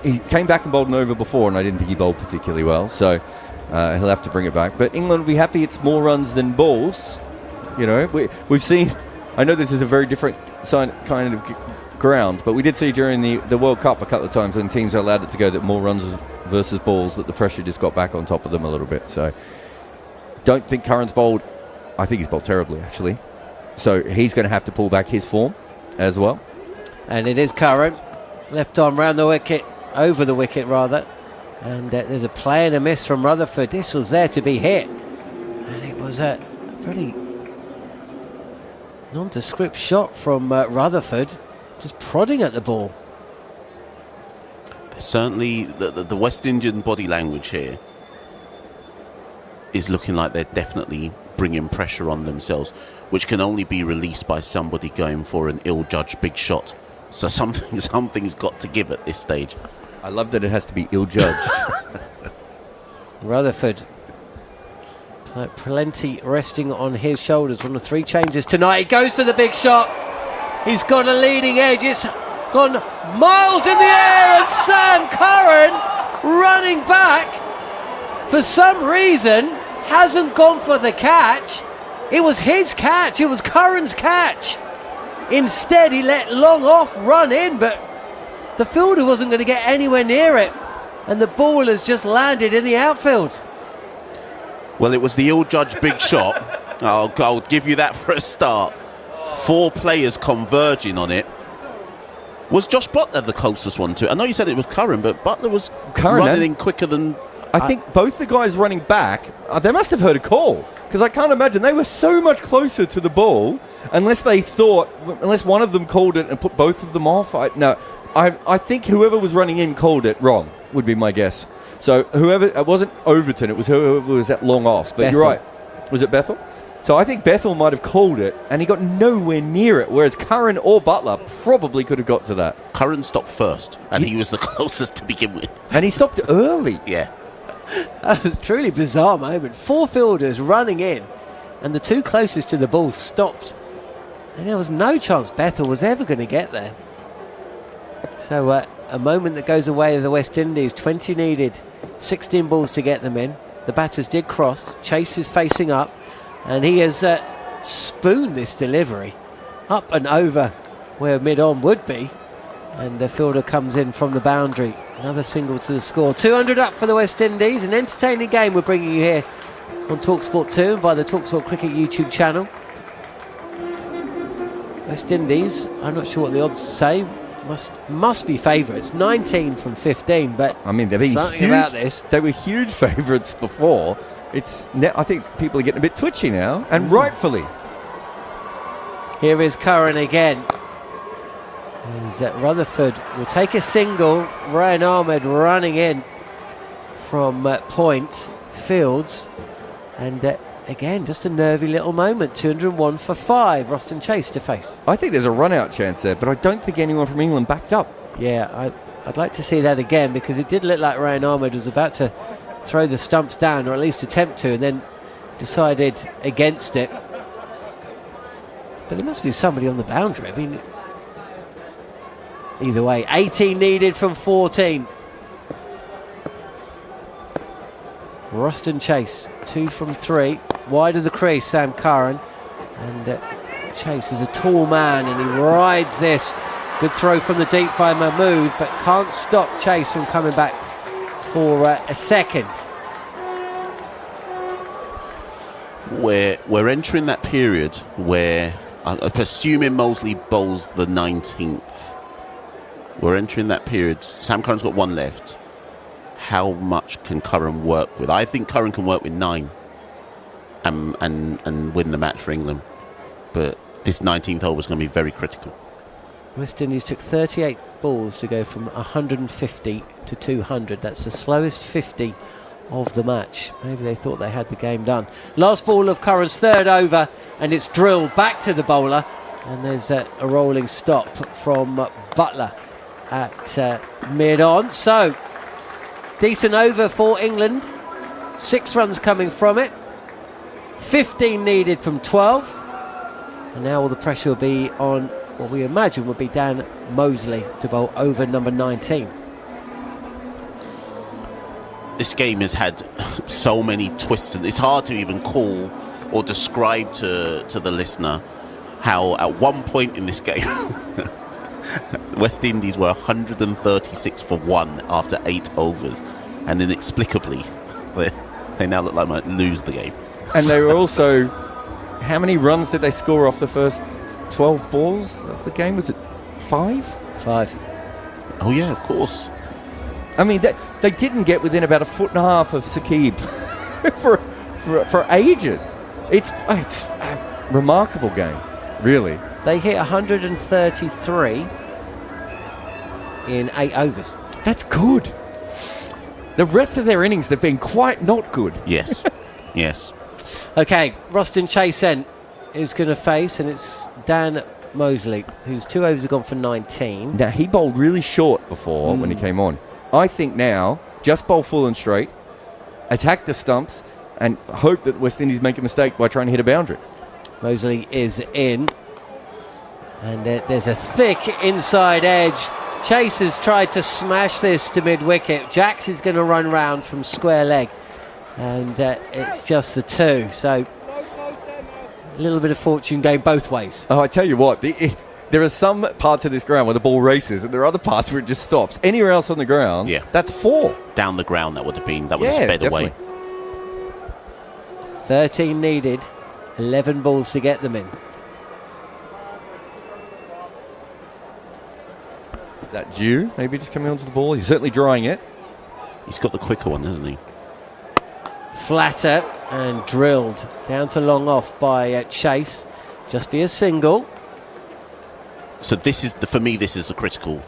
he came back and bowled an over before, and I didn't think he bowled particularly well. So he'll have to bring it back. But England will be happy it's more runs than balls. You know, we've seen. I know this is a very different kind of ground, but we did see during the World Cup a couple of times when teams are allowed it to go that more runs versus balls, that the pressure just got back on top of them a little bit. So don't think Curran's bowled. I think he's bowled terribly, actually. So he's going to have to pull back his form as well. And it is Curran. Left arm round the wicket, over the wicket rather. And there's a play and a miss from Rutherford. This was there to be hit. And it was a pretty nondescript shot from Rutherford, just prodding at the ball. Certainly the West Indian body language here is looking like they're definitely bringing pressure on themselves, which can only be released by somebody going for an ill-judged big shot. So something's got to give at this stage. I love that it has to be ill-judged. Rutherford, plenty resting on his shoulders. One of 3 changes tonight. He goes for the big shot. He's got a leading edge. It's gone miles in the air, and Sam Curran, running back, for some reason hasn't gone for the catch. It was his catch. It was Curran's catch. Instead, he let long off, run in, but the fielder wasn't going to get anywhere near it, and the ball has just landed in the outfield. Well, it was the ill-judged big shot. I'll give you that for a start. 4 players converging on it. Was Josh Butler the closest one to it? I know you said it was Curran, but Butler was running in quicker than... I think both the guys running back, they must have heard a call, because I can't imagine they were so much closer to the ball unless one of them called it and put both of them off. I think whoever was running in called it wrong, would be my guess. So it wasn't Overton, it was whoever was at long off. But Bethel. You're right. Was it Bethel? So I think Bethel might have called it, and he got nowhere near it, whereas Curran or Butler probably could have got to that. Curran stopped first, and he was the closest to begin with. And he stopped early. Yeah. That was a truly bizarre moment. 4 fielders running in, and the 2 closest to the ball stopped. And there was no chance Bethel was ever going to get there. So a moment that goes away of the West Indies. 20 needed, 16 balls to get them in. The batters did cross. Chase is facing up, and he has spooned this delivery up and over where mid-on would be, and the fielder comes in from the boundary. Another single to the score. 200 up for the West Indies. An entertaining game we're bringing you here on TalkSport 2 and by the TalkSport Cricket YouTube channel. West Indies, I'm not sure what the odds say, must be favourites. 19 from 15, but I mean, something about this. They were huge favourites before. I think people are getting a bit twitchy now, and rightfully. Here is Curran again. Rutherford will take a single. Ryan Ahmed running in from point. Fields, and again, just a nervy little moment. 201 for 5. Roston Chase to face. I think there's a run-out chance there, but I don't think anyone from England backed up. Yeah, I'd like to see that again, because it did look like Ryan Ahmed was about to throw the stumps down, or at least attempt to, and then decided against it. But there must be somebody on the boundary. I mean, either way, 18 needed from 14. Roston Chase, 2 from 3. Wide of the crease, Sam Curran. And Chase is a tall man, and he rides this. Good throw from the deep by Mahmood, but can't stop Chase from coming back for a second. We're entering that period where, assuming Mosley bowls the 19th, we're entering that period. Sam Curran's got 1 left. How much can Curran work with? I think Curran can work with 9 and win the match for England. But this 19th over is going to be very critical. West Indies took 38 balls to go from 150 to 200. That's the slowest 50 of the match. Maybe they thought they had the game done. Last ball of Curran's 3rd over, and it's drilled back to the bowler, and there's a rolling stop from Butler at mid-on. So decent over for England. 6 runs coming from it. 15 needed from 12. And now all the pressure will be on what we imagine would be Dan Mosley to bowl over number 19. This game has had so many twists, and it's hard to even call or describe to the listener how at one point in this game West Indies were 136 for 1 after 8 overs, and inexplicably they now look like they might lose the game. And they were also, how many runs did they score off the first 12 balls of the game? Was it 5? 5. Oh yeah, of course. I mean, they didn't get within about a foot and a half of Saqib for ages. It's a remarkable game, really. They hit 133 in 8 overs. That's good. The rest of their innings, they've been quite not good. Yes, yes. Okay, Roston Chase then is going to face, and it's Dan Mosley, whose 2 overs have gone for 19. Now, he bowled really short before when he came on. I think now, just bowl full and straight, attack the stumps, and hope that West Indies make a mistake by trying to hit a boundary. Mosley is in, and there's a thick inside edge. Chase has tried to smash this to mid-wicket. Jacks is going to run round from square leg, and it's just the 2. So a little bit of fortune going both ways. Oh, I tell you what, there are some parts of this ground where the ball races, and there are other parts where it just stops. Anywhere else on the ground, that's 4. Down the ground, that would have sped away. 13 needed, 11 balls to get them in. Is that due? Maybe just coming onto the ball. He's certainly drying it. He's got the quicker one, hasn't he? Flatter and drilled down to long off by Chase. Just be a single. So this is for me. This is a critical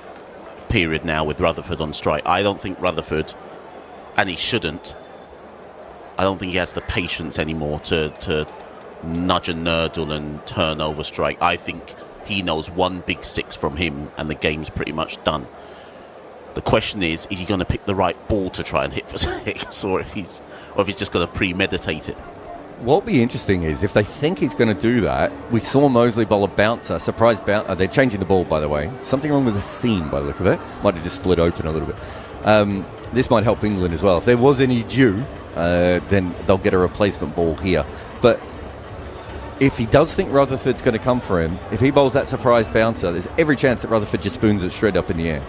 period now with Rutherford on strike. I don't think Rutherford, and he shouldn't. I don't think he has the patience anymore to nudge a nurdle and turn over strike. I think he knows one big 6 from him, and the game's pretty much done. The question is he going to pick the right ball to try and hit for 6, or if he's just going to premeditate it? What'll be interesting is if they think he's going to do that. We saw Mosley bowl a bouncer, surprise bouncer. They're changing the ball, by the way. Something wrong with the seam, by the look of it. Might have just split open a little bit. This might help England as well. If there was any due, then they'll get a replacement ball here. But if he does think Rutherford's going to come for him, if he bowls that surprise bouncer, there's every chance that Rutherford just spoons it straight up in the air.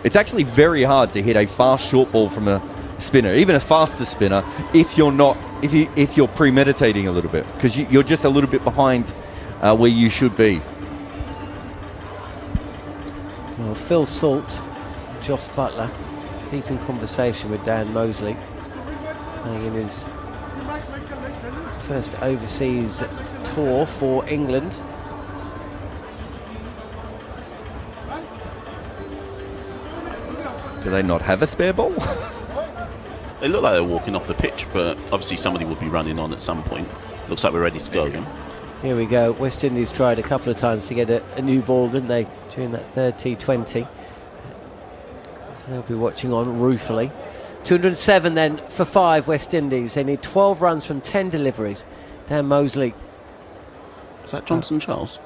It's actually very hard to hit a fast short ball from a spinner, even a faster spinner, if you're premeditating a little bit, because you're just a little bit behind where you should be. Well, Phil Salt, Joss Butler, deep in conversation with Dan Mosley, playing in his first overseas tour for England. Do they not have a spare ball? They look like they're walking off the pitch, but obviously somebody will be running on at some point. Looks like we're ready to go again. Here we go. West Indies tried a couple of times to get a new ball, didn't they, during that third T20? So they'll be watching on ruefully. 207 then for 5 West Indies. They need 12 runs from 10 deliveries. Dan Mosley. Is that Johnson Charles?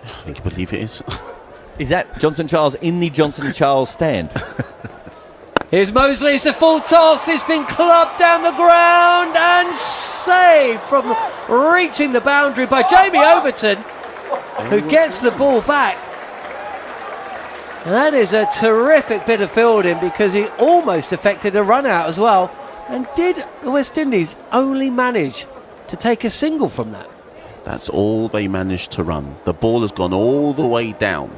I think I believe it is. Is that Johnson Charles in the Johnson Charles stand? Here's Mosley, it's a full toss, it's been clubbed down the ground and saved from reaching the boundary by Jamie Overton, who gets the ball back. And that is a terrific bit of fielding, because he almost affected a run out as well. And did the West Indies only manage to take a single from that? That's all they managed to run. The ball has gone all the way down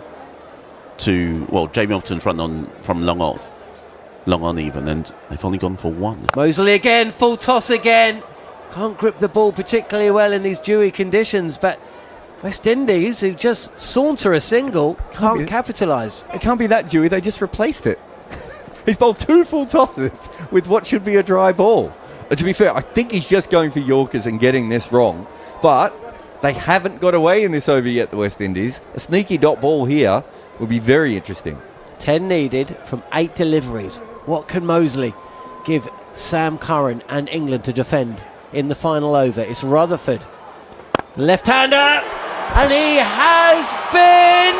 to, well, Jamie Overton's run on from long on even, and they've only gone for 1. Mosley again, full toss again. Can't grip the ball particularly well in these dewy conditions, but West Indies, who just saunter a single, can't capitalise. It can't be that dewy, they just replaced it. He's bowled 2 full tosses with what should be a dry ball. To be fair, I think he's just going for Yorkers and getting this wrong, but they haven't got away in this over yet, the West Indies. A sneaky dot ball here would be very interesting. 10 needed from 8 deliveries. What can Mosley give Sam Curran and England to defend in the final over. It's Rutherford, left-hander, and he has been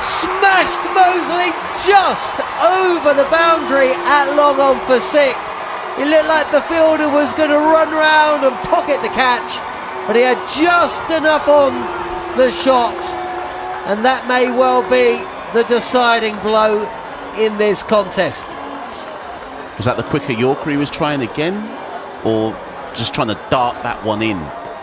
smashed. Mosley just over the boundary at long on for 6. It looked like the fielder was going to run round and pocket the catch, but he had just enough on the shot, and that may well be the deciding blow in this contest. Was that the quicker Yorker he was trying again, or just trying to dart that one in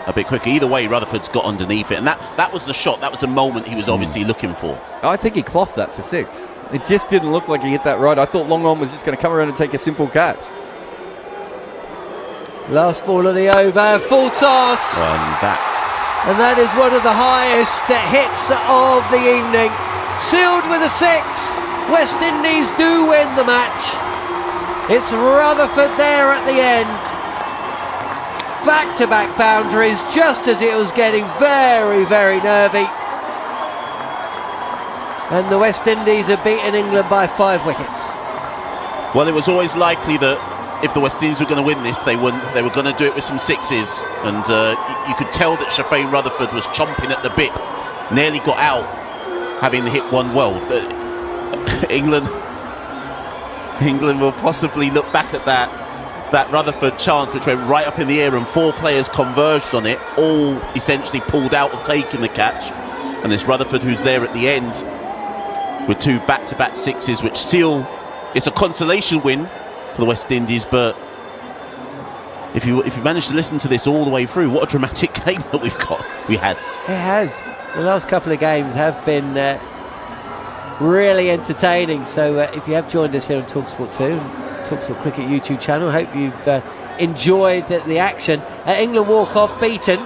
a bit quicker? Either way, Rutherford's got underneath it, and that was the shot. That was the moment he was obviously looking for. I think he clothed that for 6. It just didn't look like he hit that right. I thought long on was just going to come around and take a simple catch. Last ball of the over, full toss. And that is one of the highest hits of the evening. Sealed with a 6. West Indies do win the match. It's Rutherford there at the end. Back-to-back boundaries, just as it was getting very, very nervy. And the West Indies have beaten England by 5 wickets. Well, it was always likely that if the West Indies were going to win this, they were going to do it with some 6s. And you could tell that Shafane Rutherford was chomping at the bit. Nearly got out, having hit one well. But England will possibly look back at that Rutherford chance, which went right up in the air, and 4 players converged on it, all essentially pulled out of taking the catch. And this Rutherford who's there at the end with 2 back-to-back 6s, which seal. It's a consolation win for the West Indies, but if you manage to listen to this all the way through, what a dramatic game that we had. It has. The last couple of games have been really entertaining. So if you have joined us here on TalkSport 2 and TalkSport Cricket YouTube channel, hope you've enjoyed the action. England walk off beaten,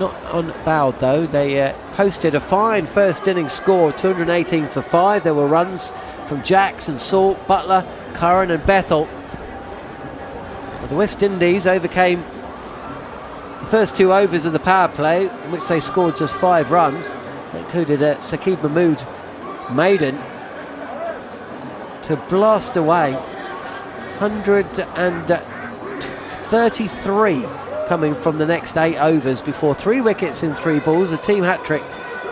not unbowed though. They posted a fine first innings score of 218 for 5. There were runs from Jackson, Salt, Butler, Curran and Bethel. But the West Indies overcame the first 2 overs of the power play, in which they scored just 5 runs. That included Saqib Mahmood maiden to blast away 133 coming from the next 8 overs before 3 wickets in 3 balls, a team hat-trick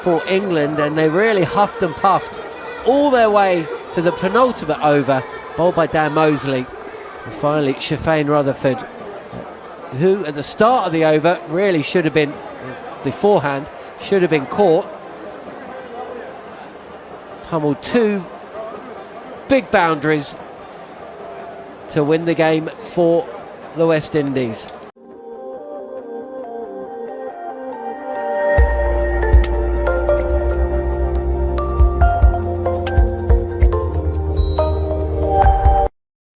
for England, and they really huffed and puffed all their way to the penultimate over, bowled by Dan Mosley. And finally Shafane Rutherford, who at the start of the over really should have been beforehand, should have been caught, pummeled 2 big boundaries to win the game for the West Indies.